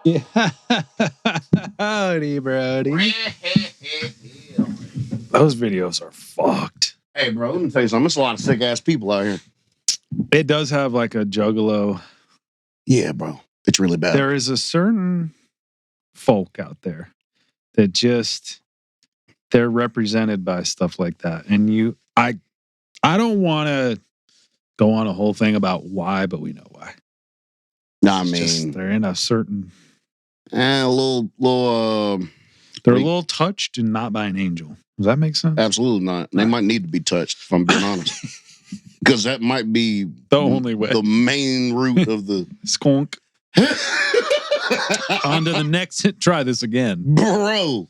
Yeah. Howdy, Brody. Those videos are fucked. Hey, bro, let me tell you something. There's a lot of sick ass people out here. It does have like a juggalo. Yeah, bro. It's really bad. There is a certain folk out there that just they're represented by stuff like that. And I don't want to go on a whole thing about why, but we know why. Nah, I It's mean, just, they're in a certain. a little. They're a little touched and not by an angel. Does that make sense? Absolutely not. They might need to be touched, if I'm being honest, because that might be the only way. The main root of the skunk. On to the next. Try this again, bro.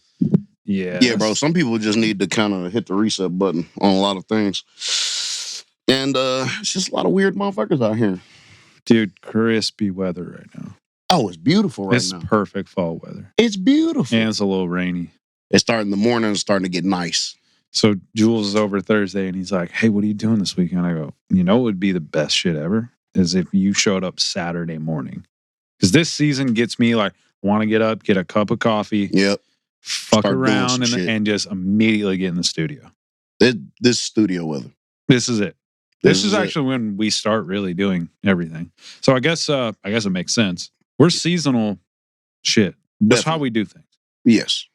Yeah, bro. Some people just need to kind of hit the reset button on a lot of things, and it's just a lot of weird motherfuckers out here. Dude, crispy weather right now. Oh, it's beautiful right now. It's perfect fall weather. It's beautiful. And it's a little rainy. It's starting the morning. It's starting to get nice. So Jules is over Thursday, and he's like, "Hey, what are you doing this weekend?" I go, "You know, what would be the best shit ever is if you showed up Saturday morning, because this season gets me like want to get up, get a cup of coffee, fuck Start around, and just immediately get in the studio. This studio weather. This is it. This is actually when we start really doing everything. So I guess it makes sense. We're seasonal shit. That's how we do things. Yes.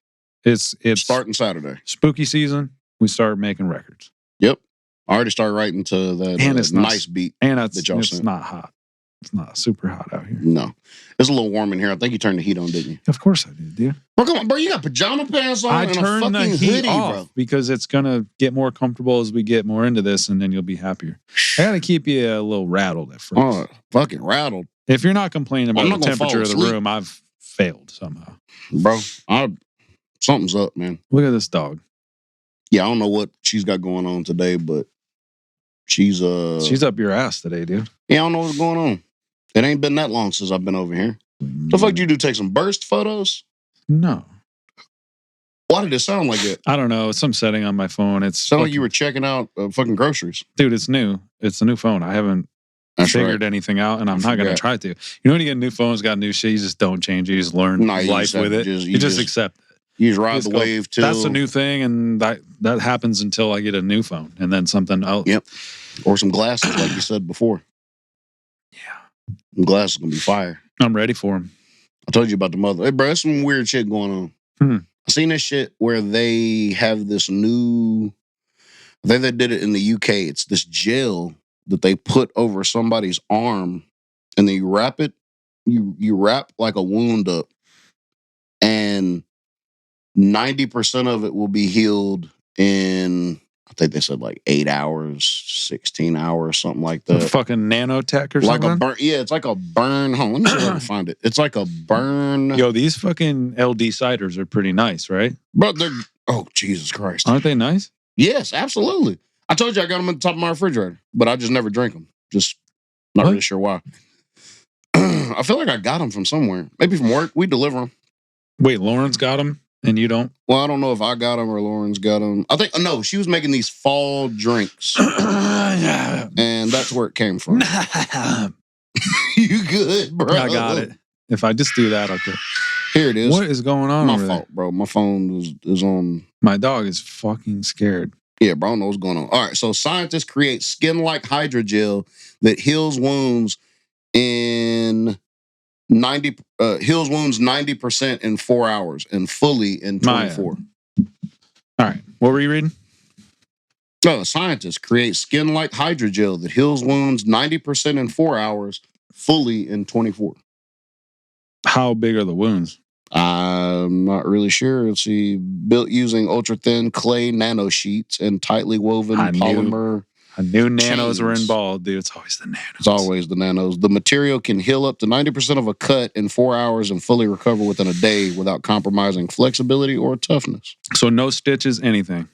It's starting Saturday. Spooky season. We start making records. Yep. I already started writing to that and it's nice beat. And it's not hot. It's not super hot out here. No. It's a little warm in here. I think you turned the heat on, didn't you? Of course I did, dude. Bro, come on, bro. You got pajama pants on and a fucking the heat hoodie, off bro. Because it's going to get more comfortable as we get more into this, and then you'll be happier. I got to keep you a little rattled at first. Oh, fucking rattled. If you're not complaining about the temperature of the room, I've failed somehow. Bro, something's up, man. Look at this dog. Yeah, I don't know what she's got going on today, but she's up your ass today, dude. Yeah, I don't know what's going on. It ain't been that long since I've been over here. The fuck do you do? Take some burst photos? No. Why did it sound like that? I don't know. It's some setting on my phone. It's sound like you were checking out fucking groceries. Dude, it's new. It's a new phone. I haven't figured anything out, and I'm not going to try to. You know, when you get a new phone, it's got new shit, you just don't change it. You just learn life with it. You just accept it. You just ride the wave till... That's a new thing, and that happens until I get a new phone, and then something else. Yep. Or some glasses, like you said before. Yeah. Them glasses going to be fire. I'm ready for them. I told you about the mother. Hey, bro, there's some weird shit going on. I seen this shit where they have this new... I think they did it in the UK. It's this gel that they put over somebody's arm, and then you wrap it. You wrap like a wound up, and 90% of it will be healed in, I think they said like 8 hours, 16 hours, something like that. Fucking Nano Tech or something? Like a burn. Yeah, it's like a burn. Hold on, let me see if I can find it. It's like a burn. Yo, these fucking LD ciders are pretty nice, right? Bro, oh, Jesus Christ. Aren't they nice? Yes, absolutely. I told you I got them at the top of my refrigerator, but I just never drink them. Just not really sure why. I feel like I got them from somewhere. Maybe from work. We deliver them. Wait, Lauren's got them and you don't? Well, I don't know if I got them or Lauren's got them. I think, no, she was making these fall drinks. And that's where it came from. You good, bro? I got it. If I just do that, okay. Here it is. What is going on? My fault, bro. My phone is on. My dog is fucking scared. Yeah, bro, I don't know what's going on. All right, so scientists create skin-like hydrogel that heals wounds 90% in 4 hours and fully in 24. All right, what were you reading? No, scientists create skin-like hydrogel that heals wounds 90% in 4 hours, fully in 24. How big are the wounds? I'm not really sure. Let's see. Built using ultra-thin clay nano sheets and tightly woven polymer. I knew nanos were involved, dude. It's always the nanos. It's always the nanos. The material can heal up to 90% of a cut in 4 hours and fully recover within a day without compromising flexibility or toughness. So no stitches, anything?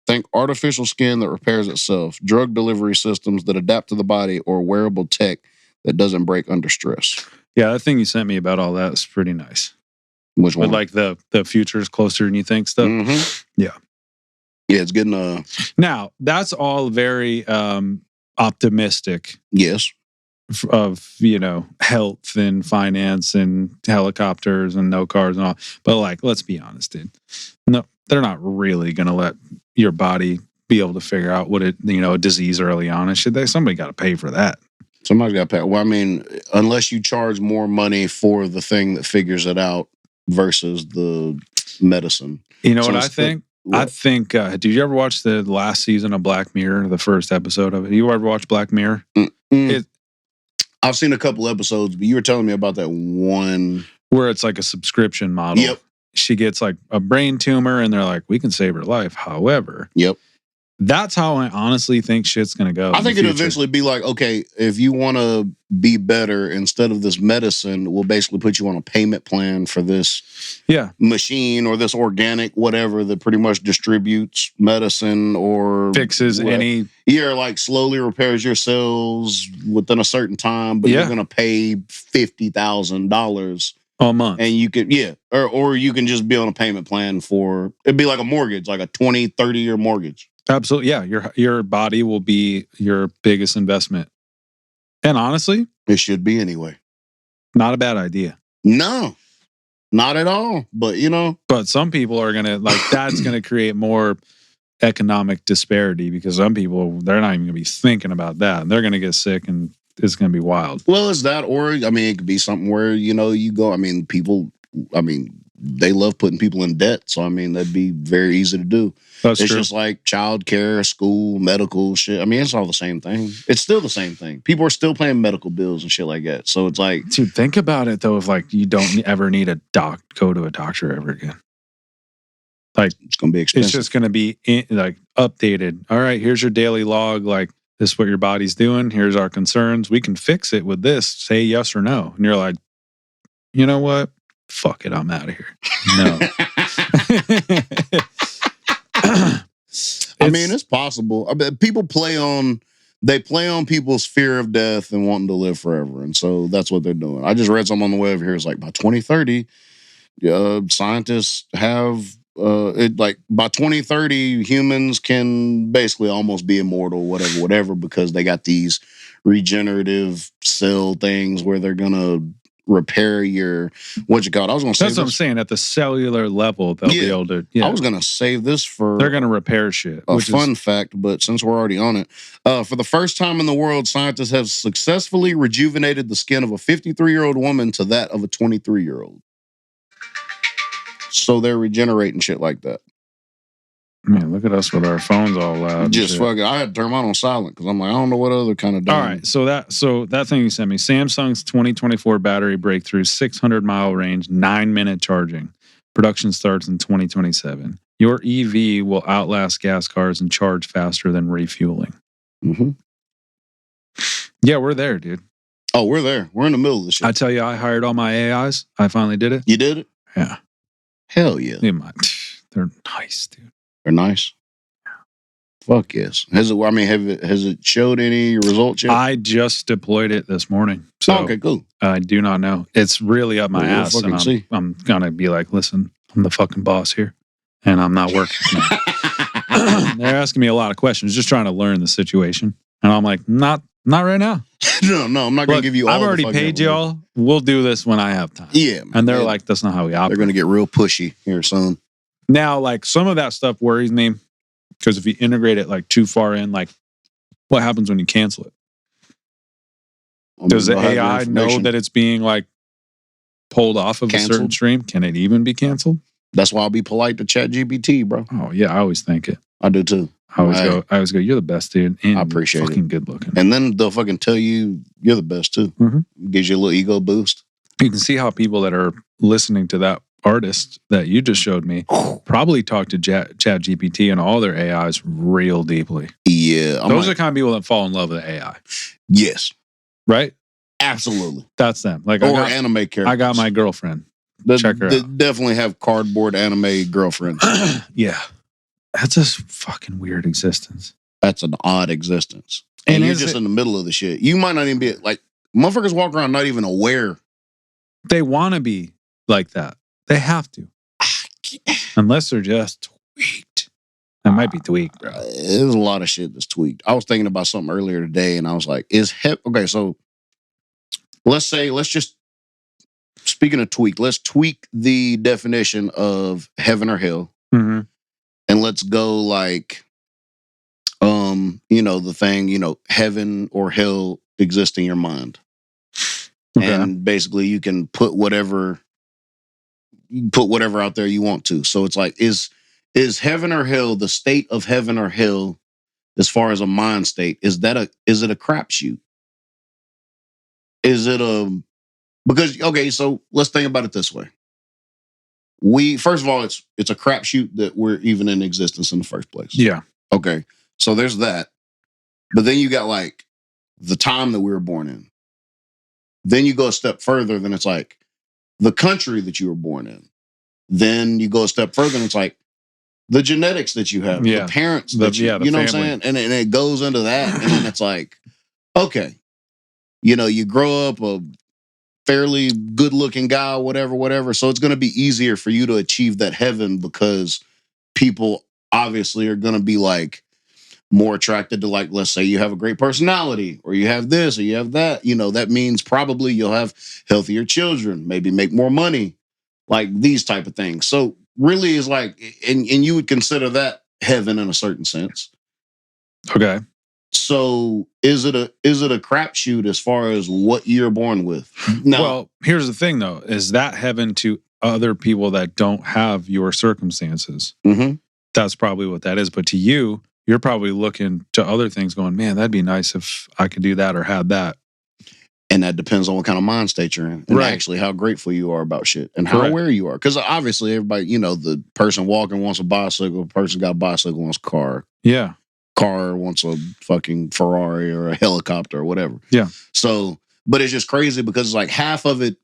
Think artificial skin that repairs itself, drug delivery systems that adapt to the body, or wearable tech that doesn't break under stress. Yeah, that thing you sent me about all that is pretty nice. Which one? But like the future is closer than you think stuff. Yeah. Yeah, it's getting Now, that's all very optimistic. Yes. of health and finance and helicopters and no cars and all. But like, let's be honest, dude. No, they're not really gonna let your body be able to figure out what a disease early on and shit. Somebody got to pay for that. Somebody's got to pay. Well, I mean, unless you charge more money for the thing that figures it out versus the medicine. You know what I think? I think. Did you ever watch the last season of Black Mirror? The first episode of it. You ever watch Black Mirror? I've seen a couple episodes, but you were telling me about that one where it's like a subscription model. Yep. She gets like a brain tumor, and they're like, "We can save her life." However, yep. That's how I honestly think shit's gonna go. I think it'll eventually be like, okay, if you want to be better, instead of this medicine, we'll basically put you on a payment plan for this machine or this organic whatever that pretty much distributes medicine or fixes any. Yeah, like slowly repairs your cells within a certain time, but you're gonna pay $50,000 a month. And you could, or you can just be on a payment plan for, it'd be like a mortgage, like a 20, 30-year mortgage. Absolutely. Yeah. Your body will be your biggest investment. And honestly, it should be anyway. Not a bad idea. No, not at all. But, But some people are going to, like, that's going to create more economic disparity because some people, they're not even going to be thinking about that. And they're going to get sick and it's going to be wild. Well, it's that, or, I mean, it could be something where, you go, I mean, they love putting people in debt. So, I mean, that'd be very easy to do. It's true. Just like childcare, school, medical shit. I mean, it's all the same thing. It's still the same thing. People are still paying medical bills and shit like that. So it's like, dude, think about it though. If like you don't ever need go to a doctor ever again, like it's gonna be expensive. It's just gonna be like updated. All right, here's your daily log. Like this is what your body's doing. Here's our concerns. We can fix it with this. Say yes or no. And you're like, you know what? Fuck it. I'm out of here. No. I mean, it's possible. I mean, people play on people's fear of death and wanting to live forever. And so that's what they're doing. I just read something on the way over here. It's like by 2030, scientists have by 2030, humans can basically almost be immortal, whatever, because they got these regenerative cell things where they're gonna repair your what you call it. I was going to say that's what I'm saying. At the cellular level, they'll be able to. Yeah. I was going to save this for. They're going to repair shit. A fun fact, but since we're already on it, for the first time in the world, scientists have successfully rejuvenated the skin of a 53-year-old woman to that of a 23-year-old. So they're regenerating shit like that. Man, look at us with our phones all loud. Just fucking. I had to turn mine on silent because I'm like, I don't know what other kind of. All right, so that thing you sent me, Samsung's 2024 battery breakthrough, 600-mile range, 9-minute charging. Production starts in 2027. Your EV will outlast gas cars and charge faster than refueling. Mm-hmm. Yeah, we're there, dude. Oh, we're there. We're in the middle of this shit. I tell you, I hired all my AIs. I finally did it. You did it? Yeah. Hell yeah. They're nice, dude. They're nice. Fuck yes. Has it showed any results yet? I just deployed it this morning. So okay, cool. I do not know. It's really up my ass. And I'm gonna be like, listen, I'm the fucking boss here, and I'm not working. They're asking me a lot of questions, just trying to learn the situation, and I'm like, not right now. No, I'm not gonna give you. I've already paid y'all. We'll do this when I have time. Yeah, and they're like, that's not how we operate. They're gonna get real pushy here soon. Now, like some of that stuff worries me because if you integrate it like too far in, like what happens when you cancel it? Does the AI know that it's being like pulled off of a certain stream? Can it even be canceled? That's why I'll be polite to ChatGPT, bro. Oh yeah, I always think it. I do too. I always go, you're the best, dude. And I appreciate fucking it. Good looking. And then they'll fucking tell you you're the best too. Mm-hmm. Gives you a little ego boost. You can see how people that are listening to that artist that you just showed me probably talk to ChatGPT and all their AIs real deeply. Yeah. Those are the kind of people that fall in love with AI. Yes. Right? Absolutely. That's them. Like anime characters. I got my girlfriend. Check her out. Definitely have cardboard anime girlfriends. Yeah. That's a fucking weird existence. That's an odd existence. And you're just in the middle of the shit. You might not even be like, motherfuckers walk around not even aware. They want to be like that. They have to. Unless they're just tweaked. That might be tweaked, bro. There's a lot of shit that's tweaked. I was thinking about something earlier today and I was like, okay, so let's just, speaking of tweak, let's tweak the definition of heaven or hell, Mm-hmm. and let's go like, the thing, heaven or hell exists in your mind. Okay. And basically you can put whatever out there you want to. So it's like, is heaven or hell, the state of heaven or hell, as far as a mind state, is it a crapshoot? Is it because, okay, so let's think about it this way. First of all, it's a crapshoot that we're even in existence in the first place. Yeah. Okay. So there's that. But then you got like the time that we were born in. Then you go a step further, then it's like the country that you were born in. Then you go a step further, and it's like the genetics that you have, the parents that you know what I'm saying? And it goes into that. And then it's like, okay, you grow up a fairly good looking guy, whatever. So it's going to be easier for you to achieve that heaven because people obviously are going to be like more attracted to, like, let's say you have a great personality, or you have this, or you have that. That means probably you'll have healthier children, maybe make more money, like these type of things. So really is like, and you would consider that heaven in a certain sense. Okay. So is it a crapshoot as far as what you're born with? Now, well, here's the thing though, is that heaven to other people that don't have your circumstances? Mm-hmm. That's probably what that is. But to you, you're probably looking to other things going, man, that'd be nice if I could do that or had that. And that depends on what kind of mind state you're in, and actually how grateful you are about shit, and how aware you are. Because obviously everybody, the person walking wants a bicycle, the person got a bicycle wants a car. Yeah. Car wants a fucking Ferrari or a helicopter or whatever. Yeah. So, but it's just crazy because it's like half of it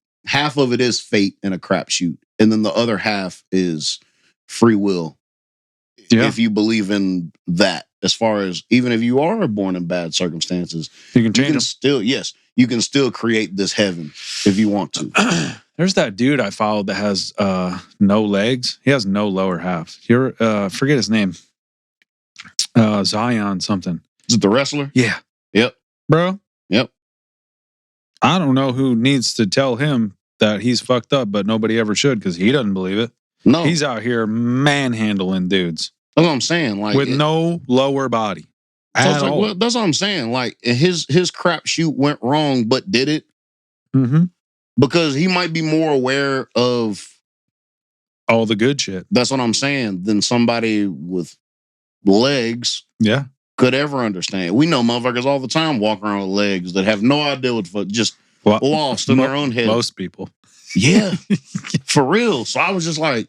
is fate and a crapshoot, and then the other half is free will. Yeah. If you believe in that, as far as even if you are born in bad circumstances, you can change them. Still, yes, you can still create this heaven if you want to. There's that dude I followed that has no legs. He has no lower half. You're forget his name. Zion something. Is it the wrestler? Yeah. Yep. Bro. Yep. I don't know who needs to tell him that he's fucked up, but nobody ever should, because he doesn't believe it. No. He's out here manhandling dudes. That's what I'm saying. Like, with no lower body. So well, that's what I'm saying. Like, his crapshoot went wrong, but did it? Mm-hmm. Because he might be more aware of all the good shit. That's what I'm saying. Than somebody with legs. Yeah. Could ever understand. We know motherfuckers all the time walk around with legs that have no idea what the fuck, just lost in their own head. Most people. Yeah. For real. So I was just like,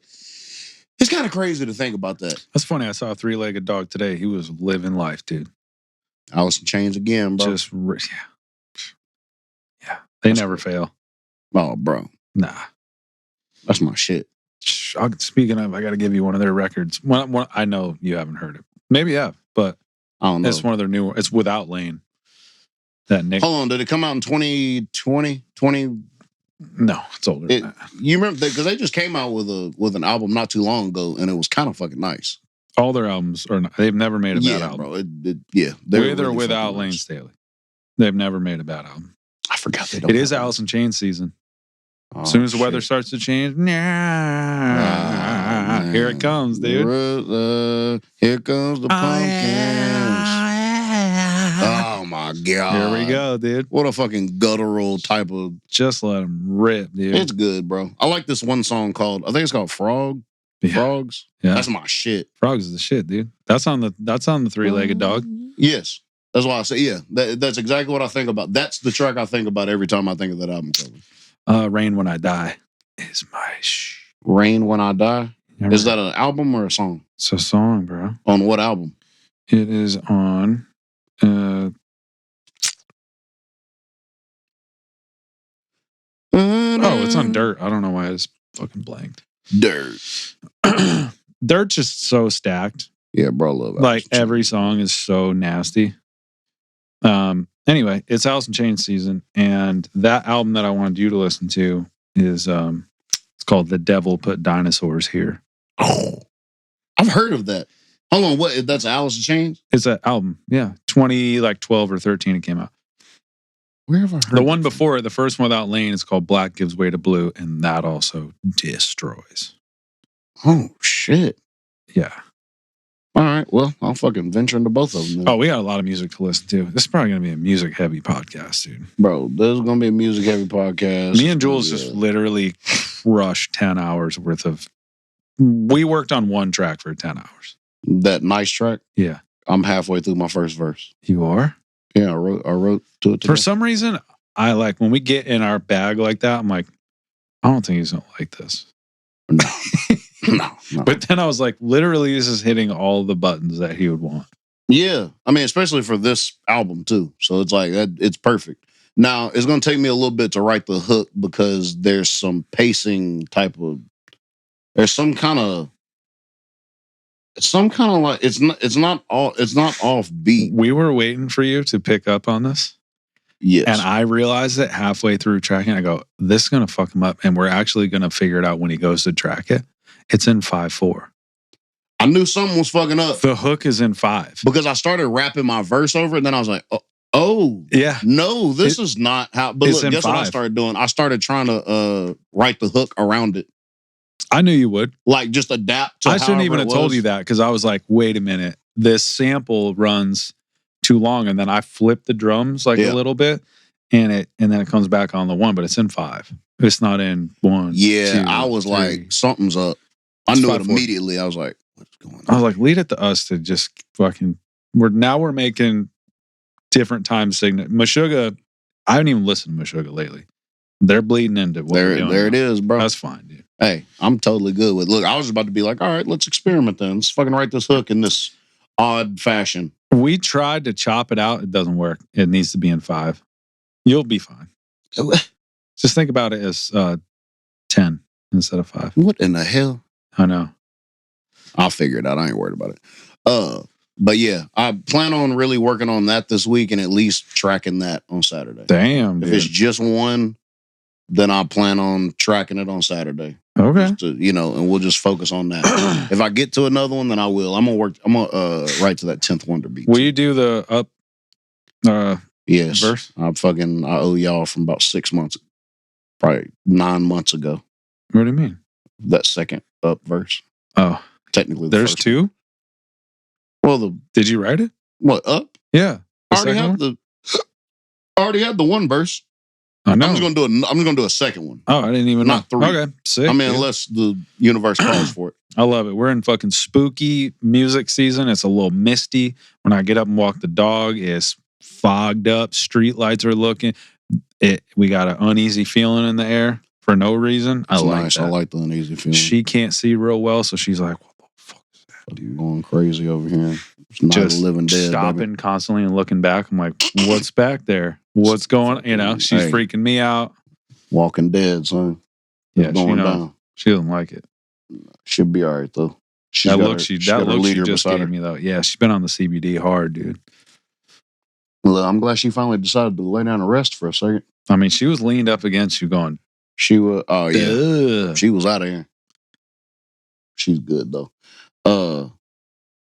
it's kind of crazy to think about that. That's funny. I saw a 3-legged dog today. He was living life, dude. Alice in Chains again, bro. Yeah. They never fail. Oh, bro. Nah. That's my shit. Speaking of, I got to give you one of their records. One, I know you haven't heard it. Maybe you have, but I don't know. It's one of their newer. It's Without Lane. That Nick. Hold on. Did it come out in 2020? No, it's older. You remember because they just came out with an album not too long ago, and it was kind of fucking nice. All their albums are not, they've never made a bad album. Bro. With or without Lane Staley, they've never made a bad album. I forgot they don't. It is Alice in Chains season. As soon as the weather starts to change, here it comes, dude. Here comes the pumpkins. Oh my god! Here we go, dude. What a fucking guttural type of. Just let them rip, dude. It's good, bro. I like this one song called. I think it's called Frog. Yeah. Frogs. Yeah, that's my shit. Frogs is the shit, dude. That's on the 3-legged dog. Yes, that's why I say yeah. That's exactly what I think about. That's the track I think about every time I think of that album cover. Rain When I Die is my Rain When I Die. Is that an album or a song? It's a song, bro. On what album? It is on. Oh, it's on Dirt. I don't know why it's fucking blanked. Dirt. Dirt's just so stacked. Yeah, bro, I love it. Like every song is so nasty. Anyway, it's Alice in Chains season, and that album that I wanted you to listen to is it's called The Devil Put Dinosaurs Here. Oh, I've heard of that. Hold on, what? That's Alice in Chains? It's an album, yeah. 2012 or 13 it came out. Where have I heard The one that from? before it, the first one without Lane, is called Black Gives Way to Blue, and that also destroys. Oh shit! Yeah. All right, well, I'll fucking venture into both of them. Then. Oh, we got a lot of music to listen to. This is probably going to be a music-heavy podcast, dude. Bro, this is gonna be a music-heavy podcast. Me and Jules just literally crushed 10 hours worth of. We worked on one track for 10 hours. That nice track. Yeah, I'm halfway through my first verse. you are. Yeah, I wrote to it today. For some reason, I like when we get in our bag like that. I'm like, I don't think he's gonna like this. No. But then I was like, literally, this is hitting all the buttons that he would want. Yeah, I mean, especially for this album too. So it's like that. It's perfect. Now it's gonna take me a little bit to write the hook because there's some pacing type of. There's some kind of like it's not off beat. We were waiting for you to pick up on this. Yes. And I realized it halfway through tracking. I go, this is going to fuck him up. And we're actually going to figure it out when he goes to track it. It's in 5/4. I knew something was fucking up. The hook is in 5. Because I started rapping my verse over it. And then I was like, oh yeah. No, this is not how. But look, guess 5. what I started doing? I started trying to write the hook around it. I knew you would. Like just adapt to I shouldn't even have told you that because I was like, wait a minute. This sample runs too long. And then I flip the drums like a little bit and then it comes back on the 1, but it's in 5. It's not in 1. Yeah, 2, I was 3. like, something's up. I knew it immediately. I was like, what's going on? I was like, lead it to us to just fucking. We're making different time signal. Meshuggah, I haven't even listened to Meshuggah lately. They're bleeding into what we're doing. There it is, bro. That's fine, dude. Hey, I'm totally good with. Look, I was about to be like, all right, let's experiment then. Let's fucking write this hook in this odd fashion. We tried to chop it out. It doesn't work. It needs to be in 5. You'll be fine. Just think about it as 10 instead of 5. What in the hell? I know. I'll figure it out. I ain't worried about it. But yeah, I plan on really working on that this week and at least tracking that on Saturday. Damn, If it's just one, then I plan on tracking it on Saturday. Okay. To, and we'll just focus on that. If I get to another one, then I will. I'm gonna write to that 10th Wonder beat. Will you do the up yes. verse? I owe y'all from about 6 months, probably 9 months ago. What do you mean? That second up verse. Oh. Technically there's 2? Well, did you write it? What, up? Yeah. I already had the one verse. I know. I'm just gonna do a second one. Oh, I didn't even Not know. 3. Okay, sick. I mean, unless the universe calls for it. I love it. We're in fucking spooky music season. It's a little misty. When I get up and walk the dog, it's fogged up. Street lights are looking. We got an uneasy feeling in the air for no reason. It's like nice. that. I like the uneasy feeling. She can't see real well, so she's like, "What the fuck is that, dude?" Going crazy over here. It's not Just living dead. stopping Baby. constantly and looking back. I'm like, "What's back there? What's going?" She's freaking me out. Walking Dead, son. Yeah, going down. She doesn't like it. She'll be all right though. That look she just gave me though. Yeah, she's been on the CBD hard, dude. Well, I'm glad she finally decided to lay down and rest for a second. I mean, she was leaned up against you going. She was, oh yeah. Ugh. She was out of here. She's good though.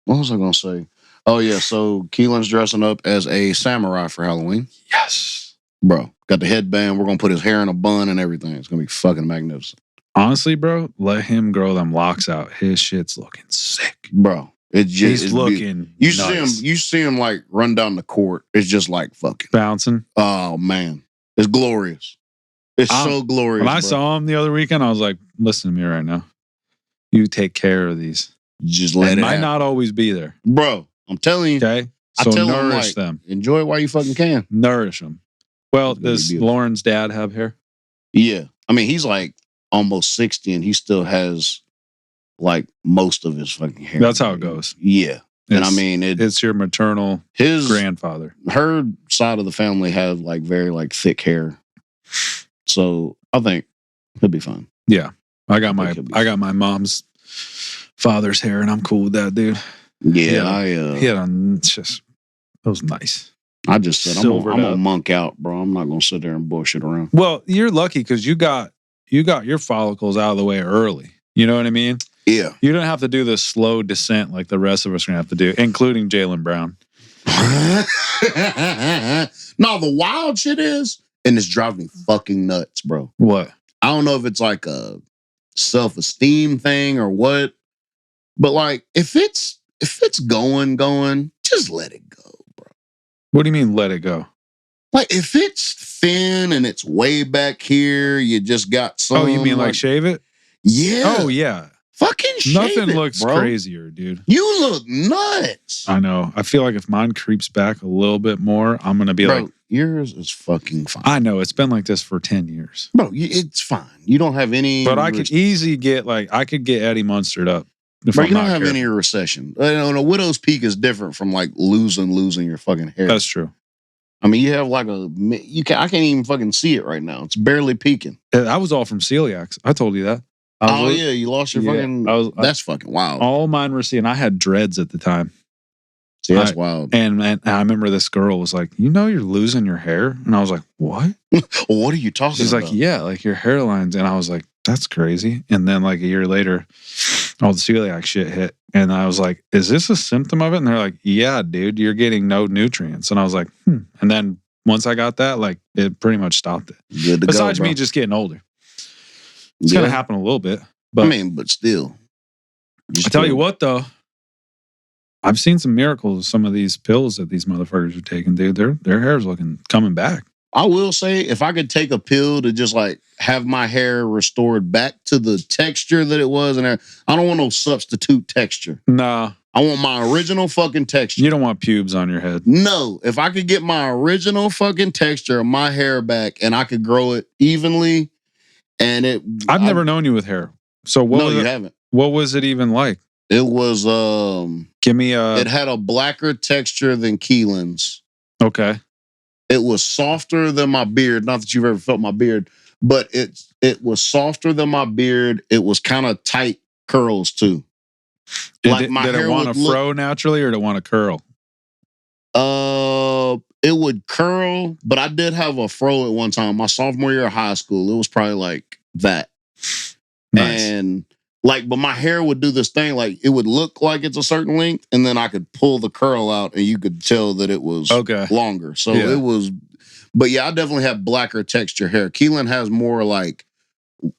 What was I gonna say? Oh yeah, so Keelan's dressing up as a samurai for Halloween. Yes. Bro, got the headband. We're gonna put his hair in a bun and everything. It's gonna be fucking magnificent. Honestly, bro, let him grow them locks out. His shit's looking sick. Bro, it's looking you nice. You see him like run down the court. It's just like fucking bouncing. Oh man. It's glorious. It's so glorious. When I saw him the other weekend, I was like, listen to me right now. You take care of these. Just let it might not always be there. Bro, I'm telling you. Okay? So nourish them. Enjoy it while you fucking can. Nourish them. Well, does Lauren's dad have hair? Yeah. I mean, he's like almost 60 and he still has like most of his fucking hair. That's how it goes. Yeah. And I mean, it's your maternal grandfather. Her side of the family have like very like thick hair. So I think he'll be fine. Yeah. I got my mom's father's hair and I'm cool with that, dude. Yeah. It was nice. I just said, I'm gonna monk out, bro. I'm not gonna sit there and bullshit around. Well, you're lucky because you got your follicles out of the way early. You know what I mean? Yeah. You don't have to do the slow descent like the rest of us are gonna have to do, including Jaylen Brown. No, the wild shit is, and it's driving me fucking nuts, bro. What? I don't know if it's like a self-esteem thing or what, but like if it's going, just let it go, bro. What do you mean let it go? Like if it's thin and it's way back here, you just got some. Oh, you mean like shave it? Yeah. Oh yeah. Fucking shave Nothing it, looks bro. crazier, dude. You look nuts. I know. I feel like if mine creeps back a little bit more, I'm gonna be Bro, like, yours is fucking fine. I know it's been like this for 10 years. Bro, it's fine. You don't have any. But I could easily get I could get Eddie Munstered up. Bro, you don't have any recession. A widow's peak is different from like losing your fucking hair. That's true. I mean, you have like I can't even fucking see it right now. It's barely peaking. That was all from celiacs. I told you that. Yeah, you lost your fucking. That's fucking wild. All mine were seeing. I had dreads at the time. See, that's wild. And I remember this girl was like, "You know, you're losing your hair," and I was like, "What? What are you talking She's about?" She's like, "Yeah, like your hairlines," and I was like, "That's crazy." And then like a year later, all the celiac shit hit, and I was like, "Is this a symptom of it?" And they're like, "Yeah, dude, you're getting no nutrients." And I was like, And then once I got that, like it pretty much stopped it. Good to Besides go, me just getting older. It's gonna happen a little bit, but I mean, but still. I tell you what, though, I've seen some miracles with some of these pills that these motherfuckers are taking, dude. Their hair's coming back. I will say, if I could take a pill to just like have my hair restored back to the texture that it was, and I don't want no substitute texture. Nah, I want my original fucking texture. You don't want pubes on your head. No, if I could get my original fucking texture of my hair back, and I could grow it evenly. I've never known you with hair. So you haven't. What was it even like? It was give me a. It had a blacker texture than Keelan's. Okay. It was softer than my beard. Not that you've ever felt my beard, but it was softer than my beard. It was kind of tight curls too. Did it want to fro naturally or did it want to curl? It would curl, but I did have a fro at one time. My sophomore year of high school, it was probably like that. Nice. And but my hair would do this thing, like it would look like it's a certain length, and then I could pull the curl out, and you could tell that it was longer. So it was, but yeah, I definitely have blacker texture hair. Keelan has more like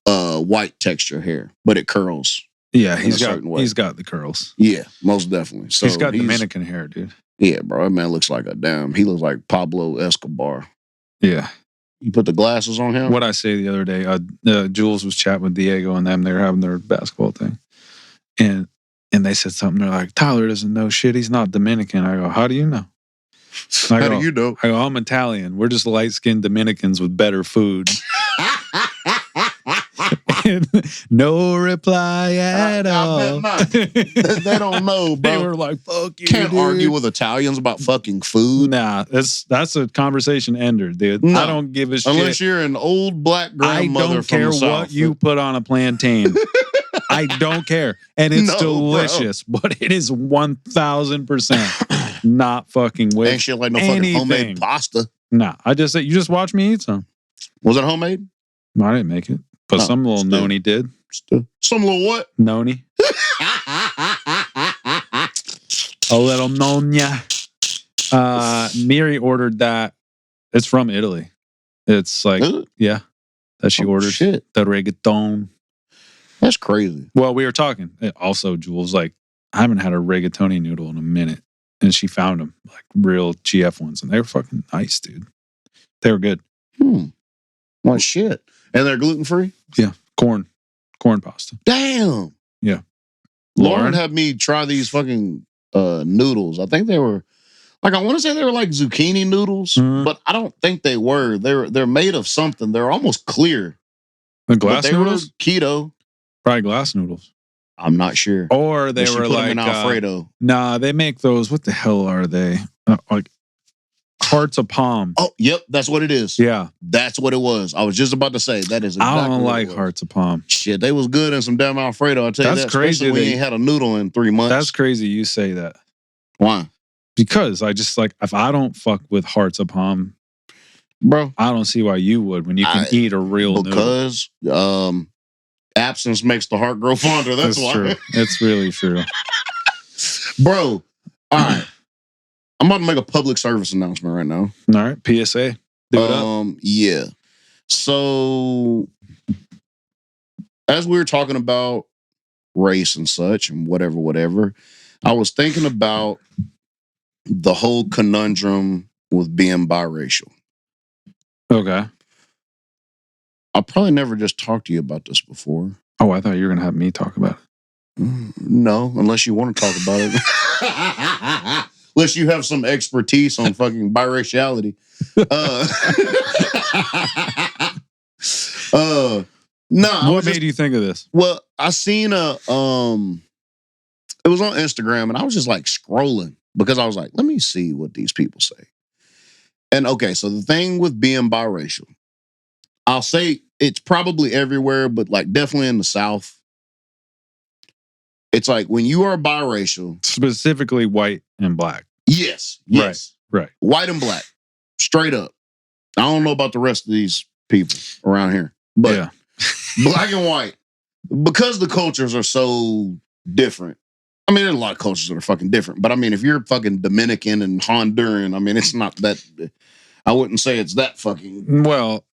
white texture hair, but it curls. Yeah, he's got the curls. Yeah, most definitely. So he's got Dominican hair, dude. Yeah, bro, that man looks like he looks like Pablo Escobar. Yeah. You put the glasses on him? What I say the other day, Jules was chatting with Diego and them. They were having their basketball thing. And they said something. They're like, Tyler doesn't know shit. He's not Dominican. I go, how do you know? How do you know? I go, I'm Italian. We're just light-skinned Dominicans with better food. No reply at all. They don't know, bro. They were like, fuck you. Can't argue with Italians about fucking food. Nah, that's a conversation ender, dude. No, I don't give a shit. Unless you're an old black grandmother from the South. I don't care what you put on a plantain. I don't care. And it's delicious, but it is 1,000% not fucking with ain't shit like no fucking homemade pasta. Nah, I just said, you just watch me eat some. Was it homemade? No, I didn't make it. But some little noni did. Some little what? Noni. A little nonia. Miri ordered that. It's from Italy. It's like, that she ordered. Shit. The reggaeton. That's crazy. Well, we were talking. Also, Jules, like, I haven't had a rigatoni noodle in a minute. And she found them, like real GF ones. And they were fucking nice, dude. They were good. Well, shit. And they're gluten-free? Yeah. Corn pasta. Damn. Yeah. Lauren had me try these fucking noodles. I think they were, like, I want to say they were like zucchini noodles, but I don't think they were. They're made of something. They're almost clear. The glass noodles? Keto. Probably glass noodles. I'm not sure. Or they were like them in Alfredo. Nah, they make those. What the hell are they? Like hearts of palm. Oh, yep, that's what it is. Yeah, that's what it was. I was just about to say that is. Exactly I don't like hearts of palm. Shit, they was good in some damn Alfredo. I tell you that. Crazy. Especially we ain't had a noodle in 3 months. That's crazy. You say that. Why? Because I just like if I don't fuck with hearts of palm, bro, I don't see why you would when you can eat a real noodle. Because absence makes the heart grow fonder. That's why. True. It's really true. Bro, all right. I'm about to make a public service announcement right now. All right, PSA. Do it up. Yeah. So, as we were talking about race and such and whatever, I was thinking about the whole conundrum with being biracial. Okay. I probably never just talked to you about this before. Oh, I thought you were going to have me talk about it. No, unless you want to talk about it. Unless you have some expertise on fucking biraciality. No. What made you think of this? Well, I seen it was on Instagram, and I was just like scrolling because I was like, let me see what these people say. And okay, so the thing with being biracial, I'll say it's probably everywhere, but like definitely in the South. It's like when you are biracial, specifically white and black. Yes. Right. White and black, straight up. I don't know about the rest of these people around here, but yeah. Black and white, because the cultures are so different. I mean, there's a lot of cultures that are fucking different, but I mean, if you're fucking Dominican and Honduran, I mean, it's not that. I wouldn't say it's that fucking. Well,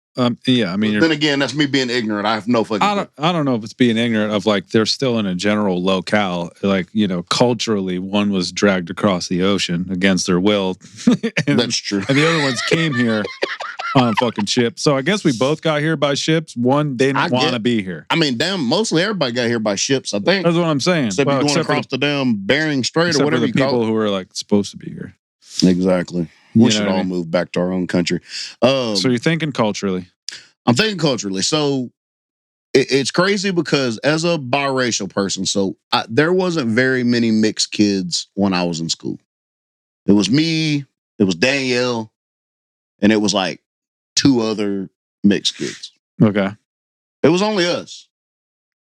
yeah, I mean, then again, that's me being ignorant. I have no fucking. I don't know if it's being ignorant of like they're still in a general locale, like culturally, one was dragged across the ocean against their will. That's true. And the other ones came here on a fucking ship. So I guess we both got here by ships. One didn't want to be here. I mean, damn, mostly everybody got here by ships. I think that's what I'm saying. Except you're going across the damn Bering Strait or whatever you call it. People who are like supposed to be here. Exactly. We should all move back to our own country. So you're thinking culturally? I'm thinking culturally. So it's crazy because as a biracial person, there wasn't very many mixed kids when I was in school. It was me, it was Danielle, and it was like 2 other mixed kids. Okay. It was only us.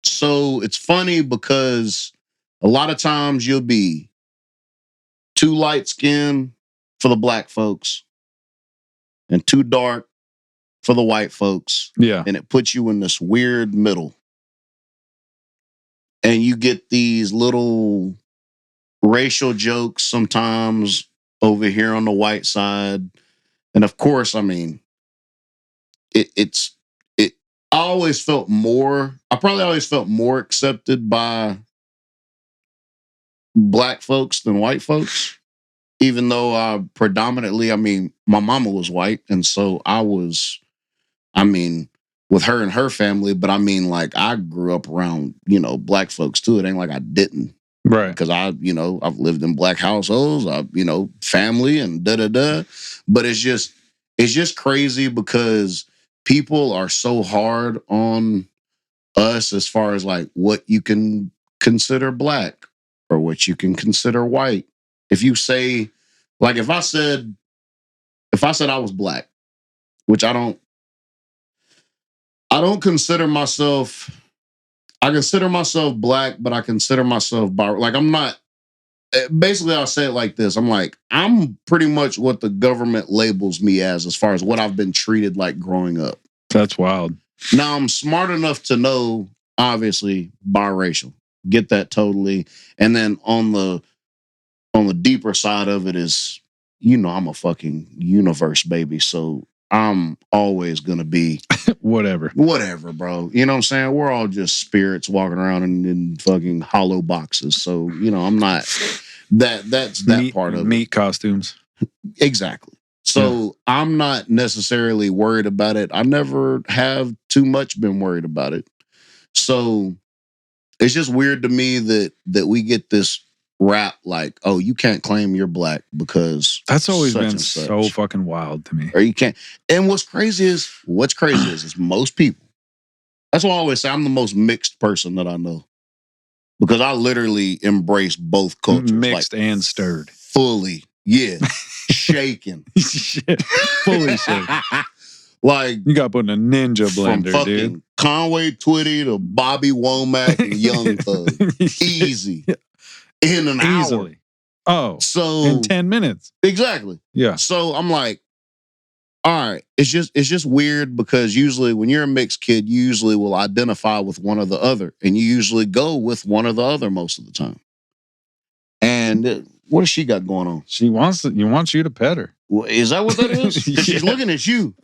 So it's funny because a lot of times you'll be too light skinned for the black folks and too dark for the white folks. Yeah. And it puts you in this weird middle. And you get these little racial jokes sometimes over here on the white side. And of course, I mean, I probably always felt more accepted by black folks than white folks. Even though I mean, my mama was white. And so with her and her family, but I mean, like, I grew up around, black folks too. It ain't like I didn't. Right. Because I've lived in black households, family and da-da-da. But it's just crazy because people are so hard on us as far as like what you can consider black or what you can consider white. If you say, like, if I said I was black, which I don't consider myself. I consider myself black, but I consider myself like I'm not. Basically, I'll say it like this: I'm pretty much what the government labels me as far as what I've been treated like growing up. That's wild. Now I'm smart enough to know, obviously, biracial. Get that totally, and then on the deeper side of it is, I'm a fucking universe baby, so I'm always gonna be whatever, bro. You know what I'm saying? We're all just spirits walking around in fucking hollow boxes. So, I'm not that's that part of meat costumes. Exactly. So I'm not necessarily worried about it. I never have too much been worried about it. So it's just weird to me that we get this rap like, oh, you can't claim you're black because that's always been so fucking wild to me. Or you can't. And what's crazy is most people. That's why I always say I'm the most mixed person that I know. Because I literally embrace both cultures. Mixed and stirred. Fully. Yeah. Shaking. Fully shaking. Like, you got put in a ninja blender, from fucking dude. Conway Twitty to Bobby Womack and Young Thug. Easy. In an Easily. hour. Oh. So in 10 minutes. Exactly. Yeah. So I'm like, all right. It's just weird because usually when you're a mixed kid, you usually will identify with one or the other. And you usually go with one or the other most of the time. And What does she got going on? She wants you to pet her. Well, is that what that is? 'Cause Yeah. she's looking at you.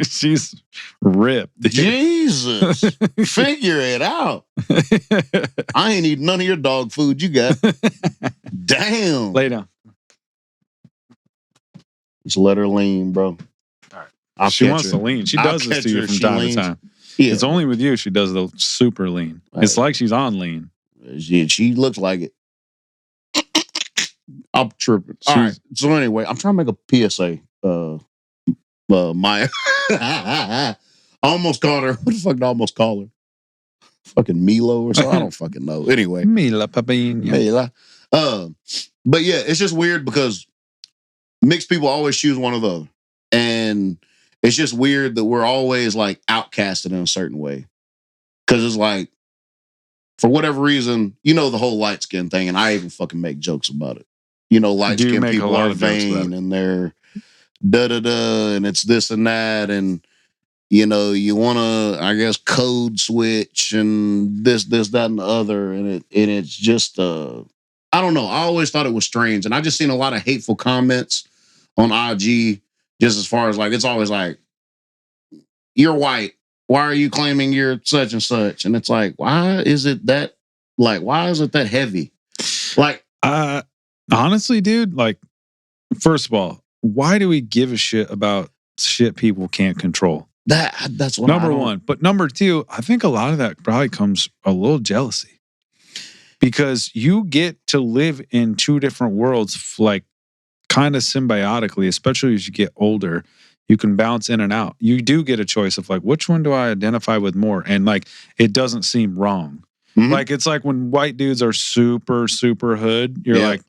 She's ripped. Dude. Jesus. Figure it out. I ain't eating none of your dog food you got. Damn. Lay down. Just let her lean, bro. All right. She wants to lean. She does this to you from time to time. Yeah. It's only with you she does the super lean. Right. It's like she's on lean. She looks like it. I'm tripping. All right. So anyway, I'm trying to make a PSA. Maya. I almost called her. What the fuck did I almost call her? Fucking Milo or something? I don't fucking know. Anyway. Mila Papina. Mila. But yeah, it's just weird because mixed people always choose one or the other. And it's just weird that we're always like outcasted in a certain way. Because it's like, for whatever reason, you know, the whole light skin thing, and I even fucking make jokes about it. You know, light skin people are vain and they're da-da-da, and it's this and that, and you know, you want to, I guess, code switch and this, that, and the other, and it's just, I don't know. I always thought it was strange, and I just seen a lot of hateful comments on IG, just as far as like, it's always like, you're white. Why are you claiming you're such and such? And it's like, why is it that heavy? Like, honestly, dude, like, first of all, why do we give a shit about shit people can't control? That's what number one. But number two, I think a lot of that probably comes a little jealousy. Because you get to live in two different worlds, like kind of symbiotically, especially as you get older. You can bounce in and out. You do get a choice of like, which one do I identify with more? And like, it doesn't seem wrong. Mm-hmm. Like, it's like when white dudes are super, super hood, you're like,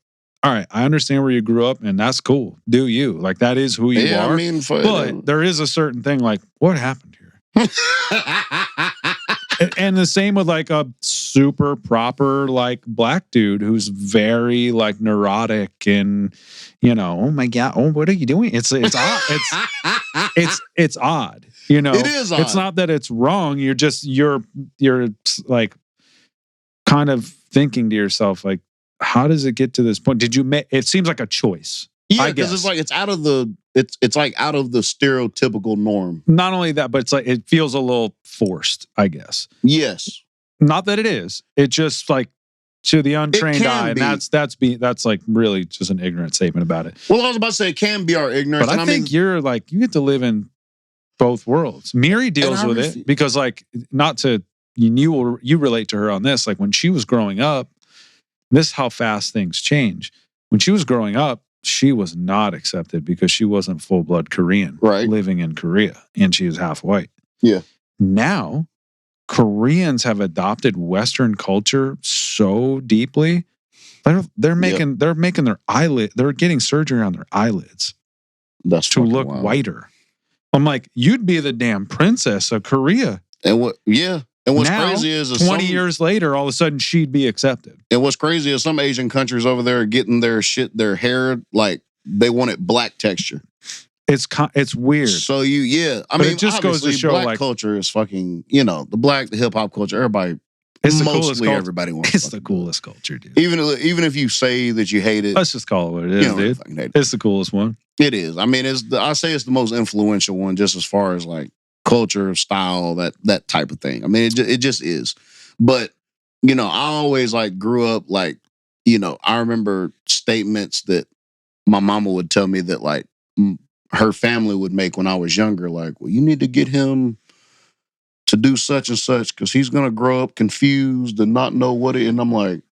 all right, I understand where you grew up and that's cool. Do you. Like, that is who you are. I mean, but there is a certain thing like, what happened here? And the same with like a super proper like black dude who's very like neurotic and, you know, oh my God, oh, what are you doing? It's odd. It's odd. You know, it is odd. It's not that it's wrong. You're like kind of thinking to yourself, like, how does it get to this point? It seems like a choice. Yeah, because it's like it's out of the stereotypical norm. Not only that, but it's like it feels a little forced, I guess. Yes. Not that it is. It just like to the untrained eye, and that's like really just an ignorant statement about it. Well, I was about to say it can be our ignorance. But I think you're like, you get to live in both worlds. Miri deals with it because like you relate to her on this. Like when she was growing up, this is how fast things change. When she was growing up, she was not accepted because she wasn't full-blood Korean, right, living in Korea, and she was half white. Yeah. Now, Koreans have adopted Western culture so deeply. They're making their eyelid. They're getting surgery on their eyelids to look whiter. I'm like, you'd be the damn princess of Korea. And what? Yeah. And what's now, crazy is 20 years later, all of a sudden she'd be accepted. And what's crazy is some Asian countries over there are getting their hair, like they want it black texture. It's weird. So I mean, it just goes to show black culture is fucking, you know, the hip hop culture, everybody, it's the coolest culture. Everybody wants it's the coolest culture, dude. Even if you say that you hate it. Let's just call it what it is, dude. It's the coolest one. It is. I mean, I say it's the most influential one just as far as like culture, style, that type of thing. I mean, it just is. But, you know, I always like grew up like, you know, I remember statements that my mama would tell me that like her family would make when I was younger. Like, well, you need to get him to do such and such because he's going to grow up confused and not know what it. And I'm like,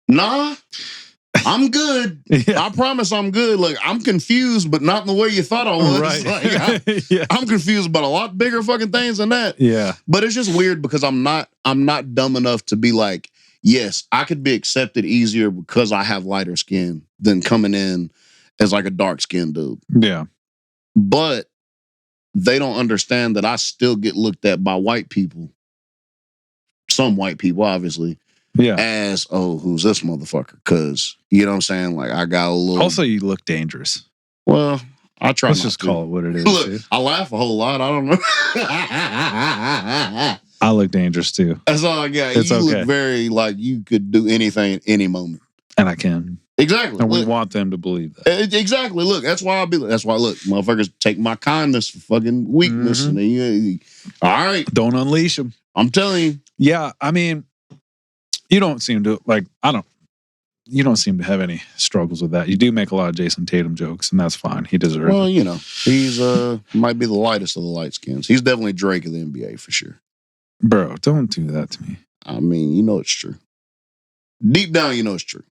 nah. I'm good. Yeah. I promise I'm good. Like, I'm confused, but not in the way you thought I was. Right. Like, I'm confused about a lot bigger fucking things than that. Yeah. But it's just weird because I'm not dumb enough to be like, yes, I could be accepted easier because I have lighter skin than coming in as like a dark skinned dude. Yeah. But they don't understand that I still get looked at by white people. Some white people, obviously. Yeah. As, oh, who's this motherfucker? Because, you know what I'm saying? Like, I got a little... Also, you look dangerous. Well, I try Let's just call it what it is, Look, dude. I laugh a whole lot. I don't know. I look dangerous, too. That's all I got. It's you okay. look very, like, you could do anything at any moment. And I can. Exactly. And we want them to believe that. Exactly. Look, that's why look, motherfuckers take my kindness for fucking weakness. And then all right. Don't unleash them. I'm telling you. Yeah. I mean, you don't seem to you don't seem to have any struggles with that. You do make a lot of Jason Tatum jokes, and that's fine. He deserves it. Well, he's might be the lightest of the light skins. He's definitely Drake of the NBA for sure. Bro, don't do that to me. I mean, it's true. Deep down, it's true.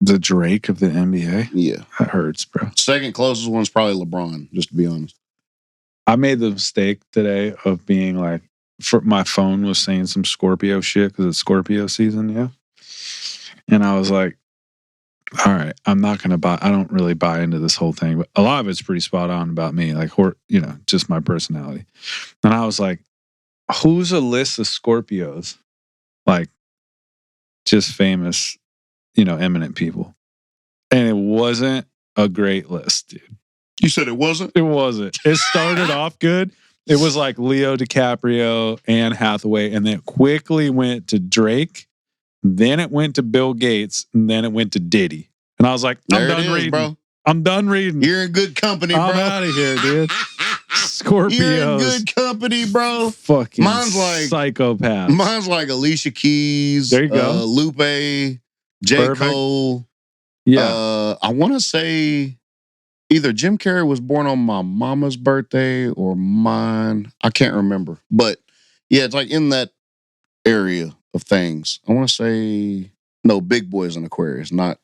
The Drake of the NBA? Yeah. That hurts, bro. Second closest one's probably LeBron, just to be honest. I made the mistake today of being like, my phone was saying some Scorpio shit because it's Scorpio season, yeah. And I was like, all right, I'm not going to I don't really buy into this whole thing, but a lot of it's pretty spot on about me, like, just my personality. And I was like, who's a list of Scorpios? Like, just famous, eminent people. And it wasn't a great list, dude. You said it wasn't? It wasn't. It started off good. It was like Leo DiCaprio, Anne Hathaway, and then it quickly went to Drake. Then it went to Bill Gates, and then it went to Diddy. And I was like, I'm done reading. Bro. I'm done reading. You're in good company, bro. I'm out of here, dude. Scorpios. You're in good company, bro. Fucking psychopaths. Mine's like Alicia Keys. There you go. Lupe, J. Cole. Yeah. I want to say either Jim Carrey was born on my mama's birthday or mine. I can't remember. But yeah, it's like in that area of things. I want to say, no, Big Boy's an Aquarius, not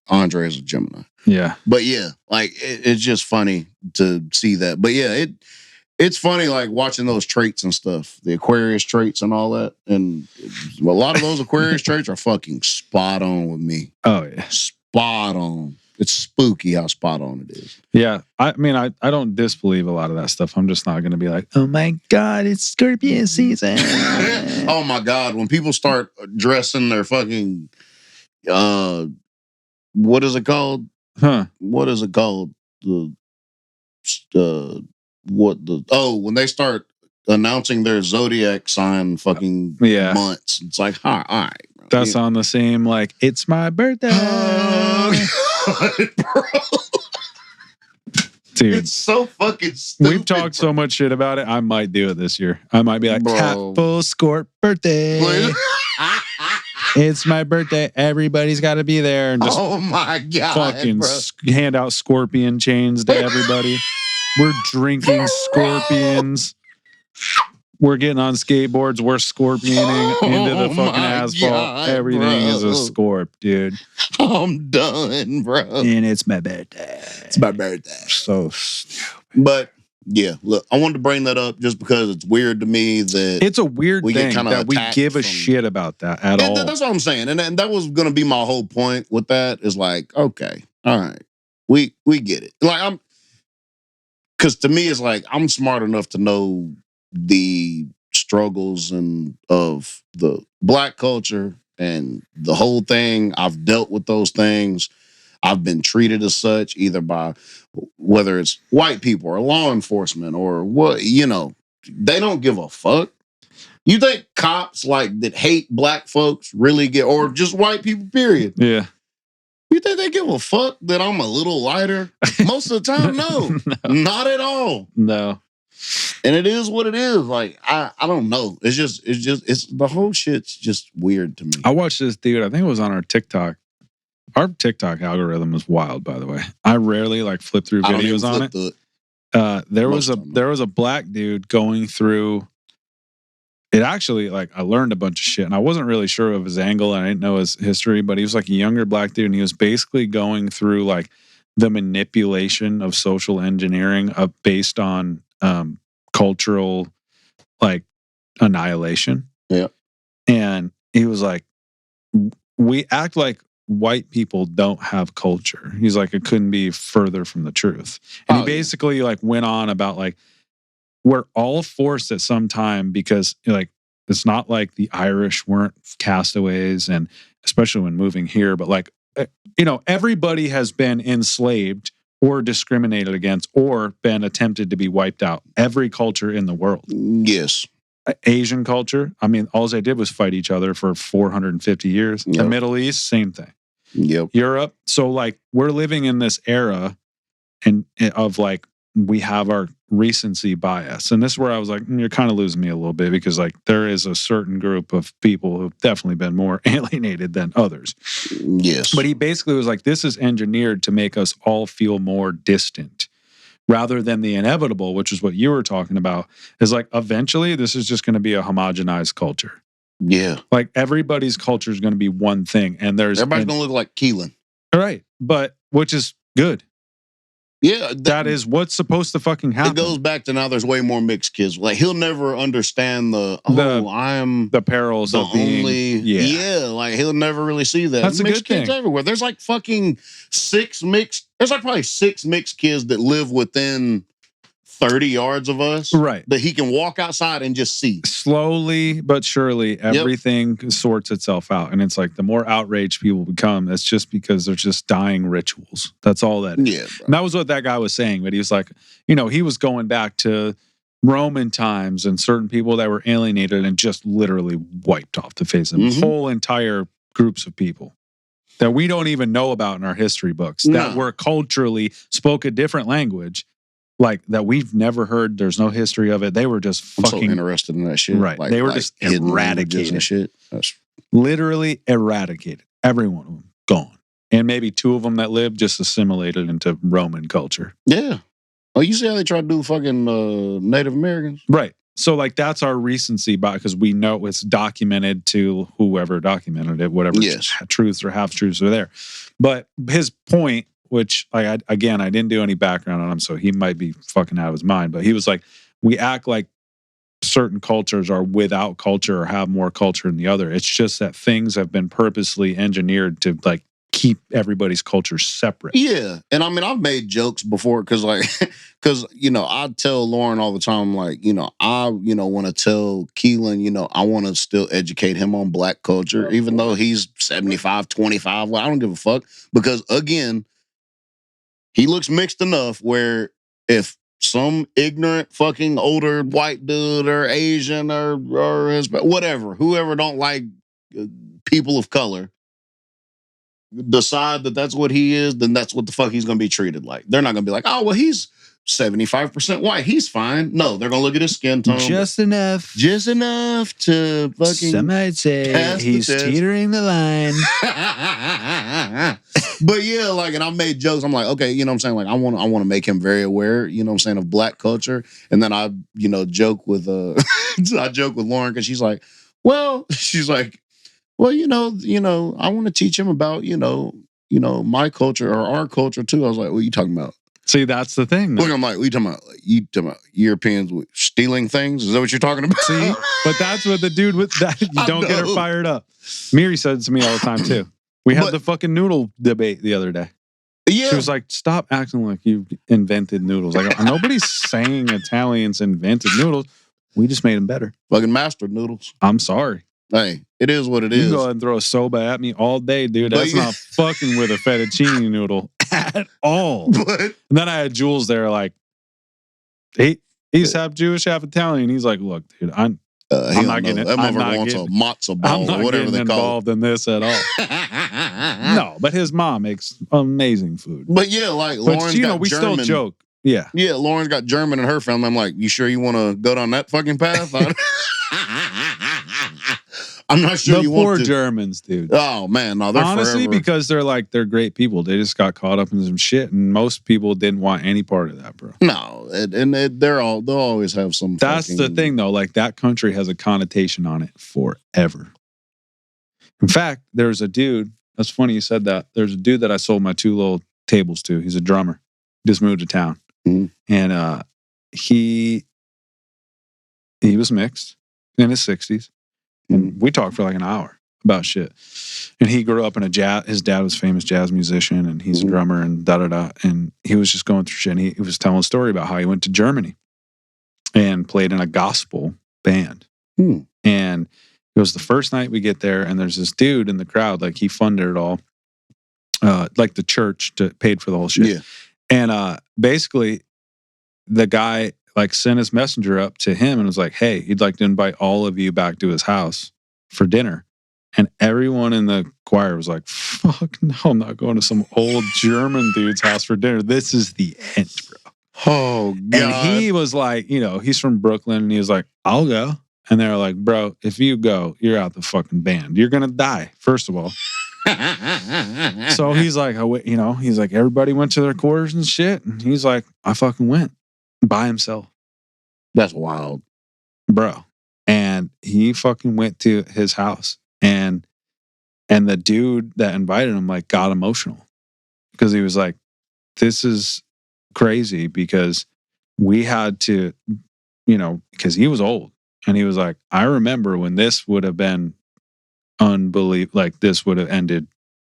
Andre is a Gemini. Yeah. But yeah, like it's just funny to see that. But yeah, it's funny like watching those traits and stuff, the Aquarius traits and all that. And a lot of those Aquarius traits are fucking spot on with me. Oh yeah. Spot on. It's spooky how spot on it is. Yeah. I mean, I don't disbelieve a lot of that stuff. I'm just not going to be like, oh my God, it's Scorpio season. Oh my God. When people start dressing their fucking, what is it called? Huh. What is it called? When they start announcing their zodiac sign fucking months. It's like, all right. Bro. That's on the same, like, it's my birthday. God, bro. Dude, it's so fucking stupid. We've talked so much shit about it. I might do it this year. I might be like, full Scorp birthday. It's my birthday. Everybody's got to be there. And just oh my God. Fucking hand out scorpion chains to everybody. We're drinking scorpions. We're getting on skateboards. We're scorpioning into the fucking asphalt. God, everything is a scorp, dude. I'm done, bro. And it's my birthday. It's my birthday. So stupid. But yeah, look, I wanted to bring that up just because it's weird to me that it's a weird thing that we give a shit about that at all. That's what I'm saying. And that was going to be my whole point with that is like, okay, all right, we get it. Like because to me, it's like I'm smart enough to know the struggles of the Black culture and the whole thing. I've dealt with those things. I've been treated as such, either by whether it's white people or law enforcement or what, they don't give a fuck. You think cops like that hate Black folks really get, or just white people, period? Yeah. You think they give a fuck that I'm a little lighter? Most of the time, no. Not at all. No. And it is what it is. Like, I don't know. It's the whole shit's just weird to me. I watched this dude, I think it was on our TikTok. Our TikTok algorithm is wild, by the way. I rarely flip through videos on it. There was a Black dude going through it. Actually, I learned a bunch of shit, and I wasn't really sure of his angle. And I didn't know his history, but he was like a younger Black dude, and he was basically going through the manipulation of social engineering based on cultural annihilation. Yeah. And he was like, we act like white people don't have culture. He's like, it couldn't be further from the truth. And he basically went on about we're all forced at some time because it's not like the Irish weren't castaways, and especially when moving here, but everybody has been enslaved or discriminated against or been attempted to be wiped out. Every culture in the world. Yes. Asian culture, I mean, all they did was fight each other for 450 years. Yep. The Middle East, same thing. Yep. Europe. So like we're living in this era and of like we have our recency bias. And this is where I was like, you're kind of losing me a little bit because like there is a certain group of people who've definitely been more alienated than others. Yes. But he basically was like, this is engineered to make us all feel more distant rather than the inevitable, which is what you were talking about, is like eventually this is just going to be a homogenized culture. Yeah. Like everybody's culture is going to be one thing. And everybody's going to look like Keelan. Right. But which is good. Yeah. That is what's supposed to fucking happen. It goes back to now there's way more mixed kids. Like he'll never understand I'm the perils the of being only like he'll never really see that. That's mixed a good kids thing. Everywhere. There's like fucking there's like probably 6 mixed kids that live within 30 yards of us. Right. That he can walk outside and just see. Slowly but surely, everything sorts itself out. And it's like the more outraged people become, it's just because they're just dying rituals. That's all that is. Yeah, and that was what that guy was saying. But he was like, he was going back to Roman times and certain people that were alienated and just literally wiped off the face of whole entire groups of people that we don't even know about in our history books that were culturally spoke a different language. Like that we've never heard. There's no history of it. They were just fucking so interested in that shit. Right. They were just eradicated. And shit. Literally eradicated. Every one of them gone. And maybe 2 of them that lived just assimilated into Roman culture. Yeah. Oh, you see how they try to do fucking Native Americans? Right. So like that's our recency bias because we know it's documented to whoever documented it, whatever truths or half truths are there. But his point, which I didn't do any background on him, so he might be fucking out of his mind. But he was like, we act like certain cultures are without culture or have more culture than the other. It's just that things have been purposely engineered to like keep everybody's culture separate. Yeah, and I mean I've made jokes before because I tell Lauren all the time like I want to tell Keelan I want to still educate him on Black culture even though he's 75, 25. Well, I don't give a fuck because again. He looks mixed enough where if some ignorant fucking older white dude or Asian or Hispanic, whoever don't like people of color, decide that that's what he is, then that's what the fuck he's going to be treated like. They're not going to be like, oh, well, he's 75% white. He's fine. No, they're going to look at his skin tone. Just enough to fucking. Some might say he's teetering the line. But yeah, like, and I made jokes. I'm like, okay, you know what I'm saying? Like, I want to make him very aware, you know what I'm saying, of Black culture. And then I, joke with I joke with Lauren because she's like, well, I want to teach him about, my culture or our culture too. I was like, what are you talking about? See, that's the thing. Look, I'm like, what are you talking about? Like, you talking about Europeans stealing things? Is that what you're talking about? See, but that's what the dude with that you don't get her fired up. Miri said it to me all the time too. We had the fucking noodle debate the other day. Yeah. She was like, stop acting like you invented noodles. Like, nobody's saying Italians invented noodles. We just made them better. Fucking mastered noodles. I'm sorry. Hey, it is what it is. You go ahead and throw a soba at me all day, dude. That's not fucking with a fettuccine noodle at all. And then I had Jules there like, he's half Jewish, half Italian. He's like, look, dude, I'm not getting that motherfucker wants a matzo ball or whatever they call it. Involved in this at all. No, but his mom makes amazing food. But yeah, like Lauren's got we German. still joke. Yeah. Yeah, Lauren's got German in her family. I'm like, you sure you want to go down that fucking path? I'm not sure you want to. The poor Germans, dude. Oh, man. No, they're honestly, forever. because they're great people. They just got caught up in some shit, and most people didn't want any part of that, bro. No, they'll always have some. That's the thing, though. Like, that country has a connotation on it forever. In fact, there's a dude. That's funny you said that. There's a dude that I sold my 2 little tables to. He's a drummer. Just moved to town. Mm-hmm. And he was mixed in his 60s. And we talked for like an hour about shit. And he grew up in his dad was a famous jazz musician and he's a drummer and da-da-da. And he was just going through shit. And he was telling a story about how he went to Germany and played in a gospel band. And it was the first night we get there and there's this dude in the crowd, like he funded it all. Like the church paid for the whole shit. Yeah. And basically the guy like sent his messenger up to him and was like, hey, he'd like to invite all of you back to his house for dinner. And everyone in the choir was like, fuck no, I'm not going to some old German dude's house for dinner. This is the end, bro. Oh, God. And he was like, he's from Brooklyn, and he was like, I'll go. And they were like, bro, if you go, you're out the fucking band. You're going to die, first of all. So he's like, he's like, everybody went to their quarters and shit. And he's like, I fucking went by himself. That's wild. Bro. And he fucking went to his house. And the dude that invited him like got emotional because he was like, this is crazy because we had to, because he was old. And he was like, I remember when this would have been unbelievable, like this would have ended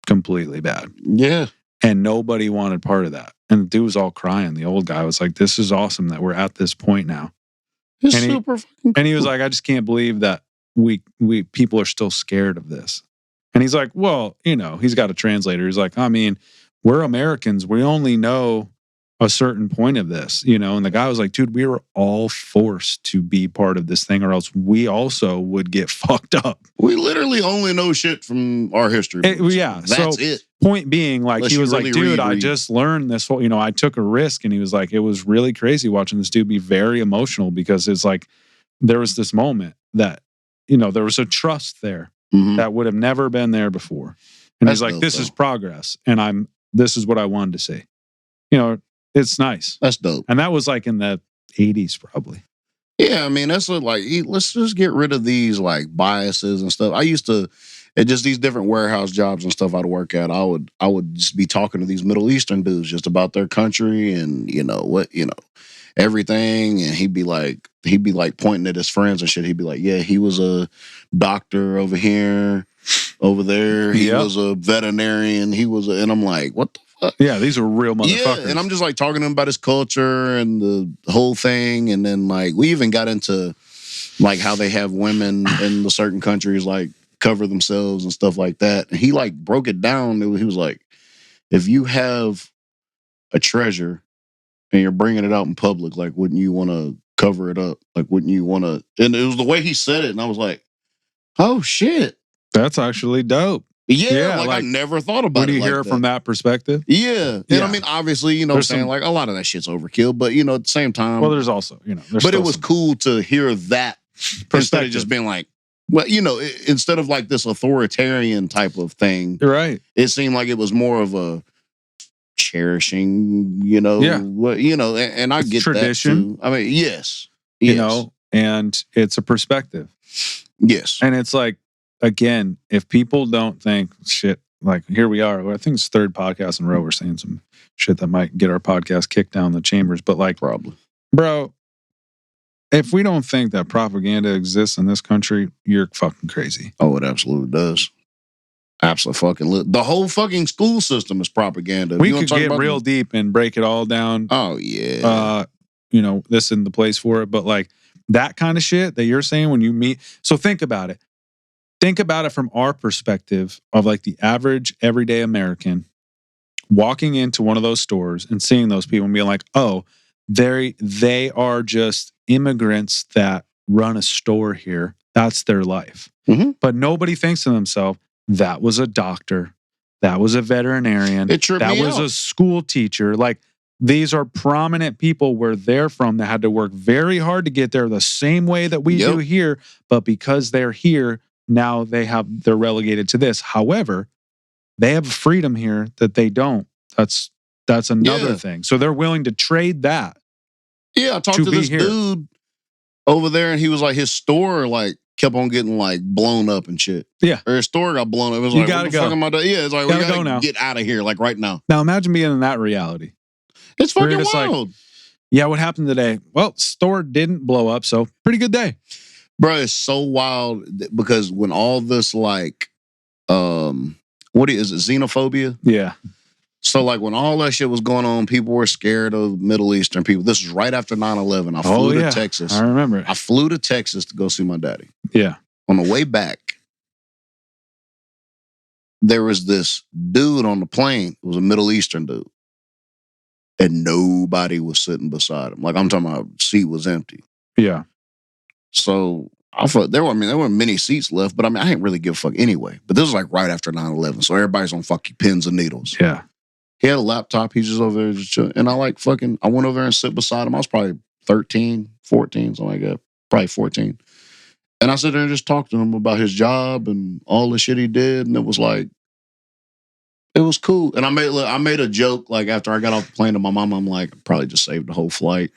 completely bad. Yeah. And nobody wanted part of that. And the dude was all crying. The old guy was like, this is awesome that we're at this point now. It's super fucking cool. And he was like, I just can't believe that we people are still scared of this. And he's like, well, he's got a translator. He's like, I mean, we're Americans. We only know a certain point of this, and the guy was like, dude, we were all forced to be part of this thing or else we also would get fucked up. We literally only know shit from our history. Yeah. That's it. Point being, like, Unless he was really like, dude, I read. just learned this whole, I took a risk. And he was like, it was really crazy watching this dude be very emotional because it's like, there was this moment that, there was a trust there that would have never been there before. And he's like, this is progress. And this is what I wanted to see. It's nice. That's dope. And that was like in the 80s, probably. Yeah, I mean, that's like, let's just get rid of these like biases and stuff. I used to, at just these different warehouse jobs and stuff I'd work at, I would just be talking to these Middle Eastern dudes just about their country and everything. And he'd be like pointing at his friends and shit. He'd be like, yeah, he was a doctor over here, over there. He was a veterinarian. And I'm like, what the fuck? Yeah, these are real motherfuckers. Yeah, and I'm just like talking to him about his culture and the whole thing. And then like, we even got into like how they have women in the certain countries like cover themselves and stuff like that. And he like broke it down. He was like, if you have a treasure and you're bringing it out in public, like, wouldn't you want to cover it up? Like, wouldn't you want to? And it was the way he said it. And I was like, oh shit. That's actually dope. Yeah, like I never thought about it. When you like hear it from that perspective? Yeah. And I mean, obviously, like a lot of that shit's overkill, but at the same time. Well, there's also, but it was cool to hear that instead of just being like, well, instead of like this authoritarian type of thing. Right. It seemed like it was more of a cherishing, and I get tradition. That too. I mean, yes. And it's a perspective. Yes. And it's like, again, if people don't think shit, like here we are, I think it's third podcast in a row, we're saying some shit that might get our podcast kicked down the chambers, but like, probably, bro, if we don't think that propaganda exists in this country, you're fucking crazy. Oh, it absolutely does. Absolutely. The whole fucking school system is propaganda. We could get real deep and break it all down. Oh, yeah. This isn't the place for it, but like that kind of shit that you're saying when you meet. So think about it. Think about it from our perspective of like the average everyday American walking into one of those stores and seeing those people and being like, oh, they are just immigrants that run a store here. That's their life. Mm-hmm. But nobody thinks to themselves, that was a doctor. That was a veterinarian. That was a school teacher. Like, these are prominent people where they're from that had to work very hard to get there the same way that we do here. But because they're here, now they're relegated to this. However, they have a freedom here that they don't. That's another thing. So they're willing to trade that. Yeah, I talked to this dude over there, and he was like, his store like kept on getting like blown up and shit. Yeah, or his store got blown up. It was like, what the fuck am I doing? Yeah, it's like, we gotta go now. Get out of here, like right now. Now imagine being in that reality. It's fucking wild. Like, yeah, what happened today? Well, store didn't blow up, so pretty good day. Bro, it's so wild because when all this like, what is it, xenophobia? Yeah. So like when all that shit was going on, people were scared of Middle Eastern people. This is right after 9/11. I flew to Texas. I remember it. I flew to Texas to go see my daddy. Yeah. On the way back, there was this dude on the plane. It was a Middle Eastern dude. and nobody was sitting beside him. Like I'm talking about, seat was empty. Yeah. So I thought there weren't many seats left, but I mean, I didn't really give a fuck anyway. But this was like right after 9/11, so everybody's on fucking pins and needles. Yeah. He had a laptop. He's just over there just chilling. And I went over there and sit beside him. I was probably 13, 14, something like that. Probably 14. And I sat there and just talked to him about his job and all the shit he did. And it was cool. And I made a joke like after I got off the plane to my mom. I'm like, I probably just saved the whole flight.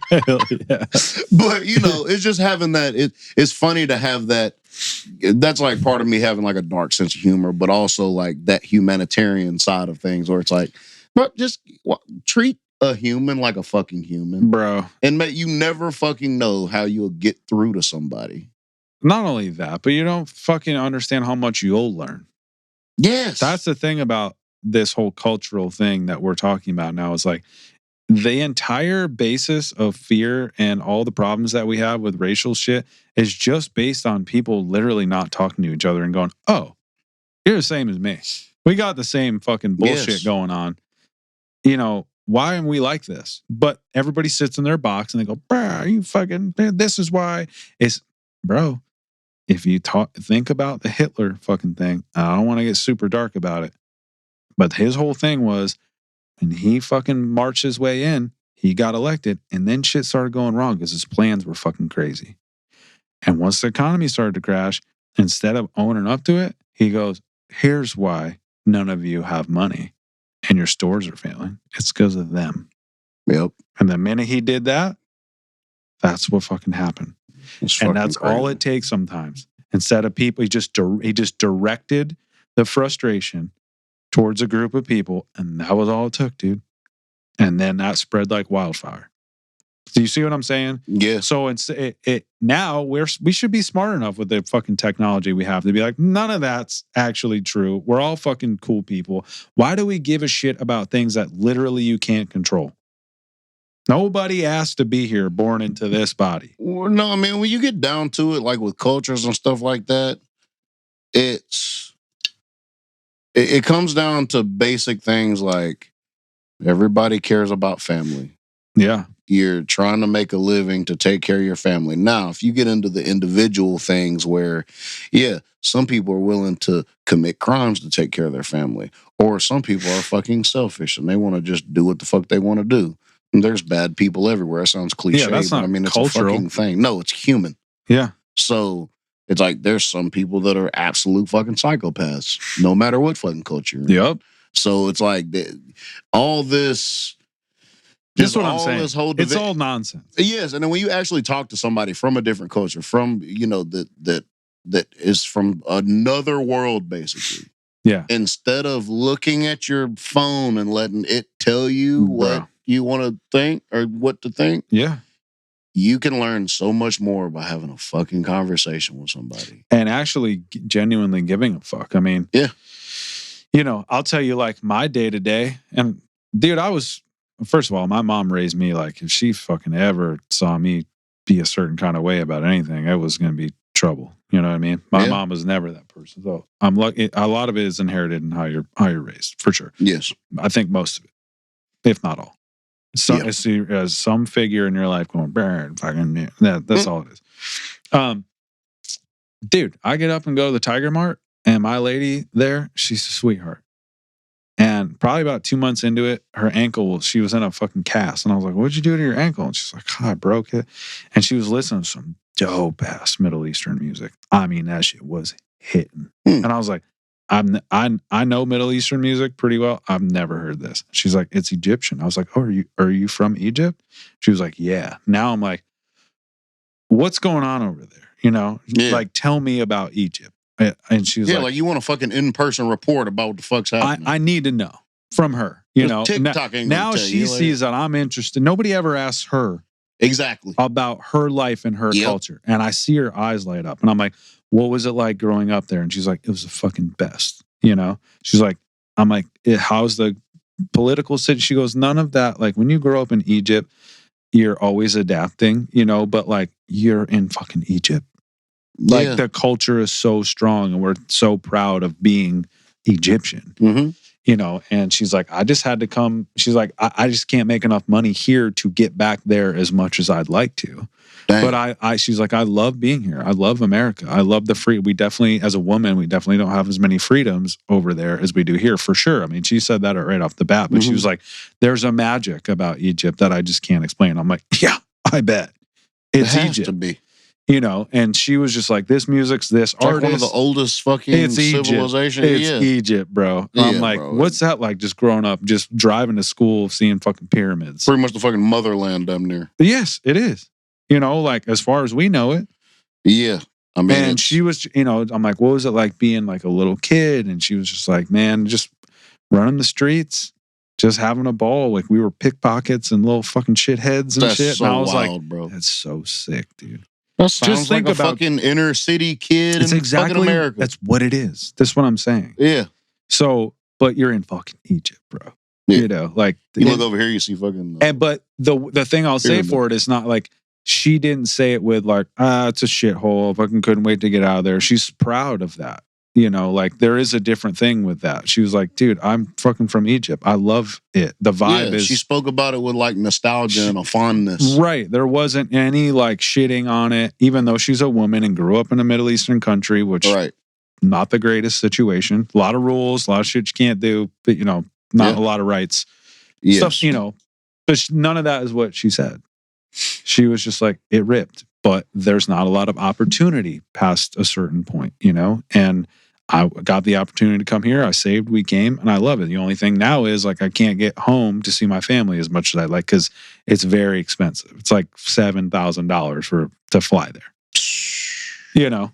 Hell yeah. But it's just having that. It's funny to have that. That's like part of me having like a dark sense of humor, but also like that humanitarian side of things, where it's like, but just treat a human like a fucking human, bro. And you never fucking know how you'll get through to somebody. Not only that, but you don't fucking understand how much you'll learn. Yes, that's the thing about this whole cultural thing that we're talking about now. Is like, the entire basis of fear and all the problems that we have with racial shit is just based on people literally not talking to each other and going, oh, you're the same as me. We got the same fucking bullshit going on. Why am we like this? But everybody sits in their box and they go, bro, you fucking, this is why. It's, bro, if you think about the Hitler fucking thing, I don't want to get super dark about it, but his whole thing was, and he fucking marched his way in, he got elected, and then shit started going wrong because his plans were fucking crazy. And once the economy started to crash, instead of owning up to it, he goes, here's why none of you have money and your stores are failing. It's because of them. Yep. And the minute he did that, that's what fucking happened. And that's crazy. All it takes sometimes. Instead of people, he just directed the frustration towards a group of people, and that was all it took, dude. And then that spread like wildfire. Do you see what I'm saying? Yeah. So now we should be smart enough with the fucking technology we have to be like, none of that's actually true. We're all fucking cool people. Why do we give a shit about things that literally you can't control? Nobody asked to be here, born into this body. Well, no, I mean, when you get down to it, like with cultures and stuff like that, it comes down to basic things like everybody cares about family. Yeah. You're trying to make a living to take care of your family. Now, if you get into the individual things where, yeah, some people are willing to commit crimes to take care of their family, or some people are fucking selfish and they want to just do what the fuck they want to do. And there's bad people everywhere. It sounds cliche, that's but not I mean, it's cultural. a fucking thing. No, it's human. Yeah. So it's like there's some people that are absolute fucking psychopaths, no matter what fucking culture. Yep. So it's like all this. That's what I'm saying. It's all nonsense. Yes, and then when you actually talk to somebody from a different culture, from that is from another world, basically. Yeah. Instead of looking at your phone and letting it tell you what you want to think or what to think. Yeah. You can learn so much more by having a fucking conversation with somebody. And actually genuinely giving a fuck. I mean, yeah. I'll tell you like my day to day. And dude, first of all, my mom raised me like if she fucking ever saw me be a certain kind of way about anything, it was going to be trouble. You know what I mean? My mom was never that person. So I'm lucky. A lot of it is inherited in how you're raised, for sure. Yes. I think most of it, if not all. So as some figure in your life going, burn, fucking, that's all it is. Dude, I get up and go to the Tiger Mart, and my lady there, she's a sweetheart. And probably about 2 months into it, her ankle, she was in a fucking cast. And I was like, what'd you do to your ankle? And she's like, I broke it. And she was listening to some dope ass Middle Eastern music. I mean, that shit was hitting. And I was like, I know Middle Eastern music pretty well. I've never heard this. She's like, it's Egyptian. I was like, oh, are you from Egypt? She was like, yeah. Now I'm like, what's going on over there? Like, tell me about Egypt. And she was like you want a fucking in-person report about what the fuck's happening. I need to know from her. TikTok now she sees that I'm interested. Nobody ever asks her exactly about her life and her culture. And I see her eyes light up. And I'm like, what was it like growing up there? And she's like, it was the fucking best. She's like, I'm like, how's the political situation? She goes, none of that. Like when you grow up in Egypt, you're always adapting, but like you're in fucking Egypt. Like the culture is so strong and we're so proud of being Egyptian. Mm-hmm. and she's like, I just had to come. She's like, I just can't make enough money here to get back there as much as I'd like to. Dang. But she's like, I love being here. I love America. I love the free. We definitely, as a woman, we definitely don't have as many freedoms over there as we do here, for sure. I mean, she said that right off the bat, but she was like, there's a magic about Egypt that I just can't explain. I'm like, yeah, I bet. It's it has Egypt. to be. And she was just like, this music's this It's artist. like one of the oldest fucking civilization. It's Egypt, bro. I'm like, bro. what's that like? Just growing up, just driving to school, seeing fucking pyramids. Pretty much the fucking motherland damn near. Yes, it is. Like as far as we know it. Yeah. I mean, and she was, I'm like, what was it like being like a little kid? And she was just like, man, just running the streets, just having a ball. Like we were pickpockets and little fucking shitheads and that's shit. So and I was wild, like, bro. That's so sick, dude. That sounds just think like a about fucking inner city kid it's in exactly, fucking America. That's what it is. That's what I'm saying. Yeah. So, but you're in fucking Egypt, bro. Yeah. Like you look over here, you see fucking. But the thing I'll say for it is not like she didn't say it with like, it's a shithole. Fucking couldn't wait to get out of there. She's proud of that. Like there is a different thing with that. She was like, dude, I'm fucking from Egypt. I love it. The vibe is. She spoke about it with like nostalgia and a fondness. Right. There wasn't any like shitting on it, even though she's a woman and grew up in a Middle Eastern country, which not the greatest situation. A lot of rules, a lot of shit you can't do, but not a lot of rights. Yes. Stuff, but none of that is what she said. She was just like, it ripped, but there's not a lot of opportunity past a certain point, and I got the opportunity to come here. I saved, we came, and I love it. The only thing now is like I can't get home to see my family as much as I'd like because it's very expensive. It's like $7,000 to fly there.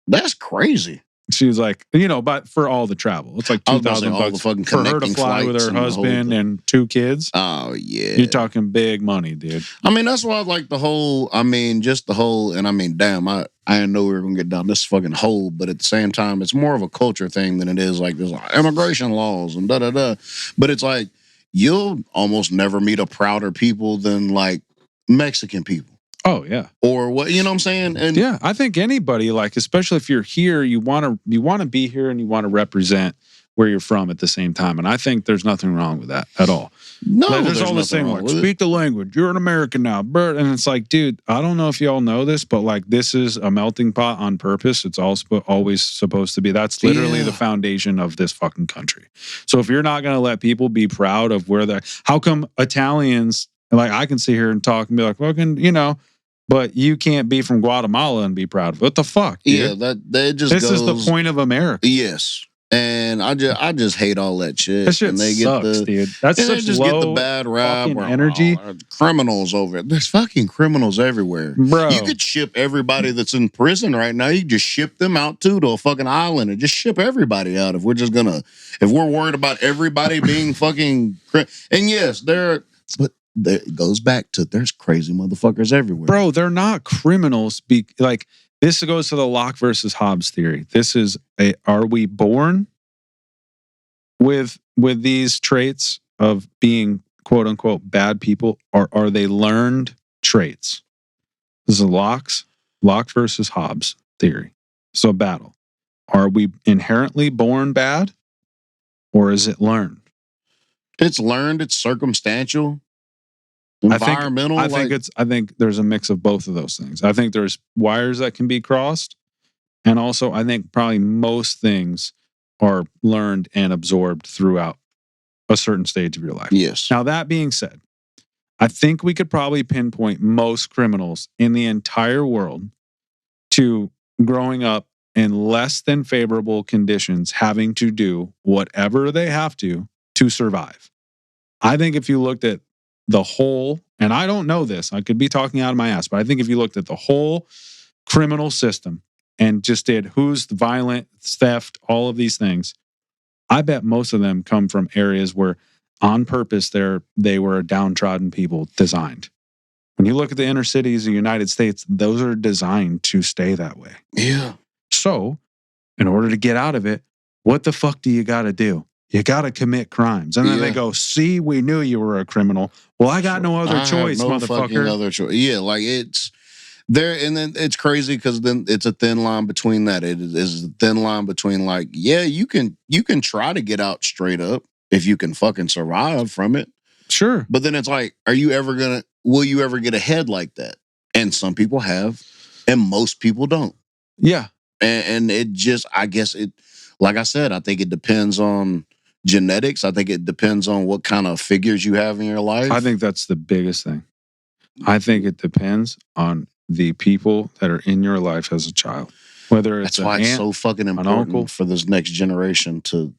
That's crazy. She was like, but for all the travel, it's like $2,000 for her to fly with her husband and 2 kids. Oh yeah, you're talking big money, dude. I mean, that's why I like the whole. I mean, just the whole. And I mean, damn, I didn't know we were gonna get down this fucking hole. But at the same time, it's more of a culture thing than it is like there's like immigration laws and da da da. But it's like you'll almost never meet a prouder people than like Mexican people. Oh yeah. Or what, you know what I'm saying? And yeah, I think anybody, like, especially if you're here, you want to be here and you want to represent where you're from at the same time. And I think there's nothing wrong with that at all. No, like, there's all this thing like, speak the language. You're an American now, Bert. And it's like, dude, I don't know if y'all know this, but like, this is a melting pot on purpose. It's always supposed to be. That's literally the foundation of this fucking country. So if you're not going to let people be proud of how come Italians, like, I can sit here and talk and be like, fucking, but you can't be from Guatemala and be proud of it. What the fuck, dude? Yeah, this is the point of America. Yes. And I just hate all that shit. That shit and they sucks, dude. That's and such they just low get the bad rap or energy. Criminals over it. There's fucking criminals everywhere. Bro. You could ship everybody that's in prison right now. You just ship them out too to a fucking island and just ship everybody out if we're worried about everybody being fucking and yes, but it goes back to there's crazy motherfuckers everywhere. Bro, they're not criminals. This goes to the Locke versus Hobbes theory. This is are we born with these traits of being quote unquote bad people, or are they learned traits? This is Locke versus Hobbes theory. So battle. Are we inherently born bad, or is it learned? It's learned, it's circumstantial. Environmental. I think there's a mix of both of those things. I think there's wires that can be crossed, and also I think probably most things are learned and absorbed throughout a certain stage of your life. Yes. Now that being said, I think we could probably pinpoint most criminals in the entire world to growing up in less than favorable conditions, having to do whatever they have to survive. I think if you looked at the whole, and I don't know this, I could be talking out of my ass, but I think if you looked at the whole criminal system and just did who's violent, theft, all of these things, I bet most of them come from areas where on purpose they were downtrodden people designed. When you look at the inner cities of the United States, those are designed to stay that way. Yeah. So in order to get out of it, what the fuck do you got to do? You got to commit crimes. And then they go, see, we knew you were a criminal. Well, I got no other choice, motherfucker. Other choice. Yeah, like it's And then it's crazy because then it's a thin line between that. It is a thin line between like, yeah, you can try to get out straight up if you can fucking survive from it. Sure. But then it's like, will you ever get ahead like that? And some people have, and most people don't. Yeah. And it just, I guess it, like I said, I think it depends on genetics. I think it depends on what kind of figures you have in your life. I think that's the biggest thing. I think it depends on the people that are in your life as a child. Whether it's that's why it's so fucking important for this next generation to,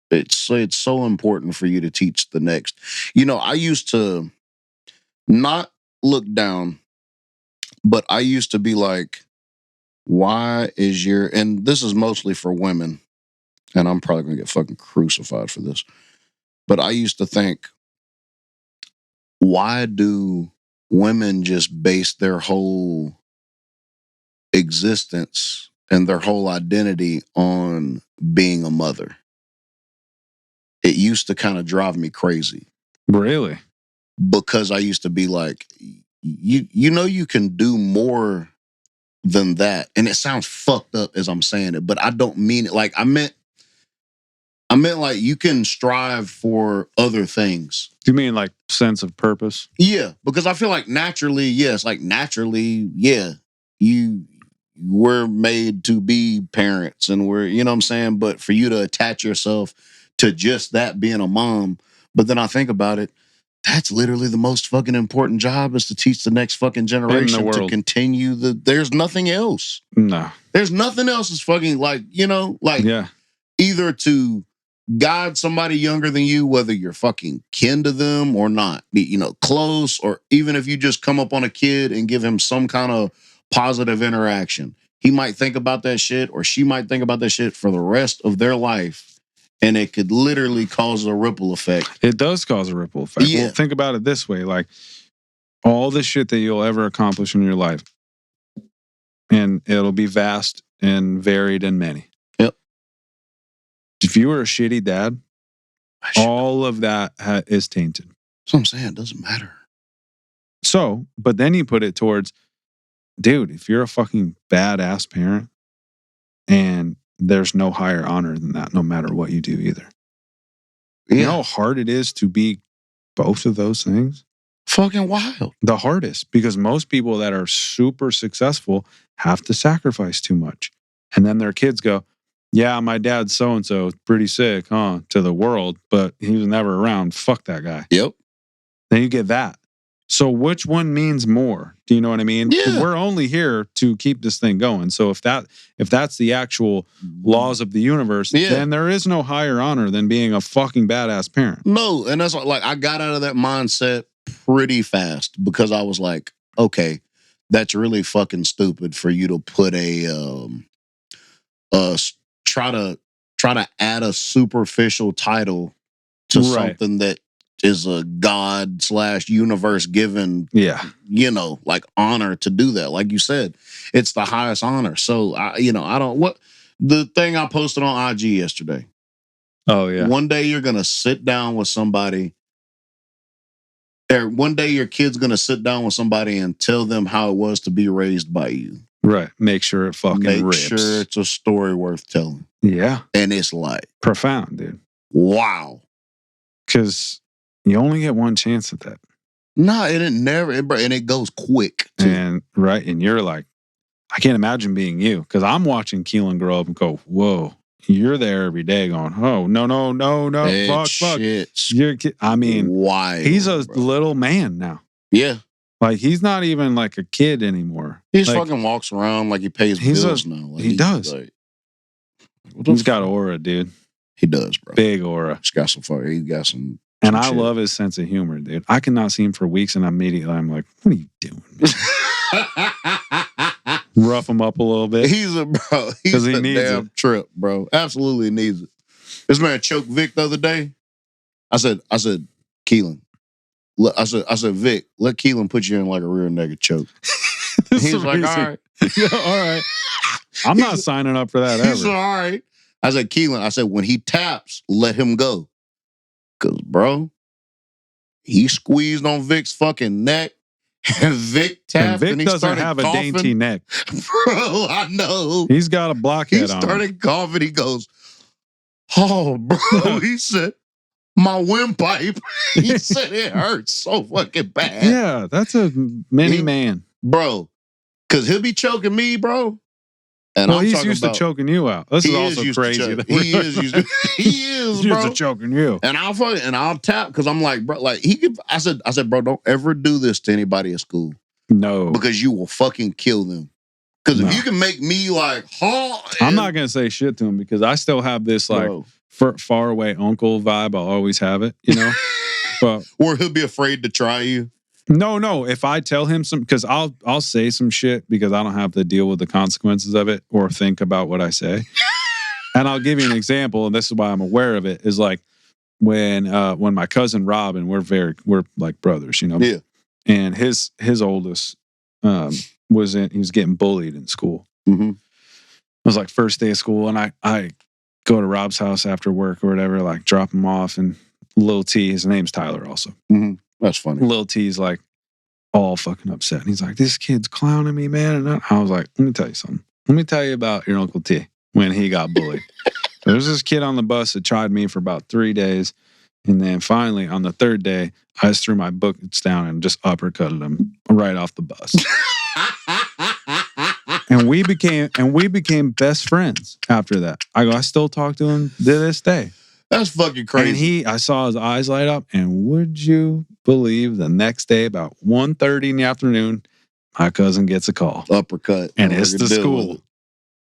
it's so important for you to teach the next. I used to not look down, but I used to be like, why is and this is mostly for women, and I'm probably gonna get fucking crucified for this, but I used to think, why do women just base their whole existence and their whole identity on being a mother? It used to kind of drive me crazy. Really? Because I used to be like, you can do more than that. And it sounds fucked up as I'm saying it, but I don't mean it like I meant like you can strive for other things. Do you mean like sense of purpose? Yeah, because I feel like naturally, yeah, we're made to be parents and we're, you know what I'm saying? But for you to attach yourself to just that being a mom, but then I think about it, that's literally the most fucking important job is to teach the next fucking generation to continue there's nothing else. No. There's nothing else is fucking like, yeah. Either to guide somebody younger than you, whether you're fucking kin to them or not, close, or even if you just come up on a kid and give him some kind of positive interaction, he might think about that shit or she might think about that shit for the rest of their life. And it could literally cause a ripple effect. It does cause a ripple effect. Yeah. Well, think about it this way. Like all the shit that you'll ever accomplish in your life, and it'll be vast and varied and many. Yep. If you were a shitty dad, all of that is tainted. That's what I'm saying. It doesn't matter. So, but then you put it towards, dude, if you're a fucking badass parent and there's no higher honor than that, no matter what you do either. Yeah. You know how hard it is to be both of those things? Fucking wild. The hardest, because most people that are super successful have to sacrifice too much. And then their kids go, yeah, my dad's so-and-so, pretty sick, huh, to the world, but he was never around. Fuck that guy. Yep. Then you get that. So which one means more? Do you know what I mean? Yeah. We're only here to keep this thing going. So if that's the actual laws of the universe, then there is no higher honor than being a fucking badass parent. No, and that's like I got out of that mindset pretty fast because I was like, okay, that's really fucking stupid for you to put try to add a superficial title to something that is a God / universe given, like honor to do that. Like you said, it's the highest honor. So the thing I posted on IG yesterday. Oh yeah. One day you're gonna sit down with somebody. Or one day your kid's gonna sit down with somebody and tell them how it was to be raised by you. Right. Make sure it fucking rips. Make sure it's a story worth telling. Yeah. And it's like profound, dude. Wow. Because you only get one chance at that. No, and it goes quick too. And you're like, I can't imagine being you, because I'm watching Keelan grow up and go, whoa, you're there every day going, oh, no, fuck. I mean, wild, he's a little man now. Yeah. Like, he's not even like a kid anymore. He just fucking walks around like he pays bills now. Like, he does. Like, he's got aura, dude. He does, bro. Big aura. He's got some fire. He got some. And I love his sense of humor, dude. I cannot see him for weeks, and immediately I'm like, what are you doing, man? Rough him up a little bit. He's a damn trip, bro. Absolutely needs it. This man choked Vic the other day. I said, Keelan. I said, Vic, let Keelan put you in like a rear naked choke. He's like, all right. Yeah, all right. I'm not signing up for that ever. He said, all right. I said, Keelan, when he taps, let him go. Because, bro, he squeezed on Vic's fucking neck. And Vic tapped, And Vic he doesn't started have a coughing. dainty neck. Bro, I know. He's got a blockhead He on. started coughing. He goes, "Oh, bro," he said, "my windpipe." He said it hurts so fucking bad. Yeah, that's a mini man. Bro, because he'll be choking me, bro. And well, I'm he's talking used about, to choking you out. This is also crazy. He is used to, he's bro. used to choking you. And I'll tap because I'm like, bro, like he could. I said, bro, don't ever do this to anybody at school. No, because you will fucking kill them. Because if you can make me like, I'm not gonna say shit to him because I still have this like far away uncle vibe. I'll always have it, you know. But or he'll be afraid to try you. No. If I tell him some, because I'll say some shit because I don't have to deal with the consequences of it or think about what I say. And I'll give you an example, and this is why I'm aware of it. Is like when my cousin Rob, and we're like brothers, you know. Yeah. And his oldest he was getting bullied in school. Mm-hmm. It was like first day of school, and I go to Rob's house after work or whatever, like drop him off, and Lil T, his name's Tyler also. Mm-hmm. That's funny. Lil T's like all fucking upset. And he's like, this kid's clowning me, man. And I was like, let me tell you something. Let me tell you about your Uncle T when he got bullied. There was this kid on the bus that tried me for about 3 days. And then finally, on the third day, I just threw my books down and just uppercutted him right off the bus. and we became best friends after that. I still talk to him to this day. That's fucking crazy. And I saw his eyes light up. And would you believe the next day, about 1:30 in the afternoon, my cousin gets a call. Uppercut. And it's the school.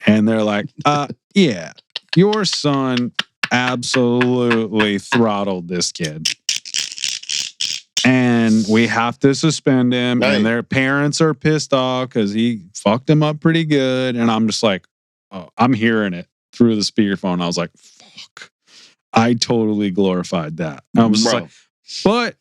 And they're like, yeah, your son absolutely throttled this kid. And we have to suspend him. Hey. And their parents are pissed off because he fucked him up pretty good. And I'm just like, oh, I'm hearing it through the speakerphone. I was like, fuck. I totally glorified that. I was like, but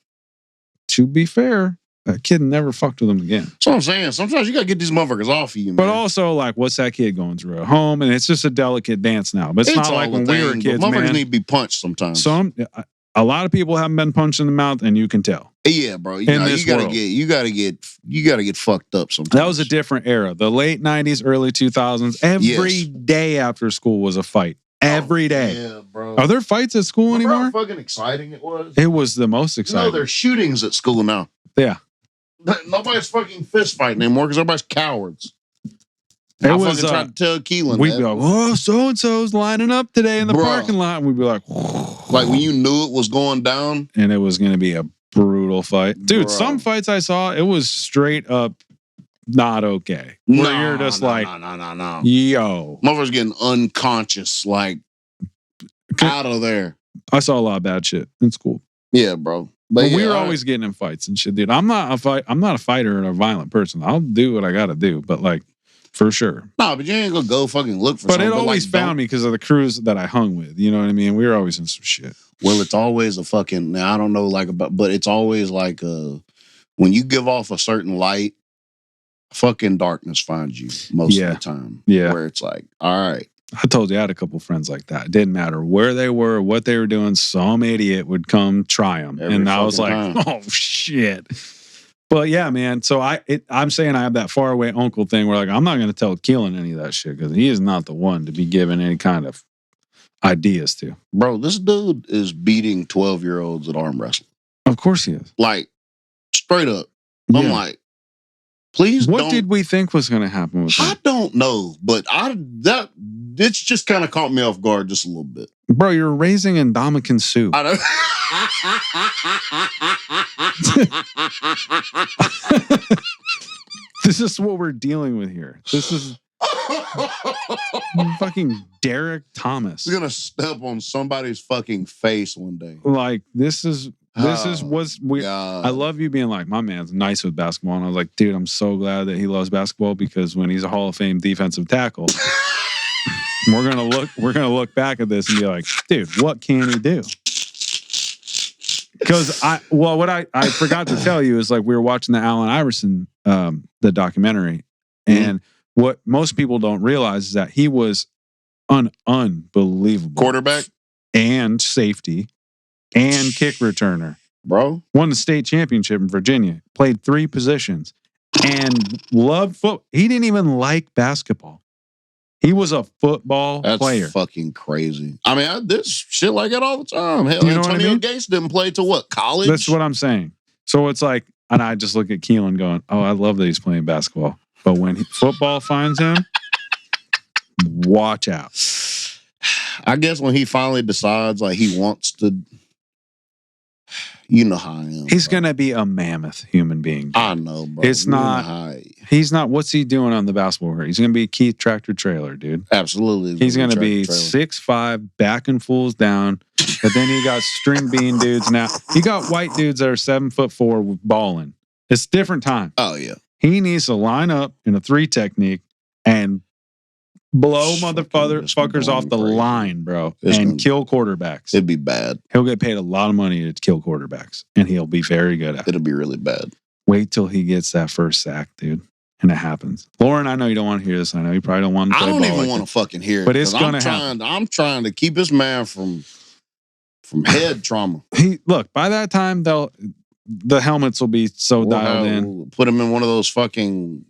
to be fair, that kid never fucked with him again. That's what I'm saying. Sometimes you got to get these motherfuckers off of you, man. But also, like, what's that kid going through at home? And it's just a delicate dance now. But it's not like when we were kids, motherfuckers need to be punched sometimes. A lot of people haven't been punched in the mouth, and you can tell. Yeah, bro. You gotta get fucked up sometimes. That was a different era. The late 90s, early 2000s. Every day after school was a fight. Every day. Yeah, bro. Are there fights at school anymore? How fucking exciting it was? It was the most exciting. No, there's shootings at school now. Yeah. Nobody's fucking fist fighting anymore because everybody's cowards. I was trying to tell Keelan. We'd go, oh, so-and-so's lining up today in the parking lot. And we'd be like, like when you knew it was going down. And it was going to be a brutal fight. Dude, some fights I saw, it was straight up not okay. Where you're just no. Yo. Motherfuckers getting unconscious, like out of there. I saw a lot of bad shit in school. Yeah, bro. But we were always getting in fights and shit, dude. I'm not a fighter or a violent person. I'll do what I gotta do, but like for sure. No, but you ain't gonna go fucking look for something. But it always found me because of the crews that I hung with. You know what I mean? We were always in some shit. Well, it's always a fucking, now I don't know but it's always like when you give off a certain light, fucking darkness finds you most of the time. Yeah. Where it's like, all right. I told you I had a couple friends like that. It didn't matter where they were, what they were doing. Some idiot would come try them. And I was like, oh, shit. But yeah, man. So I'm saying I have that far away uncle thing where like, I'm not going to tell Keelan any of that shit because he is not the one to be given any kind of ideas to. Bro, this dude is beating 12-year-olds at arm wrestling. Of course he is. Like, straight up. Yeah. I'm like, please What did we think was going to happen with him? I don't know, but it's just kind of caught me off guard just a little bit. Bro, you're raising Ndamukong Suh. I don't. This is what we're dealing with here. This is fucking Derek Thomas. He's gonna step on somebody's fucking face one day. Like this is what's weird. I love you being like, my man's nice with basketball. And I was like, dude, I'm so glad that he loves basketball because when he's a Hall of Fame defensive tackle, we're gonna look back at this and be like, dude, what can he do? Because what I forgot to tell you is like we were watching the Allen Iverson the documentary, and what most people don't realize is that he was an unbelievable quarterback and safety and kick returner. bro. Won the state championship in Virginia. Played 3 positions. And loved football. He didn't even like basketball. He was a football player. That's fucking crazy. I mean, this shit like that all the time. Hell, You know what I Antonio mean? Gates didn't play to what, college? That's what I'm saying. So it's like, and I just look at Keelan going, oh, I love that he's playing basketball. But when football finds him, watch out. I guess when he finally decides like he wants to, you know how I am. He's going to be a mammoth human being. Dude. I know, bro. It's not. He's not. What's he doing on the basketball court? He's going to be Keith Tractor Trailer, dude. Absolutely. He's going to be 6'5", backing fools down. But then you got string bean dudes now. You got white dudes that are 7'4" balling. It's different time. Oh, yeah. He needs to line up in a 3 technique and blow motherfuckers off the line, bro, and kill quarterbacks. It'd be bad. He'll get paid a lot of money to kill quarterbacks, and he'll be very good at it. It'll be really bad. Wait till he gets that first sack, dude, and it happens. Lauren, I know you don't want to hear this. I know you probably don't want to play I don't even want to fucking hear it. But it's going to happen. I'm trying to keep this man from head trauma. Look, by that time, the helmets will be so dialed in. We'll put him in one of those fucking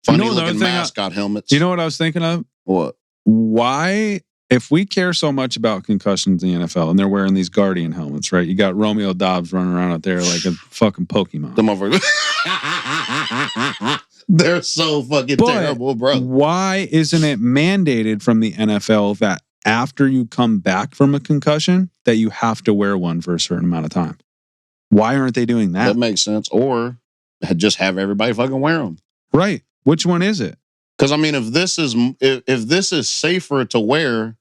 funny-looking mascot helmets. You know what I was thinking of? What? Why, if we care so much about concussions in the NFL and they're wearing these Guardian helmets, right? You got Romeo Dobbs running around out there like a fucking Pokemon. The motherfuckers. They're so fucking terrible, bro. Why isn't it mandated from the NFL that after you come back from a concussion that you have to wear one for a certain amount of time? Why aren't they doing that? That makes sense. Or just have everybody fucking wear them. Right. Which one is it? Because I mean, if this is safer to wear,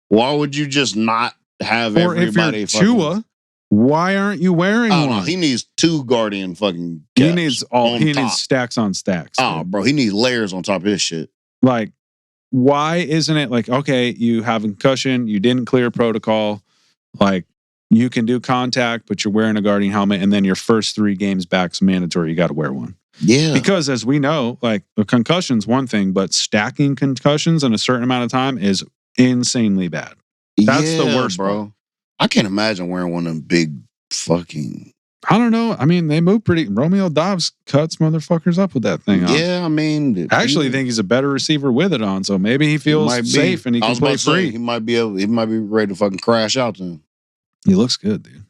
why would you just not have everybody? Or if you're Tua, why aren't you wearing one? No, he needs 2 Guardian fucking. He needs stacks on stacks. Oh, bro, he needs layers on top of his shit. Like, why isn't it like, okay, you have a concussion, you didn't clear protocol, like you can do contact, but you're wearing a Guardian helmet, and then your first 3 games back's mandatory. You got to wear one. Yeah. Because as we know, like the concussion's one thing, but stacking concussions in a certain amount of time is insanely bad. That's the worst, bro. I can't imagine wearing one of them big fucking. I don't know. I mean, they move pretty. Romeo Dobbs cuts motherfuckers up with that thing on. Yeah, I mean, I actually think he's a better receiver with it on, so maybe he feels safe and he can play free. He might be ready to fucking crash out then. He looks good, dude.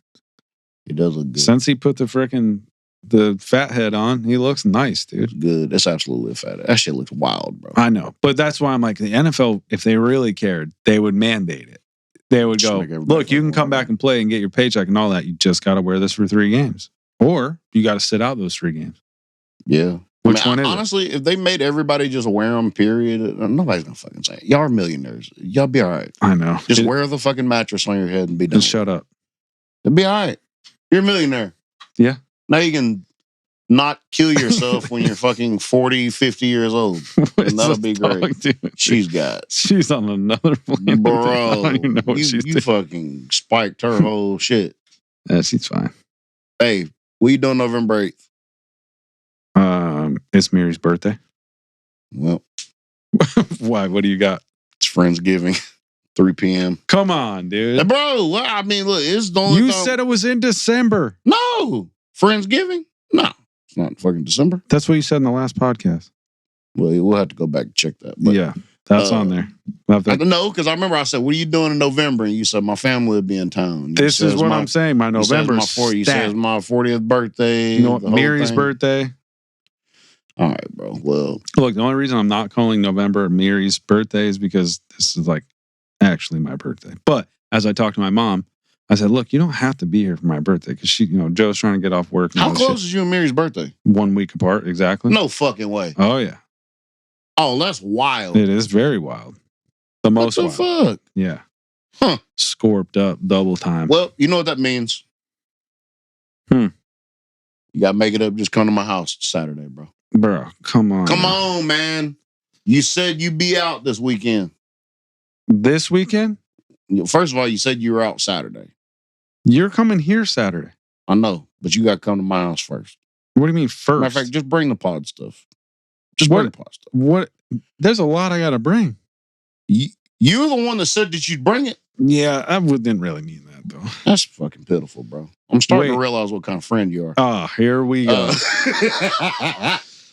He does look good. Since he put the fat head on, he looks nice, dude. Good. That's absolutely a fat. That shit looks wild, bro. I know, but that's why I'm like, the NFL, if they really cared, they would mandate it. They would go, look, you can come back and play and get your paycheck and all that. You just got to wear this for 3 games, or you got to sit out those 3 games. Yeah. Which one is honestly, if they made everybody just wear them, period, nobody's gonna fucking say it. Y'all are millionaires. Y'all be all right. I know. Just wear the fucking mattress on your head and be done. Just shut up. It'll be all right. You're a millionaire. Yeah. Now you can not kill yourself when you're fucking 40, 50 years old. And that'll be great. She's on another planet. Bro, I don't even know what she's doing. Fucking spiked her whole shit. Yeah, she's fine. Hey, what you doing November 8th? It's Mary's birthday. Well. Why? What do you got? It's Friendsgiving. 3 p.m. Come on, dude. Bro, well, I mean, look, it's the only You said it was in December. No. Friendsgiving? No. It's not fucking December. That's what you said in the last podcast. Well, we'll have to go back and check that. But, yeah, that's on there. I don't know, because I remember I said, what are you doing in November? And you said, my family would be in town. This is what I'm saying. My November You said it's my 40th birthday. Mary's birthday. All right, bro. Well, look, the only reason I'm not calling November Mary's birthday is because this is like actually my birthday. But as I talked to my mom, I said, look, you don't have to be here for my birthday because Joe's trying to get off work. How close is you and Mary's birthday? 1 week apart, exactly. No fucking way. Oh, yeah. Oh, that's wild. It is very wild. The most wild. What the fuck? Yeah. Huh. Scorped up double time. Well, you know what that means. You got to make it up. Just come to my house Saturday, bro. Bro, come on. Come on, man. You said you'd be out this weekend. This weekend? First of all, you said you were out Saturday. You're coming here Saturday. I know, but you got to come to my house first. What do you mean first? Matter of fact, just bring the pod stuff. Bring the pod stuff. What? There's a lot I got to bring. You're the one that said that you'd bring it. Yeah, I didn't really mean that. though. That's fucking pitiful, bro. I'm starting to realize what kind of friend you are. Oh, here we go.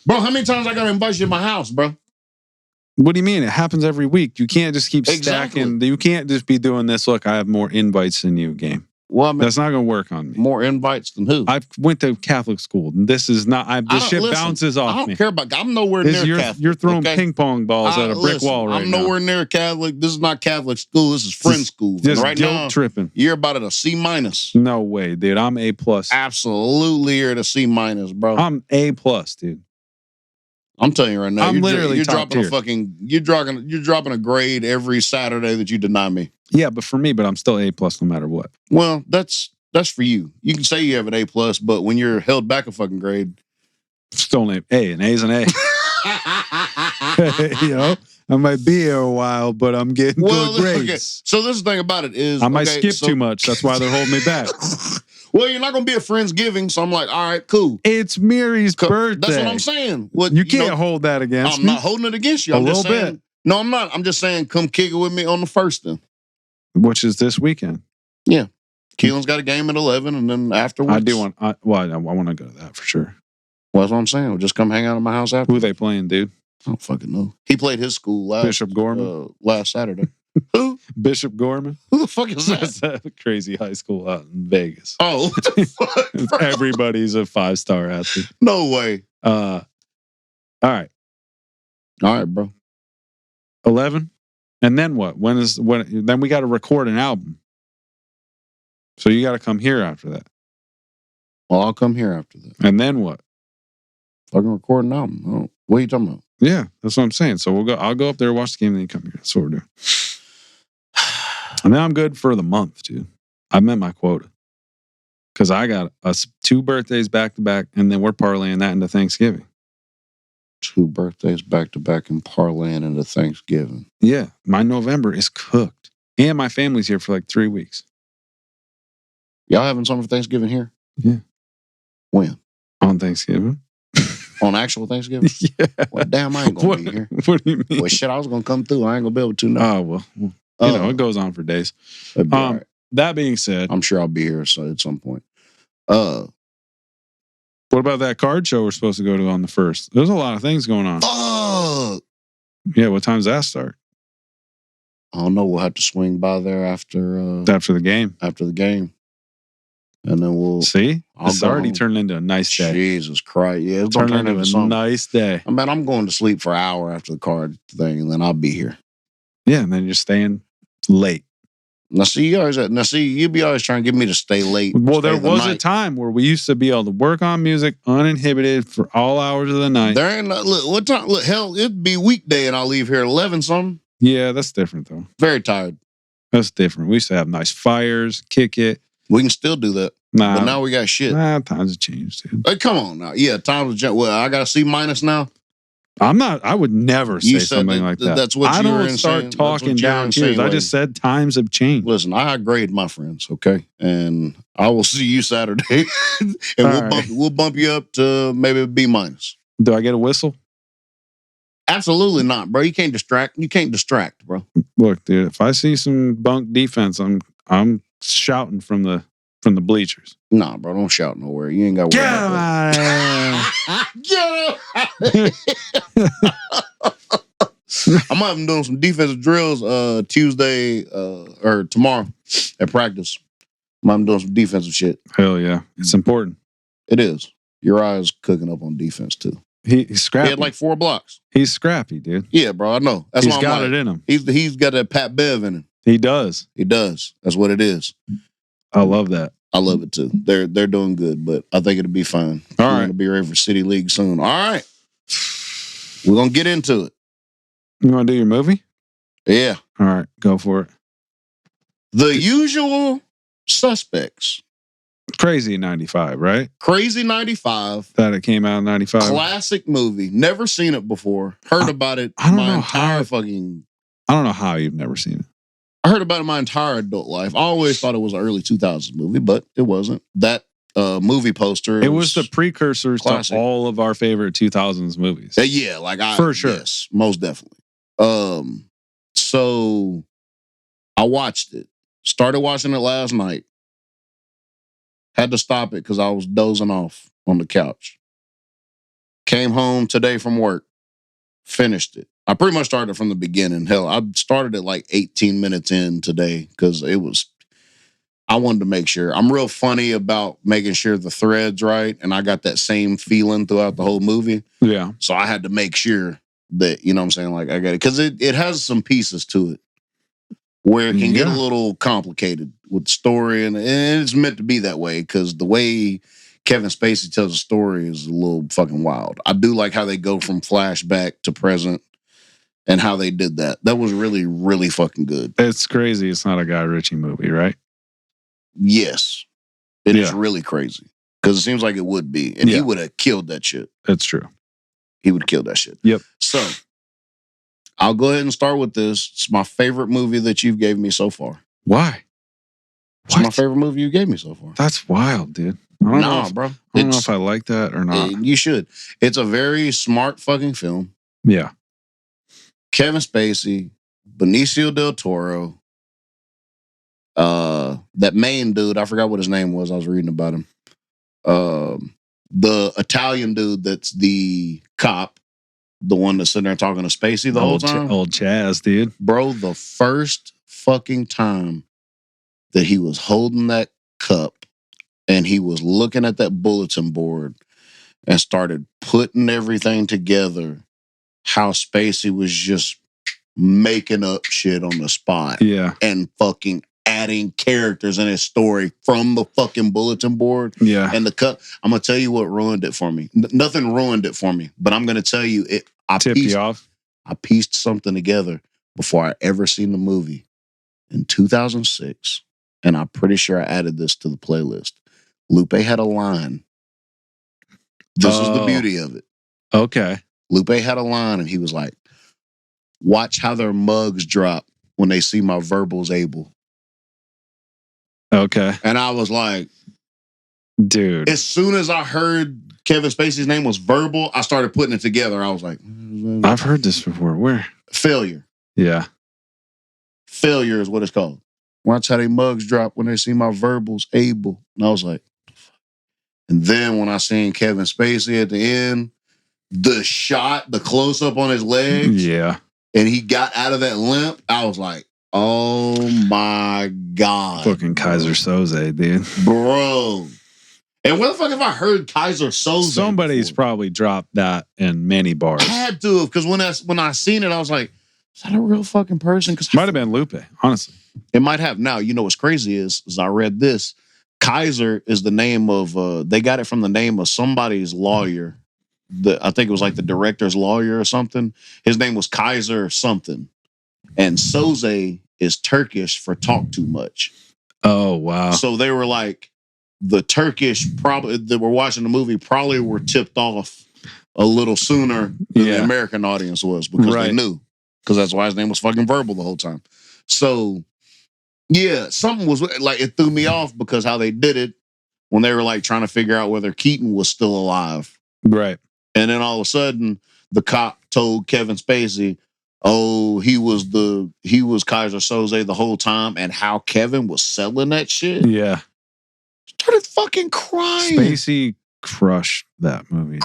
Bro, how many times I gotta invite you to my house, bro? What do you mean? It happens every week. You can't just keep Exactly. stacking. You can't just be doing this. Look, I have more invites than you, game. Well, I mean, that's not going to work on me. More invites than who? I went to Catholic school. This is not. This shit bounces off me. I don't care about. I'm nowhere near Catholic. You're throwing ping pong balls at a brick wall right now. I'm nowhere near Catholic. This is not Catholic school. This is friend school. Just right guilt now, tripping. You're about at a C-. No way, dude. I'm A+. Absolutely, you're at a C-, bro. I'm A+, dude. I'm telling you right now, I'm literally you're top dropping tier. a fucking you're dropping a grade every Saturday that you deny me. Yeah, but for me, I'm still A+ no matter what. Well, that's for you. You can say you have an A+, but when you're held back a fucking grade, still an A. An A's an A. You know, I might be here a while, but I'm getting good grades. Okay. So this is the thing about it is I might skip too much. That's why they're holding me back. Well, you're not gonna be at Friendsgiving, so I'm like, all right, cool. It's Miri's birthday. That's what I'm saying. Well, you can't hold that against me. I'm not holding it against you. I'm just saying. No, I'm not. I'm just saying, come kick it with me on the first then. Which is this weekend. Yeah. Keelan's got a game at 11, and then afterwards. I do want. I want to go to that for sure. Well, that's what I'm saying. We'll just come hang out at my house after. Who they playing, dude? I don't fucking know. He played his school Bishop Gorman last Saturday. Who? Bishop Gorman. Who the fuck is that? That's a crazy high school out in Vegas. Oh, what the fuck, bro? Everybody's a 5-star athlete. No way. All right, bro. 11, and then what? When? Then we got to record an album. So you got to come here after that. Well, I'll come here after that. And then what? Fucking record an album. Oh, what are you talking about? Yeah, that's what I'm saying. So I'll go up there, watch the game, and then you come here. That's what we're doing. And then I'm good for the month, dude. I met my quota. Because I got us 2 birthdays back to back, and then we're parlaying that into Thanksgiving. 2 birthdays back to back and parlaying into Thanksgiving. Yeah, my November is cooked. And my family's here for like 3 weeks. Y'all having something for Thanksgiving here? Yeah. When? On Thanksgiving. On actual Thanksgiving? Yeah. Well, damn, I ain't going to be here. What do you mean? Well, shit, I was going to come through. I ain't going to be able to now. Oh, well, you know, it goes on for days. Right. That being said, I'm sure I'll be here at some point. What about that card show we're supposed to go to on the 1st? There's a lot of things going on. Yeah, what time does that start? I don't know. We'll have to swing by there after the game. After the game. And then we'll see. It's already turned into a nice day. Jesus Christ! Yeah, it's turned into a nice day. I mean, I'm going to sleep for an hour after the card thing, and then I'll be here. Yeah, and then you're staying late. Now, see, you be always trying to get me to stay late. Well, there was a time where we used to be able to work on music uninhibited for all hours of the night. There ain't what time? Look, hell, it'd be weekday, and I'll leave here at 11 something. Yeah, that's different though. Very tired. That's different. We used to have nice fires, kick it. We can still do that. Nah, but now we got shit. Nah, times have changed, dude. Hey, come on now. Yeah, times have changed. Well, I got a C- now. I'm not. I would never say something like that. That's what I you don't start talking down here. I just said times have changed. Listen, I grade my friends, okay, and I will see you Saturday, and we'll bump you up to maybe a B-. Do I get a whistle? Absolutely not, bro. You can't distract. You can't distract, bro. Look, dude. If I see some bunk defense, I'm shouting from the bleachers. Nah, bro. Don't shout nowhere. You ain't got to worry about that. Get him! I'm having doing some defensive drills Tuesday or tomorrow at practice. I'm doing some defensive shit. Hell yeah. It's important. It is. Uriah's cooking up on defense too. He's scrappy. He had like 4 blocks. He's scrappy, dude. Yeah, bro. I know. That's he's got it in him. He's got that Pat Bev in him. He does. He does. That's what it is. I love that. I love it too. They're doing good, but I think it'll be fine. All right. We're going to be ready for City League soon. All right. We're going to get into it. You want to do your movie? Yeah. All right. Go for it. The Usual Suspects. Crazy in 95, right? Crazy 95. That it came out in 95. Classic movie. Never seen it before. Heard about it I don't my know entire how, fucking... I don't know how you've never seen it. I heard about it my entire adult life. I always thought it was an early 2000s movie, but it wasn't. That movie poster... It was the precursors classic. to all of our favorite 2000s movies. Yeah, like for sure. Yes, most definitely. So I watched it. Started watching it last night. Had to stop it because I was dozing off on the couch. Came home today from work. Finished it. I pretty much started from the beginning. Hell, I started it like 18 minutes in today because I wanted to make sure. I'm real funny about making sure the thread's right, and I got that same feeling throughout the whole movie. Yeah. So I had to make sure that, you know what I'm saying, like I got it. Because it has some pieces to it where it can get a little complicated with the story, and it's meant to be that way because the way Kevin Spacey tells a story is a little fucking wild. I do like how they go from flashback to present and how they did that. That was really, really fucking good. It's crazy. It's not a Guy Ritchie movie, right? Yes. It is really crazy because it seems like it would be. And he would have killed that shit. That's true. He would have killed that shit. Yep. So I'll go ahead and start with this. It's my favorite movie that you've gave me so far. Why? It's my favorite movie you gave me so far. That's wild, dude. Bro. I don't know if I like that or not. You should. It's a very smart fucking film. Yeah. Kevin Spacey, Benicio del Toro, that main dude, I forgot what his name was. I was reading about him. The Italian dude that's the cop, the one that's sitting there talking to Spacey the whole time. Old Chaz, dude. Bro, the first fucking time that he was holding that cup and he was looking at that bulletin board and started putting everything together, how Spacey was just making up shit on the spot. Yeah. And fucking adding characters in his story from the fucking bulletin board. Yeah. And the cup. I'm going to tell you what ruined it for me. Nothing ruined it for me, but I'm going to tell you it. Tipped you off? I pieced something together before I ever seen the movie in 2006. And I'm pretty sure I added this to the playlist. Lupe had a line. This is the beauty of it. Okay. Lupe had a line and he was like, watch how their mugs drop when they see my verbals able. Okay. And I was like, dude. As soon as I heard Kevin Spacey's name was Verbal, I started putting it together. I was like, I've heard this before. Where? Failure. Yeah. Failure is what it's called. Watch how they mugs drop when they see my verbals able. And I was like, and then when I seen Kevin Spacey at the end, the shot, the close up on his legs. Yeah. And he got out of that limp. I was like, oh my God. Fucking Kaiser Soze, dude. Bro. And where the fuck have I heard Kaiser Soze? Somebody's probably dropped that in many bars. I had to have, because when I seen it, I was like, is that a real fucking person? Because might have been Lupe, honestly. It might have. Now, you know what's crazy is I read this. Kaiser is the name of, they got it from the name of somebody's lawyer. I think it was like the director's lawyer or something. His name was Kaiser something. And Soze is Turkish for talk too much. Oh, wow. So they were like, the Turkish probably that were watching the movie probably were tipped off a little sooner than the American audience was because they knew. Because that's why his name was fucking Verbal the whole time. So, yeah, something was like, it threw me off because how they did it when they were like trying to figure out whether Keaton was still alive. Right. And then all of a sudden, the cop told Kevin Spacey, oh, he was Kaiser Soze the whole time, and how Kevin was selling that shit. Yeah. Started fucking crying. Spacey crushed that movie.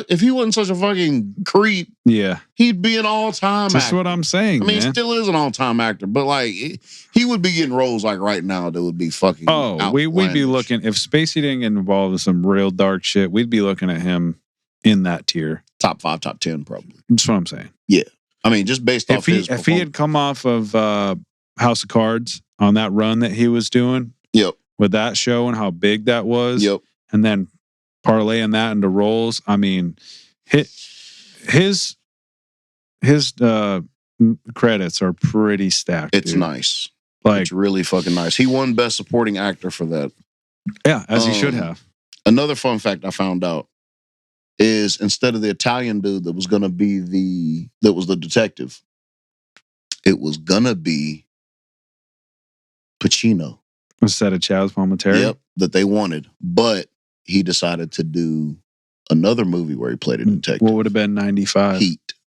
If he wasn't such a fucking creep, he'd be an all-time actor. That's what I'm saying. I mean, he still is an all-time actor, but like he would be getting roles like right now that would be fucking. Oh, we'd be looking if Spacey didn't get involved in some real dark shit. We'd be looking at him in that tier, top 5, top 10, probably. That's what I'm saying. Yeah, I mean, just based off his. If he had come off of House of Cards on that run that he was doing, with that show and how big that was, and then parlaying that into roles, I mean, his credits are pretty stacked. It's dude. Nice. Like, it's really fucking nice. He won Best Supporting Actor for that. Yeah, as he should have. Another fun fact I found out is instead of the Italian dude that was gonna be the detective, it was gonna be Pacino. Instead of Chaz Palminteri? Yep, that they wanted. But he decided to do another movie where he played a detective. What would have been 95?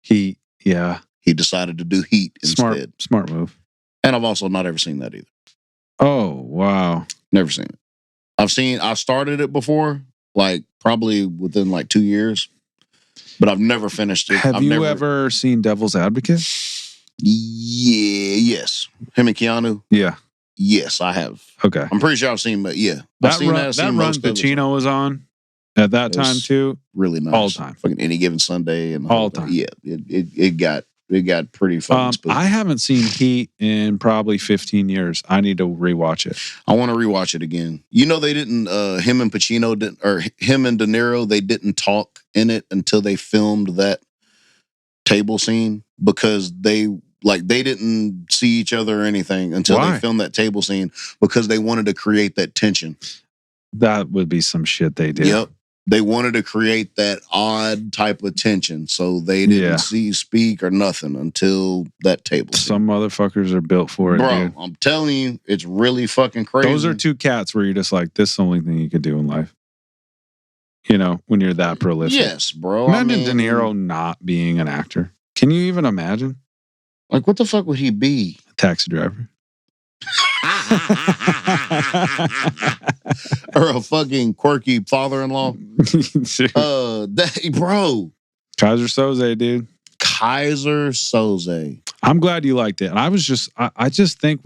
Heat, yeah. He decided to do Heat instead. Smart move. And I've also not ever seen that either. Oh, wow. Never seen it. I started it before, like probably within like 2 years, but I've never finished it. Have you ever seen Devil's Advocate? Yeah, yes. Him and Keanu? Yeah. Yes, I have. Okay. I'm pretty sure I've seen, but yeah. That run Pacino was on at that time too. Really nice. All time. Fucking Any Given Sunday and all time. Yeah, it got pretty fucking spooky. I haven't seen Heat in probably 15 years. I need to rewatch it. I want to rewatch it again. You know, they didn't. Him and Pacino didn't, or him and De Niro. They didn't talk in it until they filmed that table scene because they didn't see each other or anything until they filmed that table scene because they wanted to create that tension. That would be some shit they did. Yep. They wanted to create that odd type of tension. So they didn't speak or nothing until that table scene. Some motherfuckers are built for it, bro. Dude. I'm telling you, it's really fucking crazy. Those are two cats where you're just like, this is the only thing you could do in life. You know, when you're that prolific. Yes, bro. Imagine De Niro not being an actor. Can you even imagine? Like, what the fuck would he be? A taxi driver. Or a fucking quirky father-in-law. Bro. Kaiser Soze, dude. Kaiser Soze. I'm glad you liked it. And I just think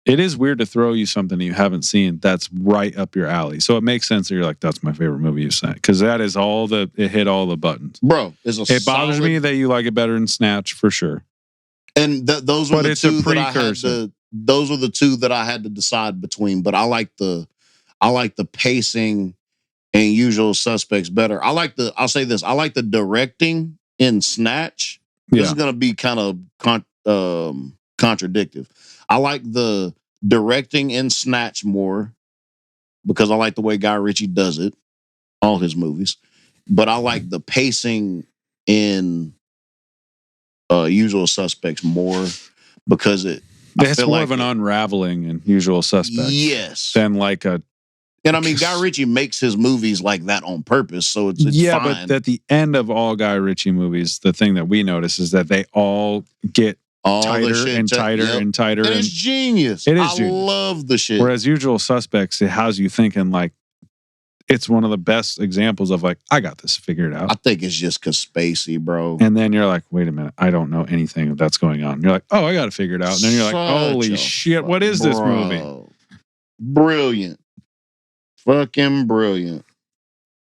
it is weird to throw you something you haven't seen that's right up your alley. So it makes sense that you're like, that's my favorite movie you've seen. Because that is it hit all the buttons. Bro, it bothers me that you like it better than Snatch for sure. And those were the two that I had to. Those were the two that I had to decide between. But I like the pacing and Usual Suspects better. I'll say this. I like the directing in Snatch. This is gonna be kind of contradictive. I like the directing in Snatch more because I like the way Guy Ritchie does it, all his movies. But I like the pacing in Usual Suspects more because it's more of an unraveling in Usual Suspects. Yes. Than like a... And I mean, Guy Ritchie makes his movies like that on purpose, so it's fine. But But at the end of all Guy Ritchie movies, the thing that we notice is that they all get tighter and tighter and tighter. And it's genius. It is I love the shit. Whereas Usual Suspects, it has you thinking like, it's one of the best examples of like, I got this figured out. I think it's just because Spacey, bro. And then you're like, wait a minute, I don't know anything that's going on. You're like, oh, I got it figured out. And then you're like, holy shit, what is this movie? Brilliant. Fucking brilliant.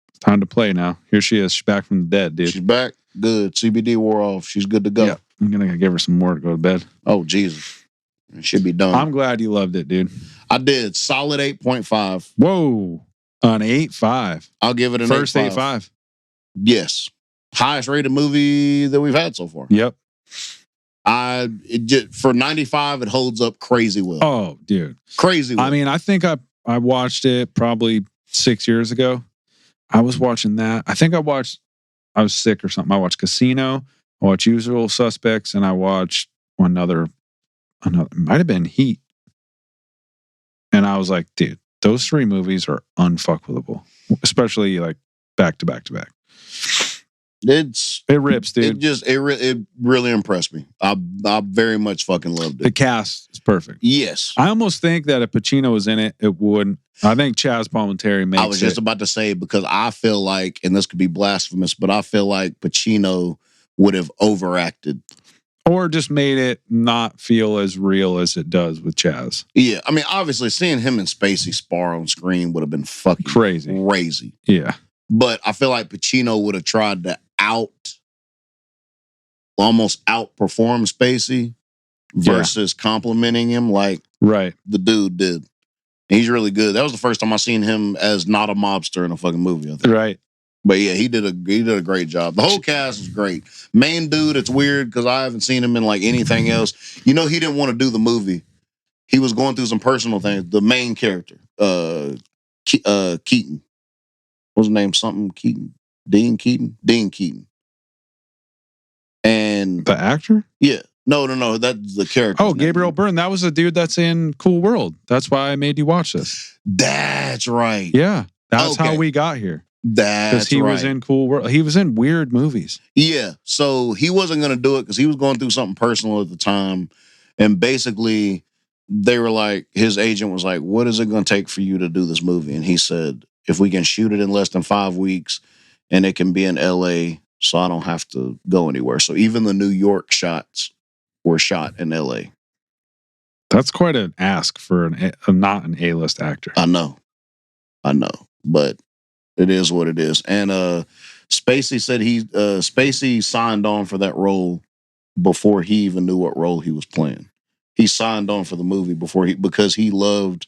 It's time to play now. Here she is. She's back from the dead, dude. She's back. Good. CBD wore off. She's good to go. Yeah. I'm going to give her some more to go to bed. Oh, Jesus. It should be done. I'm glad you loved it, dude. I did. Solid 8.5. Whoa. An 8.5. I'll give it an First 8.5. Yes. Highest rated movie that we've had so far. Yep. For 95, it holds up crazy well. Oh, dude. Crazy well. I mean, I think I watched it probably 6 years ago. I was watching that. I was sick or something. I watched Casino. I watched Usual Suspects. And I watched another, it might have been Heat. And I was like, dude, those three movies are unfuckable, especially like back to back to back. It rips, dude. It really impressed me. I very much fucking loved it. The cast is perfect. Yes. I almost think that if Pacino was in it, it wouldn't. I think Chaz Palminteri makes it. I was just about to say, because I feel like, and this could be blasphemous, but I feel like Pacino would have overacted. Or just made it not feel as real as it does with Chaz. Yeah. I mean, obviously, seeing him and Spacey spar on screen would have been fucking crazy. Yeah. But I feel like Pacino would have tried to almost outperform Spacey versus complimenting him like the dude did. He's really good. That was the first time I seen him as not a mobster in a fucking movie, I think. Right. But yeah, he did a great job. The whole cast is great. Main dude, it's weird because I haven't seen him in like anything else. You know, he didn't want to do the movie. He was going through some personal things. The main character, Keaton. What's his name? Something Keaton. Dean Keaton. Dean Keaton. And the actor? Yeah. No. That's the character. Oh, Gabriel Byrne. That was the dude that's in Cool World. That's why I made you watch this. That's right. Yeah. That's how we got here. Because he was in Cool World. He was in weird movies. Yeah. So he wasn't going to do it because he was going through something personal at the time. And basically, they were like, his agent was like, what is it going to take for you to do this movie? And he said, if we can shoot it in less than 5 weeks and it can be in LA, so I don't have to go anywhere. So even the New York shots were shot in LA. That's quite an ask for not an A-list actor. I know, but it is what it is. And Spacey said Spacey signed on for that role before he even knew what role he was playing. He signed on for the movie because he loved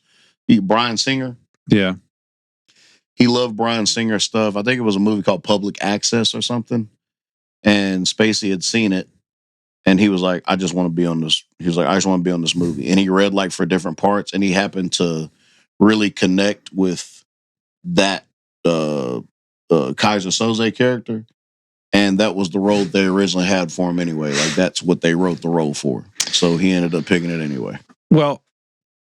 Bryan Singer. Yeah. He loved Bryan Singer stuff. I think it was a movie called Public Access or something. And Spacey had seen it. And he was like, I just want to be on this. He was like, I just want to be on this movie. And he read like for different parts. And he happened to really connect with that Kaiser Soze character. And that was the role they originally had for him anyway. Like that's what they wrote the role for. So he ended up picking it anyway. Well,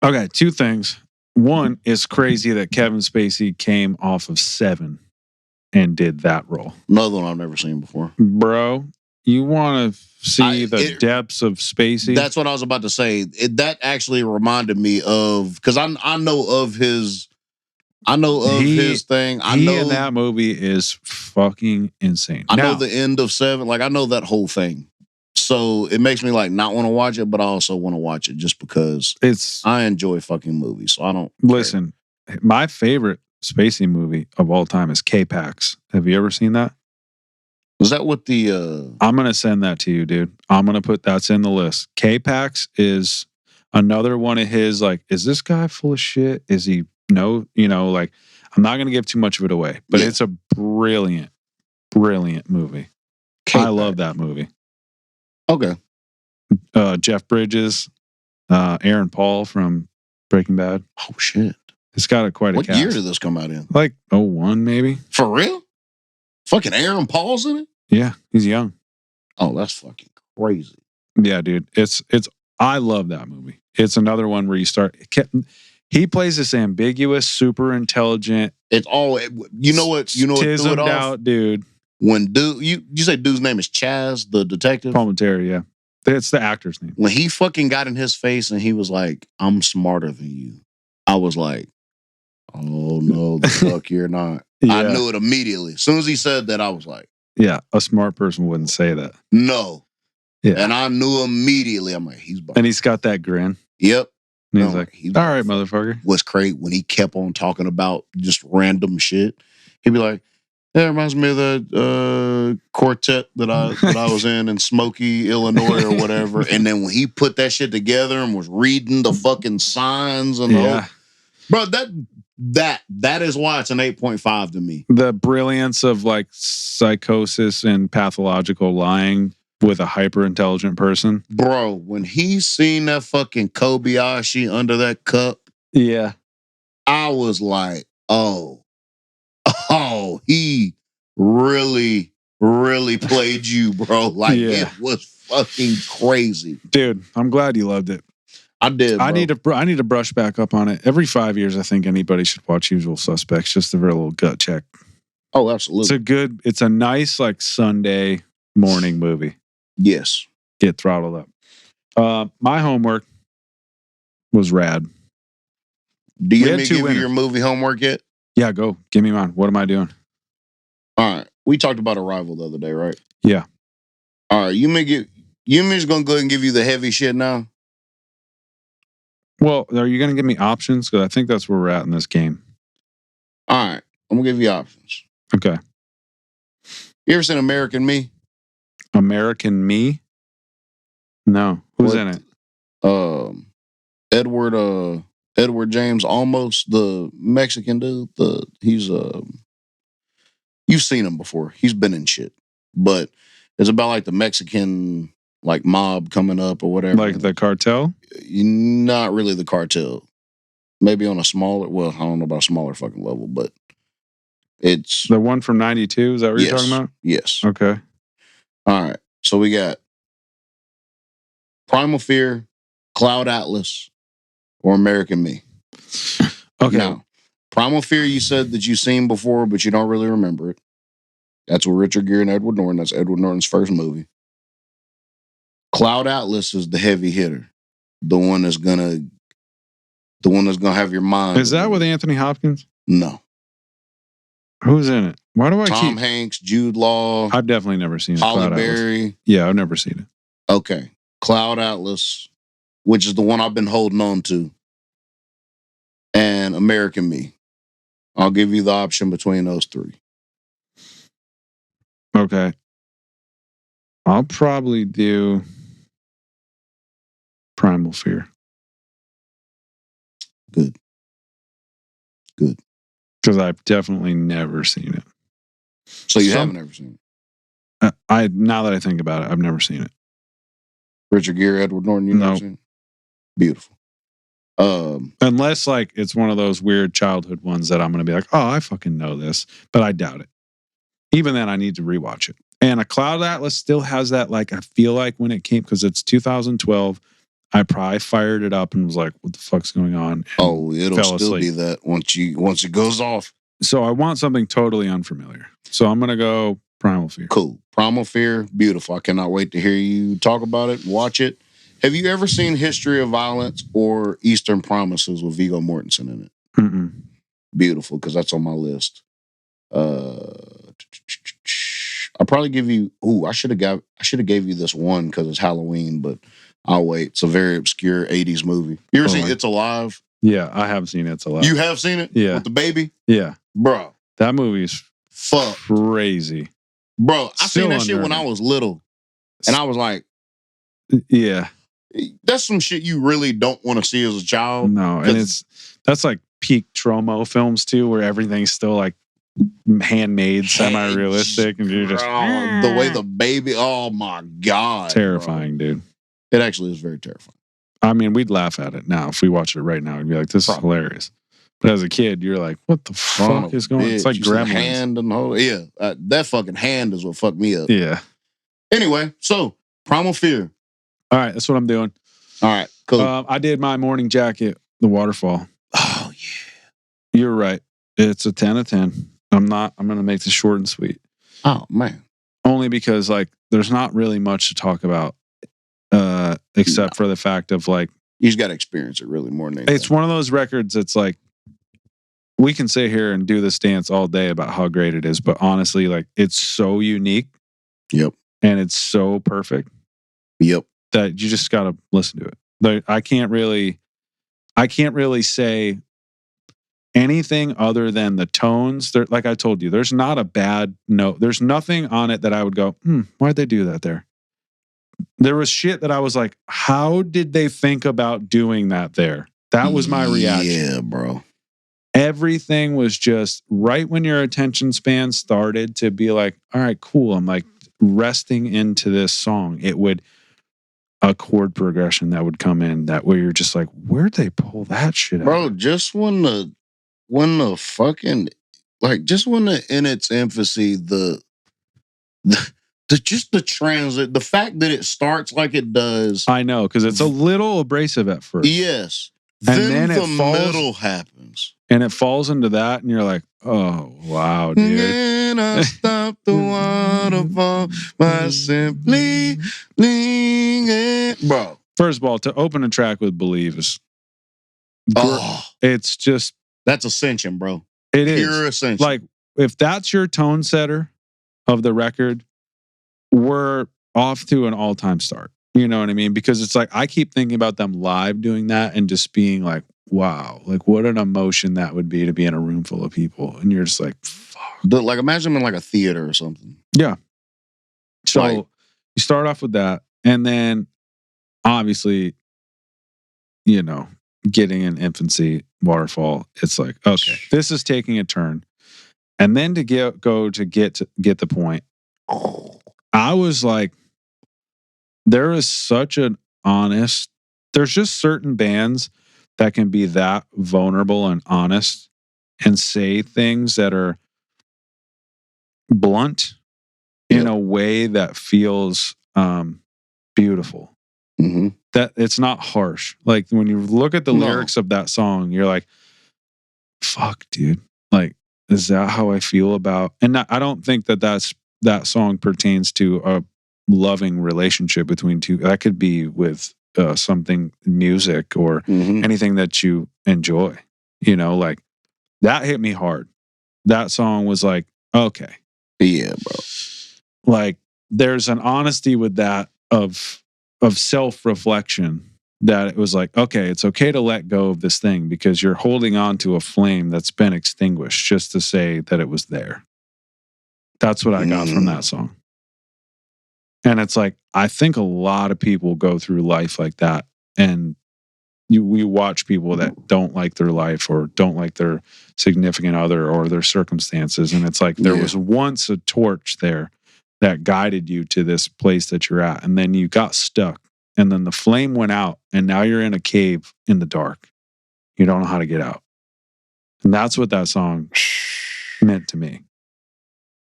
okay, 2 things. One, it's crazy that Kevin Spacey came off of Seven and did that role. Another one I've never seen before. Bro, you want to see the depths of Spacey? That's what I was about to say. That actually reminded me of, because I know of his thing. He in that movie is fucking insane. I know the end of Seven. Like I know that whole thing. So it makes me like not want to watch it, but I also want to watch it just because I enjoy fucking movies. So I don't listen. Care. My favorite Spacey movie of all time is K-Pax. Have you ever seen that? Was that what the I'm gonna send that to you, dude. I'm gonna put that's in the list. K-Pax is another one of his, like, is this guy full of shit? Is he like, I'm not gonna give too much of it away, but it's a brilliant movie. K-Pax. I love that movie. Okay. Jeff Bridges, Aaron Paul from Breaking Bad. Oh shit. It's got quite a cast. What year did this come out in? Like 2001 maybe. For real? Fucking Aaron Paul's in it? Yeah, he's young. Oh, that's fucking crazy. Yeah, dude. It's I love that movie. It's another one where he plays this ambiguous, super intelligent. It's all you know what threw it off? Out dude. When you say dude's name is Chaz, the detective? Palminteri, yeah. It's the actor's name. When he fucking got in his face and he was like, I'm smarter than you. I was like, oh no, the fuck you're not. Yeah. I knew it immediately. As soon as he said that, I was like, yeah, a smart person wouldn't say that. No. Yeah. And I knew immediately. I'm like, he's and he's got that grin. Yep. And he's like, all right, motherfucker. What's great when he kept on talking about just random shit. He'd be like, that reminds me of the quartet that I was in Smoky, Illinois or whatever. And then when he put that shit together and was reading the fucking signs and bro, that is why it's an 8.5 to me. The brilliance of like psychosis and pathological lying with a hyper intelligent person. Bro, when he seen that fucking Kobayashi under that cup, yeah, I was like, oh, he really, really played you, bro. Like it was fucking crazy, dude. I'm glad you loved it. I did. Bro. I need to brush back up on it. Every 5 years, I think anybody should watch Usual Suspects just for a little gut check. Oh, absolutely. It's a nice like Sunday morning movie. Yes. Get throttled up. My homework was rad. Do you give you your movie homework yet? Yeah, go. Give me mine. What am I doing? All right. We talked about Arrival the other day, right? Yeah. All right. You just gonna go ahead and give you the heavy shit now? Well, are you gonna give me options? Because I think that's where we're at in this game. All right. I'm gonna give you options. Okay. You ever seen American Me? American Me? No. Who's in it? Edward James Olmos, the Mexican dude. He's you've seen him before. He's been in shit. But it's about like the Mexican like mob coming up or whatever. Like the cartel? Not really the cartel. Maybe on a smaller, well, I don't know about a smaller fucking level, but it's the one from 92. Is that what you're talking about? Yes. Okay. All right. So we got Primal Fear, Cloud Atlas, or American Me. Okay. Now, Primal Fear, you said that you've seen before, but you don't really remember it. That's with Richard Gere and Edward Norton. That's Edward Norton's first movie. Cloud Atlas is the heavy hitter. The one that's going to The one that's gonna have your mind. Is that with Anthony Hopkins? No. Who's in it? Why do I Tom Hanks, Jude Law. I've definitely never seen it. Halle Berry. Yeah, I've never seen it. Okay. Cloud Atlas, which is the one I've been holding on to, and American Me. I'll give you the option between those three. Okay. I'll probably do Primal Fear. Good. Because I've definitely never seen it. So you haven't ever seen it? Now that I think about it, I've never seen it. Richard Gere, Edward Norton, never seen it? Beautiful. Unless like it's one of those weird childhood ones that I'm going to be like, oh, I fucking know this, but I doubt it. Even then, I need to rewatch it. And A Cloud Atlas still has that, like, I feel like when it came, because it's 2012, I probably fired it up and was like, what the fuck's going on? It'll still be that once it goes off. So I want something totally unfamiliar. So I'm going to go Primal Fear. Cool. Primal Fear, beautiful. I cannot wait to hear you talk about it, watch it. Have you ever seen History of Violence or Eastern Promises with Viggo Mortensen in it? Mm-mm. Beautiful, because that's on my list. I'll probably give you. I should have gave you this one because it's Halloween, but I'll wait. It's a very obscure '80s movie. You ever seen It's Alive? Yeah, I have seen It's Alive. You have seen it? Yeah, with the baby. Yeah, bro, that movie's crazy. Bro, I seen that shit when I was little, and I was like, yeah, that's some shit you really don't want to see as a child. No, and that's like peak Tromo films too, where everything's still like handmade, semi-realistic, and you're just the way the baby. Oh my god, terrifying, bro. Dude. It actually is very terrifying. I mean, we'd laugh at it now if we watch it right now. We'd be like, "This is hilarious." But as a kid, you're like, "What the fuck is going on?" It's like Gremlins. Hand and the whole that fucking hand is what fucked me up. Yeah. Anyway, so Primal Fear. All right, that's what I'm doing. All right, cool. I did my Morning Jacket, The Waterfall. Oh yeah, you're right. It's a 10 of 10. I'm going to make this short and sweet. Oh man. Only because like there's not really much to talk about, except for the fact of like you just got to experience it really more than anything. It's one of those records that's like we can sit here and do this dance all day about how great it is, but honestly, like it's so unique. Yep. And it's so perfect. Yep. That you just got to listen to it. I can't really say anything other than the tones. Like I told you, there's not a bad note. There's nothing on it that I would go, why'd they do that there? There was shit that I was like, how did they think about doing that there? That was my reaction. Yeah, bro. Everything was just right when your attention span started to be like, all right, cool. I'm like resting into this song. It would a chord progression that would come in that where you're just like, where'd they pull that shit out? Bro, just when the fucking like just when the in its infancy, the just the transit, the fact that it starts like it does. I know, because it's a little abrasive at first. Yes. And then the middle happens. And it falls into that, and you're like, oh, wow, dude. And I stop the waterfall by simply leaning. Bro. First of all, to open a track with Believe is it's just that's ascension, bro. It is pure ascension. Like if that's your tone setter of the record, we're off to an all-time start. You know what I mean? Because it's like I keep thinking about them live doing that and just being like, wow, like what an emotion that would be to be in a room full of people. And you're just like, fuck. Like imagine in like a theater or something. Yeah. So you start off with that. And then obviously, you know, getting in infancy, Waterfall, it's like, okay, this is taking a turn. And then to get the point, I was like, there is such an honest, there's just certain bands that can be that vulnerable and honest and say things that are blunt in a way that feels beautiful. Mm-hmm. That it's not harsh. Like when you look at the lyrics of that song, you're like, fuck, dude. Like, is that how I feel about? And I don't think that song pertains to a loving relationship between two. That could be with something music or anything that you enjoy. You know, like that hit me hard. That song was like, okay, yeah, bro. Like there's an honesty with that of self-reflection that it was like, okay, it's okay to let go of this thing because you're holding on to a flame that's been extinguished just to say that it was there. That's what I got from that song. And it's like, I think a lot of people go through life like that. And we watch people that don't like their life or don't like their significant other or their circumstances. And it's like, there was once a torch there that guided you to this place that you're at. And then you got stuck. And then the flame went out. And now you're in a cave in the dark. You don't know how to get out. And that's what that song meant to me.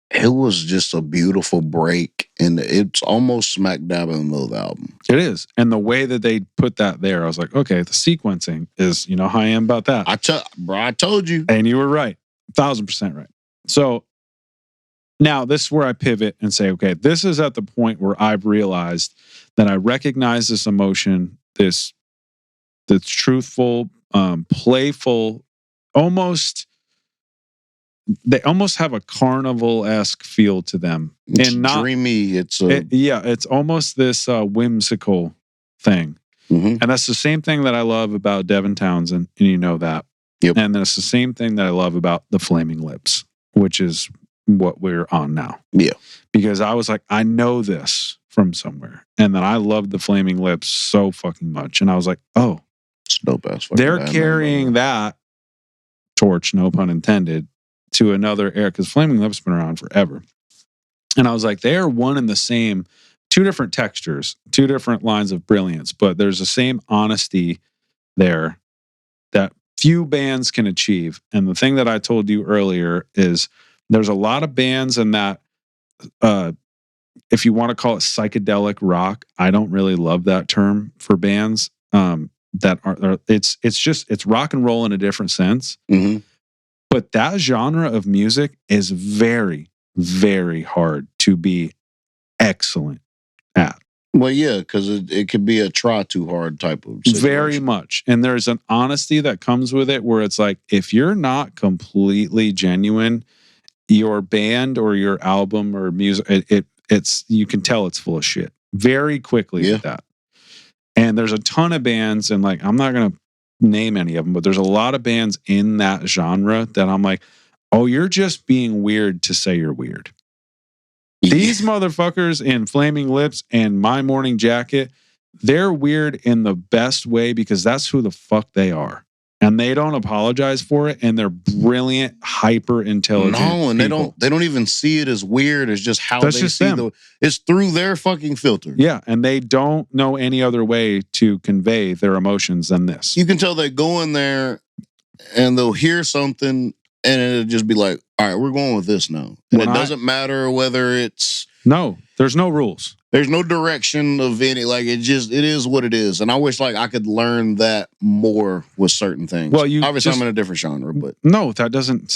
It was just a beautiful break, and it's almost smack dab in the middle of the album. It is. And the way that they put that there, I was like, okay, the sequencing is, you know how I am about that. I told you. And you were right. 1,000% right. So now this is where I pivot and say, okay, this is at the point where I've realized that I recognize this emotion, this truthful, playful, they almost have a carnival-esque feel to them. It's and not dreamy. It's almost this whimsical thing. And that's the same thing that I love about Devin Townsend, and you know that. Yep. And that's the same thing that I love about the Flaming Lips, which is what we're on now. Yeah. Because I was like, I know this from somewhere. And then I loved the Flaming Lips so fucking much. And I was like, oh, it's dope ass. They're carrying that torch, no pun intended, to another era, because Flaming Lips been around forever. And I was like, they are one and the same, two different textures, two different lines of brilliance, but there's the same honesty there that few bands can achieve. And the thing that I told you earlier is there's a lot of bands in that, if you want to call it psychedelic rock, I don't really love that term for bands. That are it's rock and roll in a different sense. But that genre of music is very, very hard to be excellent at. Well, yeah, because it could be a try too hard type of situation. Very much. And there's an honesty that comes with it where it's like, if you're not completely genuine, your band or your album or music, it's you can tell it's full of shit very quickly with that. And there's a ton of bands, and like, I'm not going to name any of them, but there's a lot of bands in that genre that I'm like, oh, you're just being weird to say you're weird. These motherfuckers in Flaming Lips and My Morning Jacket, they're weird in the best way because that's who the fuck they are. And they don't apologize for it, and they're brilliant, hyper intelligent. No, and people. they don't even see it as weird. It's just how that's they just see them. It's through their fucking filter. Yeah, and they don't know any other way to convey their emotions than this. You can tell they go in there and they'll hear something, and it'll just be like, all right, we're going with this now. And it doesn't matter whether it's... No, there's no rules. There's no direction of any, like, it is what it is. And I wish like I could learn that more with certain things. Well, obviously I'm in a different genre, but no, that doesn't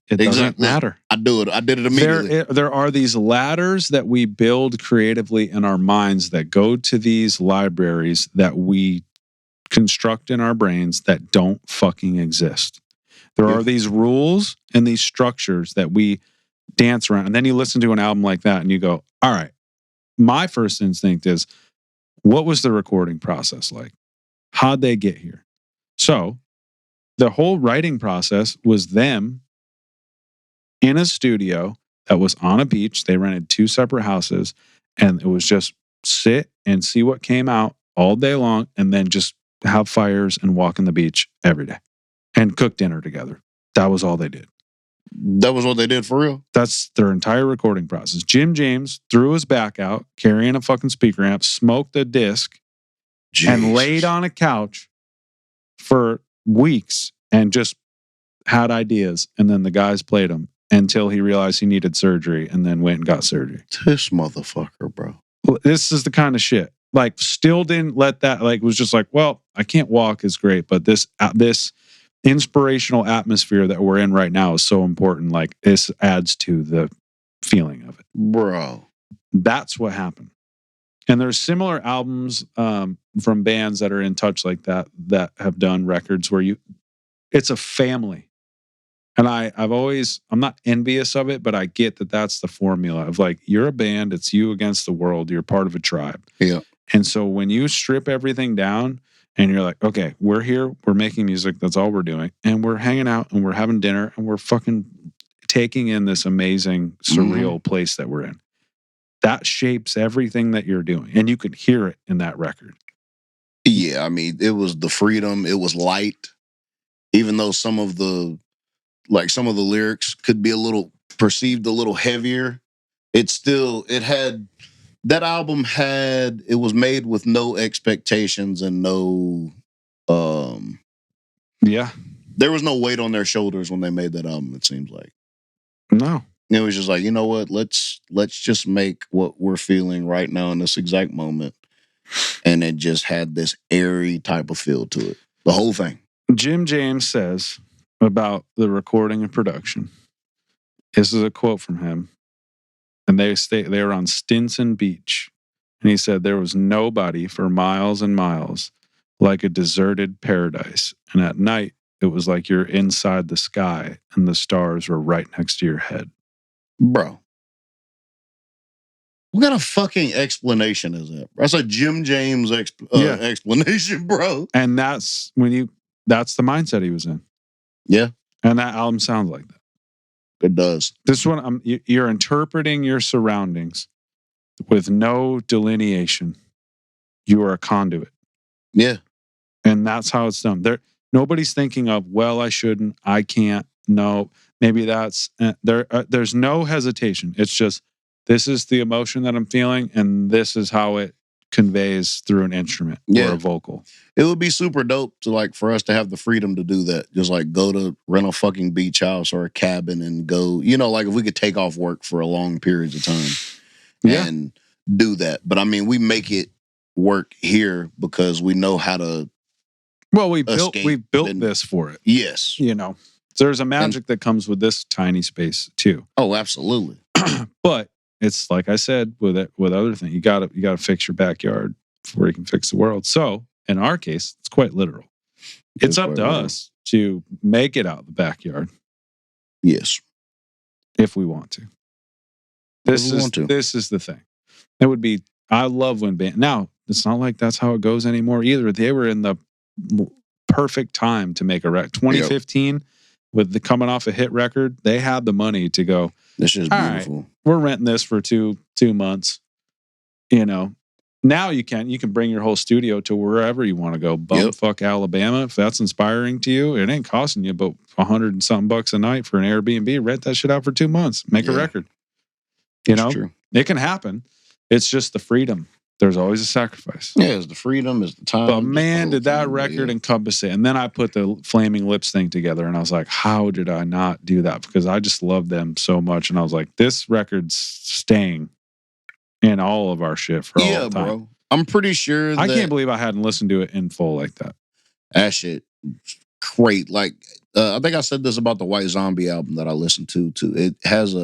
doesn't matter. I did it immediately. There are these ladders that we build creatively in our minds that go to these libraries that we construct in our brains that don't fucking exist. There are these rules and these structures that we dance around. And then you listen to an album like that and you go, all right, my first instinct is, what was the recording process like? How'd they get here? So the whole writing process was them in a studio that was on a beach. They rented 2 separate houses, and it was just sit and see what came out all day long, and then just have fires and walk on the beach every day and cook dinner together. That was all they did. That was what they did for real? That's their entire recording process. Jim James threw his back out, carrying a fucking speaker amp, smoked a disc, and laid on a couch for weeks and just had ideas. And then the guys played them until he realized he needed surgery, and then went and got surgery. This motherfucker, bro. This is the kind of shit. Like, still didn't let that, like, was just like, well, I can't walk is great, but this inspirational atmosphere that we're in right now is so important. Like, this adds to the feeling of it. Bro. That's what happened. And there's similar albums from bands that are in touch like that have done records where it's a family. And I'm not envious of it, but I get that that's the formula of like, you're a band, it's you against the world, you're part of a tribe. Yeah. And so when you strip everything down and you're like, okay, we're here, we're making music, that's all we're doing. And we're hanging out and we're having dinner and we're fucking taking in this amazing, surreal place that we're in. That shapes everything that you're doing. And you could hear it in that record. Yeah, I mean, it was the freedom, it was light. Even though some of the lyrics could be perceived a little heavier, it was made with no expectations and no Yeah. there was no weight on their shoulders when they made that album, it seems like. No. It was just like, you know what, let's just make what we're feeling right now in this exact moment. And it just had this airy type of feel to it. The whole thing. Jim James says about the recording and production. This is a quote from him. And they were on Stinson Beach. And he said there was nobody for miles and miles, like a deserted paradise. And at night, it was like you're inside the sky and the stars were right next to your head. Bro. What kind of fucking explanation is that? That's a Jim James explanation, bro. And that's that's the mindset he was in. Yeah. And that album sounds like that. It does. This one, you're interpreting your surroundings with no delineation. You are a conduit. Yeah. And that's how it's done. Nobody's thinking of, well, I shouldn't, I can't, no, maybe that's, there's no hesitation. It's just, this is the emotion that I'm feeling, and this is how it conveys through an instrument or a vocal. It would be super dope for us to have the freedom to do that. Just go to rent a fucking beach house or a cabin and go, if we could take off work for a long periods of time and do that. But I mean, we make it work here because we know how to. Well, we built this for it. Yes. There's a magic that comes with this tiny space too. Oh, absolutely. But it's like I said with other things, you gotta fix your backyard before you can fix the world. So in our case, it's quite literal. It's up to us to make it out the backyard. Yes. If we want to. This is the thing. It would be, I love when now it's not like that's how it goes anymore either. They were in the perfect time to make a record. 2015 with the coming off a hit record, they had the money to go, this is beautiful. Right, we're renting this for two months. Now you can bring your whole studio to wherever you want to go. Bumfuck Alabama. If that's inspiring to you, it ain't costing you about $100 and something bucks a night for an Airbnb. Rent that shit out for 2 months. Make a record. True. It can happen. It's just the freedom. There's always a sacrifice. Yeah, it's the freedom, it's the time. But man, did that record encompass it. And then I put the Flaming Lips thing together and I was like, how did I not do that? Because I just love them so much. And I was like, this record's staying in all of our shit for all the time. Bro. I'm pretty sure I can't believe I hadn't listened to it in full like that. That shit, great. I think I said this about the White Zombie album that I listened to too. It has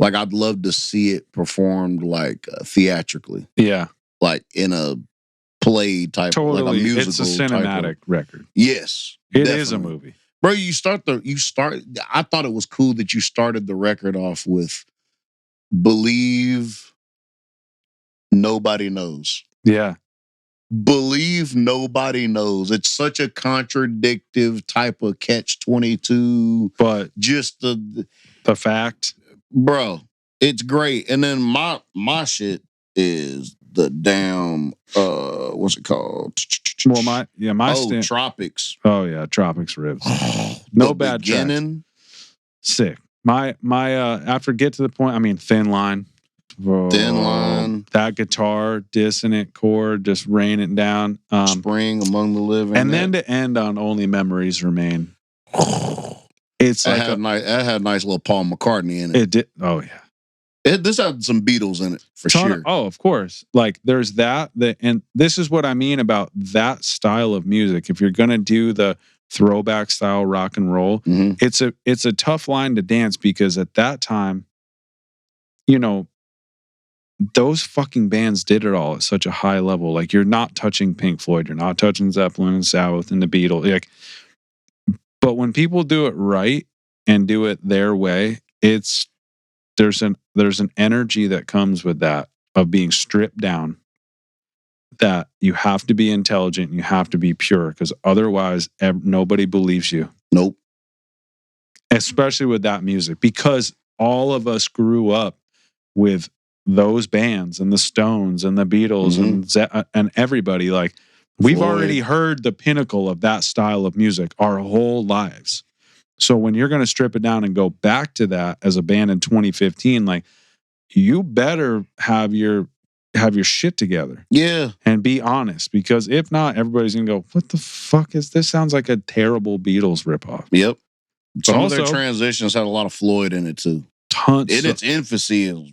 I'd love to see it performed theatrically. Yeah. In a play type, totally. A musical. It's a cinematic record. Yes. It is a movie. Bro, I thought it was cool that you started the record off with Believe Nobody Knows. Yeah. Believe Nobody Knows. It's such a contradictive type of catch-22. But just the fact. Bro, it's great. And then my shit is the damn what's it called? Well, my Tropics. Oh yeah, Tropics ribs. No bad beginning. Sick. My after get to the point, I mean Thin Line. Whoa, Thin Line. That guitar, dissonant chord, just rain it down. Spring Among the Living. And then to end on Only Memories Remain. It's like had a nice little Paul McCartney in it. It did. Oh yeah. This had some Beatles in it for sure. Of course. Like there's that, and this is what I mean about that style of music. If you're gonna do the throwback style rock and roll, it's a tough line to dance because at that time, those fucking bands did it all at such a high level. Like, you're not touching Pink Floyd, you're not touching Zeppelin and Sabbath and the Beatles. Like, but when people do it right and do it their way, there's an energy that comes with that, of being stripped down, that you have to be intelligent, you have to be pure, because otherwise nobody believes you. Nope. Especially with that music, because all of us grew up with those bands and the Stones and the Beatles and everybody. Like, we've already heard the pinnacle of that style of music our whole lives. So when you're going to strip it down and go back to that as a band in 2015, like, you better have your shit together. Yeah. And be honest, because if not, everybody's going to go, what the fuck is this? Sounds like a terrible Beatles ripoff. Yep. Some of their transitions had a lot of Floyd in it too. Tons. In its infancy, a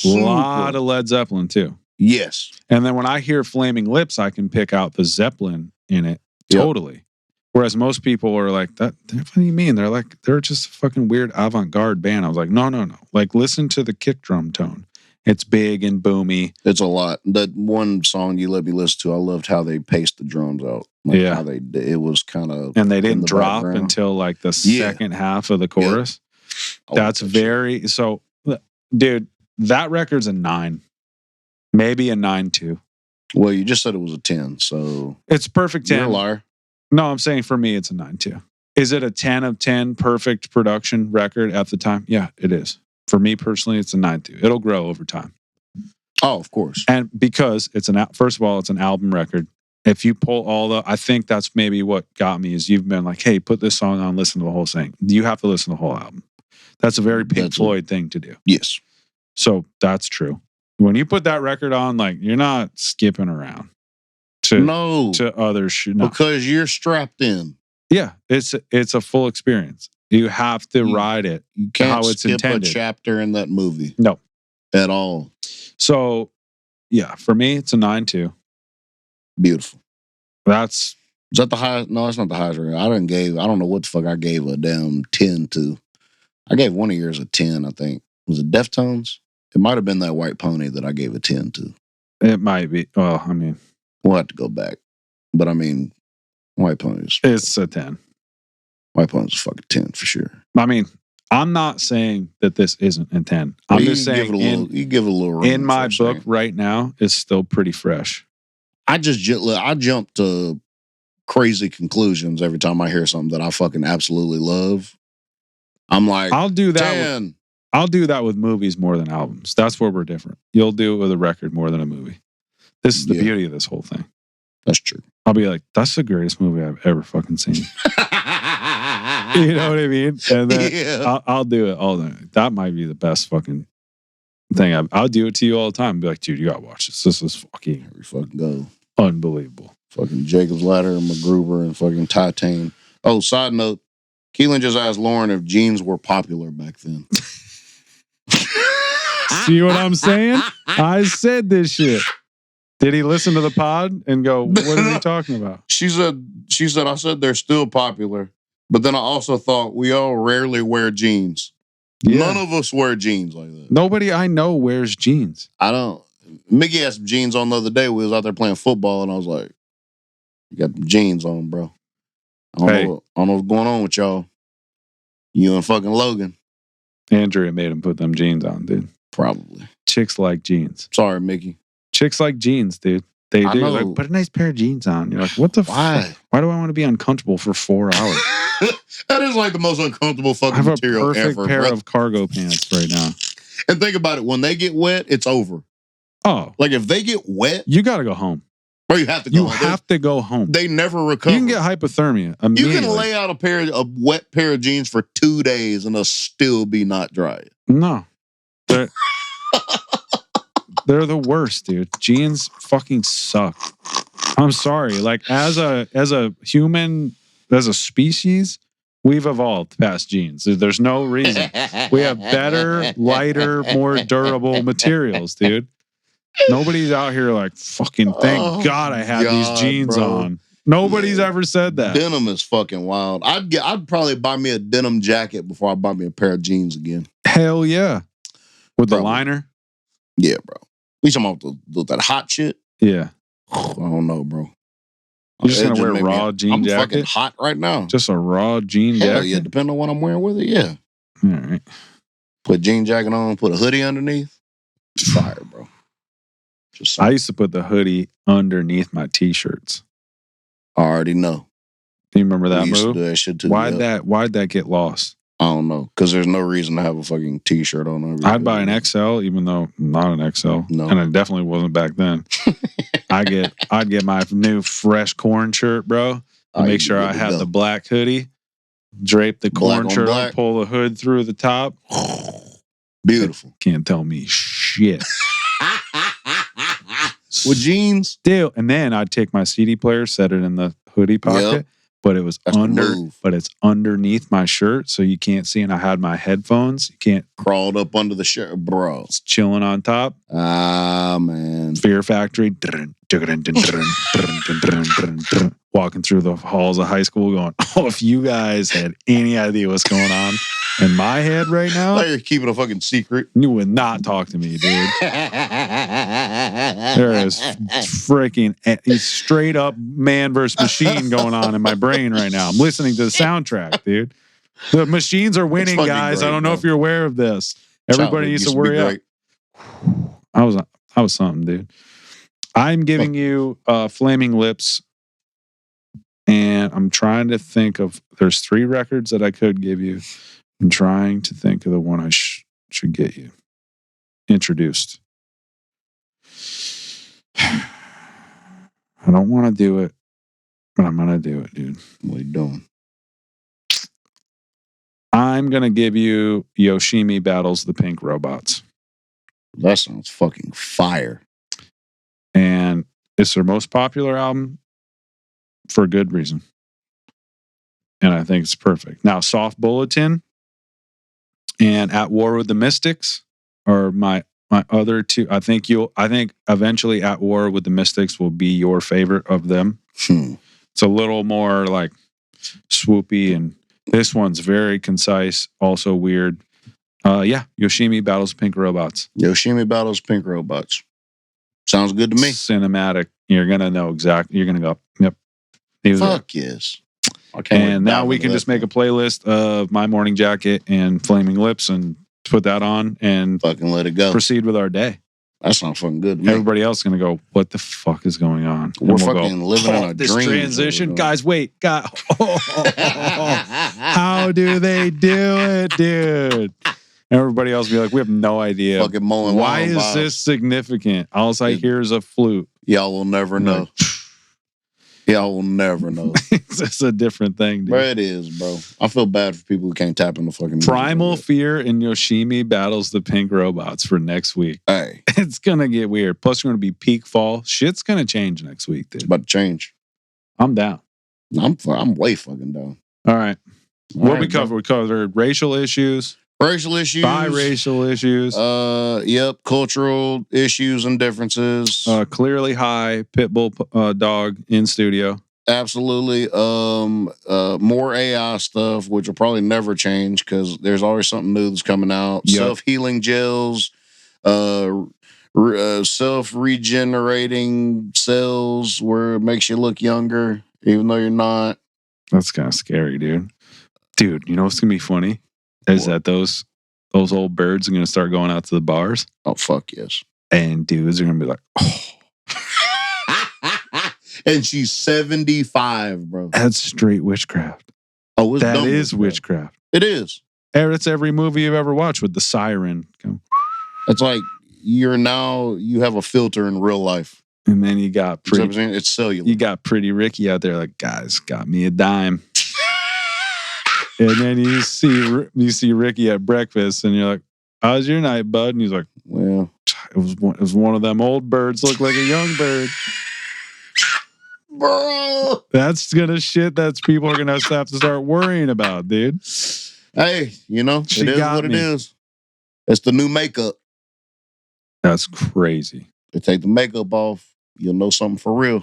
lot of Led Zeppelin too. Yes. And then when I hear Flaming Lips, I can pick out the Zeppelin in it. Totally. Yep. Whereas most people are like, what do you mean? They're just a fucking weird avant-garde band. I was like, no. Like, listen to the kick drum tone. It's big and boomy. It's a lot. That one song you let me listen to, I loved how they paced the drums out. Like, how it was kind of, and they didn't drop until like the second half of the chorus. Yep. That's very so, dude. That record's a 9, maybe a 9.2. Well, you just said it was a 10, so it's perfect 10. You're a liar. No, I'm saying for me, it's a 9.2. Is it a 10 of 10 perfect production record at the time? Yeah, it is. For me personally, it's a 9.2. It'll grow over time. Oh, of course. And because it's first of all, it's an album record. If you pull I think that's maybe what got me, is you've been like, hey, put this song on, listen to the whole thing. You have to listen to the whole album. That's a very Pink Floyd thing to do. Yes. So that's true. When you put that record on, like, you're not skipping around to other shit. No. Because you're strapped in. Yeah, it's a full experience. You have to ride it. You can't how it's skip intended. a chapter in that movie. No. At all. So, yeah, for me, it's a 9.2. Beautiful. Is that the highest? No, that's not the highest rating. I don't know what the fuck I gave a damn 10 to. I gave one of yours a 10, I think. Was it Deftones? It might have been that White Pony that I gave a 10 to. It might be. Well, I mean, we'll have to go back. But I mean, White Pony's. It's a 10. White Pony's a fucking 10 for sure. I mean, I'm not saying that this isn't a 10. I'm just saying you give it a little room. In my book right now, it's still pretty fresh. I jump to crazy conclusions every time I hear something that I fucking absolutely love. I'm like, I'll do that. 10. I'll do that with movies more than albums. That's where we're different. You'll do it with a record more than a movie. This is the beauty of this whole thing. That's true. I'll be like, that's the greatest movie I've ever fucking seen. You know what I mean? And then I'll do it all the time. That might be the best fucking thing. I'll do it to you all the time. Be like, dude, you gotta watch this. This is fucking every fucking go. Unbelievable. Fucking Jacob's Ladder and MacGruber and fucking Titane. Oh, side note, Keelan just asked Lauren if jeans were popular back then. See what I'm saying? I said this shit. Did he listen to the pod and go, what is he talking about? She said, I said they're still popular, but then I also thought we all rarely wear jeans. Yeah. None of us wear jeans like that. Nobody I know wears jeans. I don't. Mickey had some jeans on the other day. We was out there playing football, and I was like, you got jeans on, bro. I don't know what's going on with y'all. You and fucking Logan. Andrea made him put them jeans on, dude. Probably. Chicks like jeans. Sorry, Mickey. Chicks like jeans, dude. They do. Like, put a nice pair of jeans on. You're like, what the fuck? Why do I want to be uncomfortable for 4 hours? That is like the most uncomfortable fucking material ever. I have a perfect pair of cargo pants right now. And think about it. When they get wet, it's over. Oh. Like, if they get wet... You got to go home. Bro, you have to go home. You have to go home. They never recover. You can get hypothermia immediately. You can lay out a wet pair of jeans for 2 days and they'll still be not dry. No. They're the worst, dude. Jeans fucking suck. I'm sorry. Like, as a human, as a species, we've evolved past jeans. There's no reason. We have better, lighter, more durable materials, dude. Nobody's out here like, fucking thank God I had these jeans on. Nobody's ever said that. Denim is fucking wild. I'd probably buy me a denim jacket before I buy me a pair of jeans again. Hell yeah. With the liner? Yeah, bro. You talking about that hot shit? Yeah. I don't know, bro. You're just gonna wear a raw jean I'm jacket? fucking hot right now. Just a raw jean Hell jacket? yeah, depending on what I'm wearing with it, yeah. All right. Put jean jacket on, put a hoodie underneath. Fire, bro. Just I used to put the hoodie underneath my t-shirts. I already know. Do you remember that We used move? to do that shit too. Why'd that get lost? I don't know. Because there's no reason to have a fucking t-shirt on. I'd buy an XL, even though I'm not an XL. No. And I definitely wasn't back then. I'd get my new fresh corn shirt, bro. And make sure I had the black hoodie, drape the corn shirt up, pull the hood through the top. Beautiful. Can't tell me shit. With jeans? Still, and then I'd take my CD player, set it in the hoodie pocket, but it was it's underneath my shirt, so you can't see. And I had my headphones. You can't crawled up under the shirt, bro. It's chilling on top. Ah, man. Fear Factory. Walking through the halls of high school, going, "Oh, if you guys had any idea what's going on in my head right now, like you're keeping a fucking secret. You would not talk to me, dude." There is freaking straight up man versus machine going on in my brain right now. I'm listening to the soundtrack, dude. The machines are winning, guys. Great, I don't know if you're aware of this. Everybody needs to worry out. I was something, dude. I'm giving you Flaming Lips, and I'm trying to think of. There's 3 records that I could give you. I'm trying to think of the one I should get you introduced. I don't want to do it, but I'm going to do it, dude. What are you doing? I'm going to give you Yoshimi Battles the Pink Robots. That sounds fucking fire. And it's their most popular album for a good reason. And I think it's perfect. Now, Soft Bulletin and At War with the Mystics are my other 2. I think eventually At War with the Mystics will be your favorite of them. It's a little more like swoopy, and this one's very concise, also weird. Yoshimi Battles Pink Robots. Yoshimi Battles Pink Robots. Sounds good to me. Cinematic. You're going to know exactly. You're going to go, yep. Fuck yes. And now we can just make a playlist of My Morning Jacket and Flaming Lips and put that on and fucking let it go. Proceed with our day. That sounds fucking good to me. Everybody else is going to go, what the fuck is going on? We're fucking living in a this dream. Transition. Guys, wait. God. How do they do it, dude? Everybody else will be like, we have no idea. Fucking mowing Why is this significant? All I hear is a flute. Y'all will never know. Y'all will never know. It's a different thing, dude. Bro, it is, bro. I feel bad for people who can't tap into fucking Primal Fear and Yoshimi Battles the Pink Robots for next week. Hey. It's going to get weird. Plus, we're going to be peak fall. Shit's going to change next week, dude. It's about to change. I'm down. I'm way fucking down. All right. What we covered? We covered racial issues. Biracial issues. Yep. Cultural issues and differences. Clearly high Pitbull dog in studio. Absolutely. More AI stuff, which will probably never change because there's always something new that's coming out. Yep. Self-healing gels, self-regenerating cells where it makes you look younger, even though you're not. That's kind of scary, dude. Dude, you know what's going to be funny? Is that those old birds are going to start going out to the bars? Oh, fuck yes. And dudes are going to be like, oh. And she's 75, bro. That's straight witchcraft. Oh, it's that is witchcraft. It is. It's every movie you've ever watched with the siren. It's like you have a filter in real life. And then you got it's cellular. You got Pretty Ricky out there like, guys, got me a dime. And then you see Ricky at breakfast, and you're like, "How's your night, bud?" And he's like, "Well, it was one of them old birds, looked like a young bird." Bro, that's that's people are gonna have to start worrying about, dude. Hey, it is what it is. It's the new makeup. That's crazy. They take the makeup off, you'll know something for real.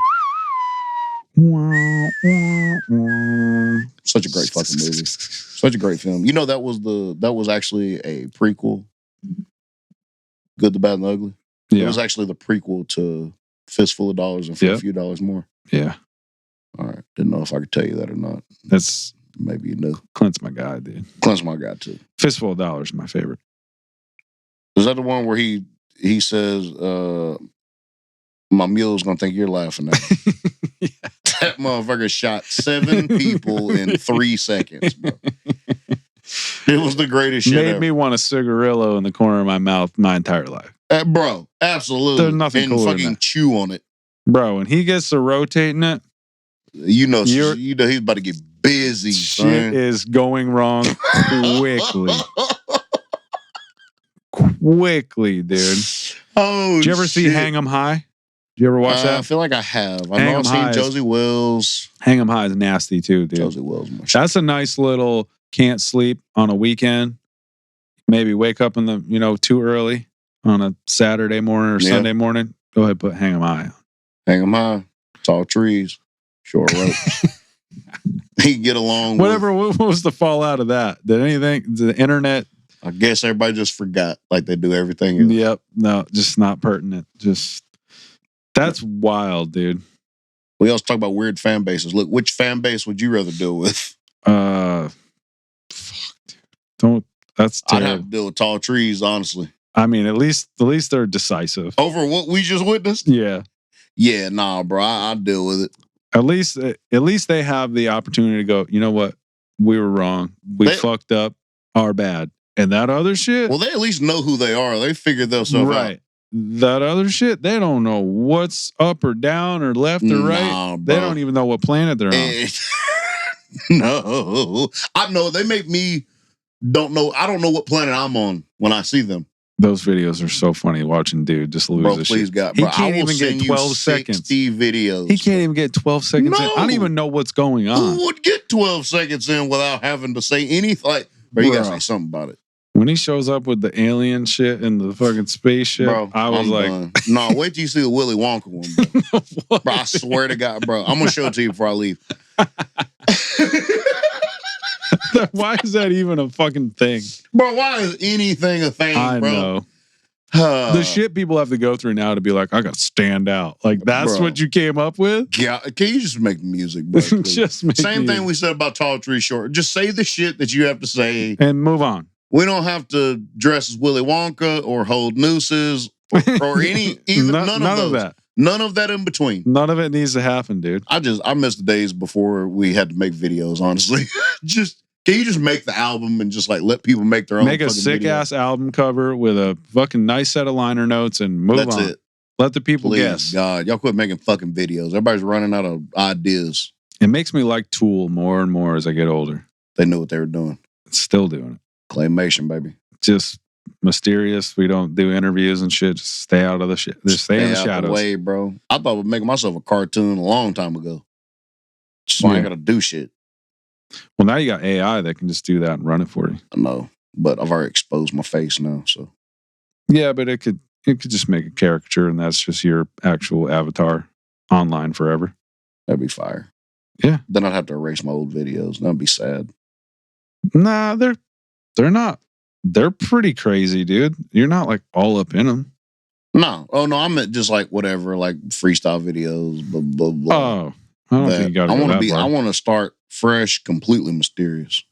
Such a great fucking movie. Such a great film. That was actually a prequel. Good, the Bad, and the Ugly. It was actually the prequel to Fistful of Dollars and for a few dollars more. Yeah. All right. Didn't know if I could tell you that or not. That's maybe you knew. Clint's my guy, dude. Clint's my guy too. Fistful of Dollars is my favorite. Is that the one where he says, my mule's gonna think you're laughing at me? Yeah. That motherfucker shot 7 people in 3 seconds, bro. It was the greatest shit Made me want a cigarillo in the corner of my mouth my entire life. Bro, absolutely. There's nothing cooler fucking than that. Chew on it. Bro, when he gets to rotating it, you know he's about to get busy. Shit son. Is going wrong quickly. Quickly, dude. Oh, did you ever see Hang 'em High? Did you ever watch that? I feel like I have. I know I've seen Josie Wills. Hang 'em High is nasty too, dude. Josie Wills. That's a nice little can't sleep on a weekend. Maybe wake up in the, too early on a Saturday morning or Sunday morning. Go ahead, put Hang 'em High on. Hang 'em high. Tall trees. Short ropes. He can get along Whatever. What was the fallout of that? Did the internet? I guess everybody just forgot like they do everything else. Yep. No, just not pertinent. That's wild, dude. We also talk about weird fan bases. Look, which fan base would you rather deal with? Fuck, dude. Don't. That's terrible. I'd have to deal with tall trees, honestly. I mean, at least they're decisive. Over what we just witnessed? Yeah. Yeah, nah, bro. I'd deal with it. At least they have the opportunity to go, you know what? We were wrong. We fucked up. Our bad. And that other shit. Well, they at least know who they are. They figured themselves out. That other shit, they don't know what's up or down or left or right. Bro. They don't even know what planet they're on. No. I know. They make me don't know. I don't know what planet I'm on when I see them. Those videos are so funny watching dude just lose his shit. God, bro. He can't even get 12 seconds. Videos. He can't even get 12 seconds in. I don't even know what's going on. Who would get 12 seconds in without having to say anything? Like, bro, you gotta say something about it. When he shows up with the alien shit and the fucking spaceship, bro, I was like, done. No, wait till you see the Willy Wonka one, bro. Bro, I swear to God, bro. I'm gonna show it to you before I leave. Why is that even a fucking thing? Bro, why is anything a thing, I bro? Know. The shit people have to go through now to be like, I gotta stand out. Like, that's what you came up with? Yeah, can you just make the music, bro? Just make Same thing we said about Tall Tree Short. Just say the shit that you have to say. And move on. We don't have to dress as Willy Wonka or hold nooses or none of that. None of that in between. None of it needs to happen, dude. I miss the days before we had to make videos, honestly. Can you just make the album and just like let people make their own? Make a sick ass album cover with a fucking nice set of liner notes and move on. That's it. Let the people guess. God, y'all quit making fucking videos. Everybody's running out of ideas. It makes me like Tool more and more as I get older. They knew what they were doing. Still doing it. Claymation, baby. Just mysterious. We don't do interviews and shit. Just stay out of the shit. Just stay in the shadows. Out the way, bro. I thought of making myself a cartoon a long time ago. So I ain't gotta do shit. Well, now you got AI that can just do that and run it for you. I know, but I've already exposed my face now, so. Yeah, but it could just make a caricature, and that's just your actual avatar online forever. That'd be fire. Yeah. Then I'd have to erase my old videos. That'd be sad. Nah, they're not. They're pretty crazy, dude. You're not like all up in them. No. Oh no, I meant just like whatever, like freestyle videos, blah blah blah. Oh, I don't think you got to go that far. I want to start fresh, completely mysterious.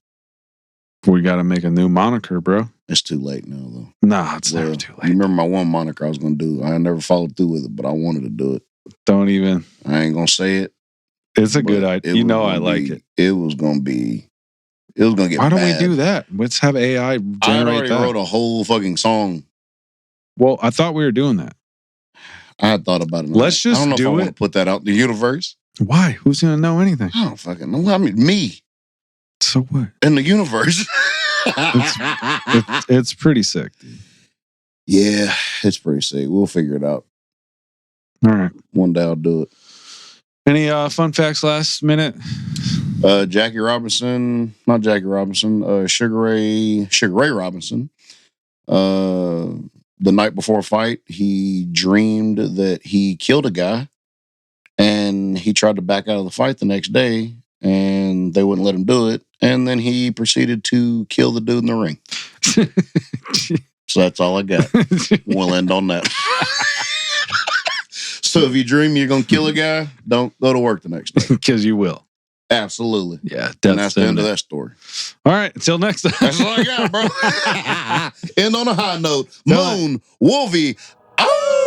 We got to make a new moniker, bro. It's too late now, though. Nah, it's never too late. You remember my one moniker I was going to do? I never followed through with it, but I wanted to do it. Don't even. I ain't going to say it. It's a good idea. You know I like it. It was going to get Why don't bad. we do that? Let's have AI generate that. I already wrote a whole fucking song. Well, I thought we were doing that. I had thought about it. Let's just do it. I don't know if I want to put that out in the universe. Why? Who's going to know anything? I don't fucking know. I mean, me. So what? In the universe. It's pretty sick, dude. Yeah, it's pretty sick. We'll figure it out. All right. One day I'll do it. Any fun facts last minute? Not Jackie Robinson, Sugar Ray Robinson. The night before a fight, he dreamed that he killed a guy, and he tried to back out of the fight the next day, and they wouldn't let him do it. And then he proceeded to kill the dude in the ring. So that's all I got. We'll end on that. So if you dream you're going to kill a guy, don't go to work the next day. Because you will. Absolutely. Yeah. And that's the end of that story. All right. Until next time. That's all I got, bro. End on a high note. Moon, Wolvie. Oh!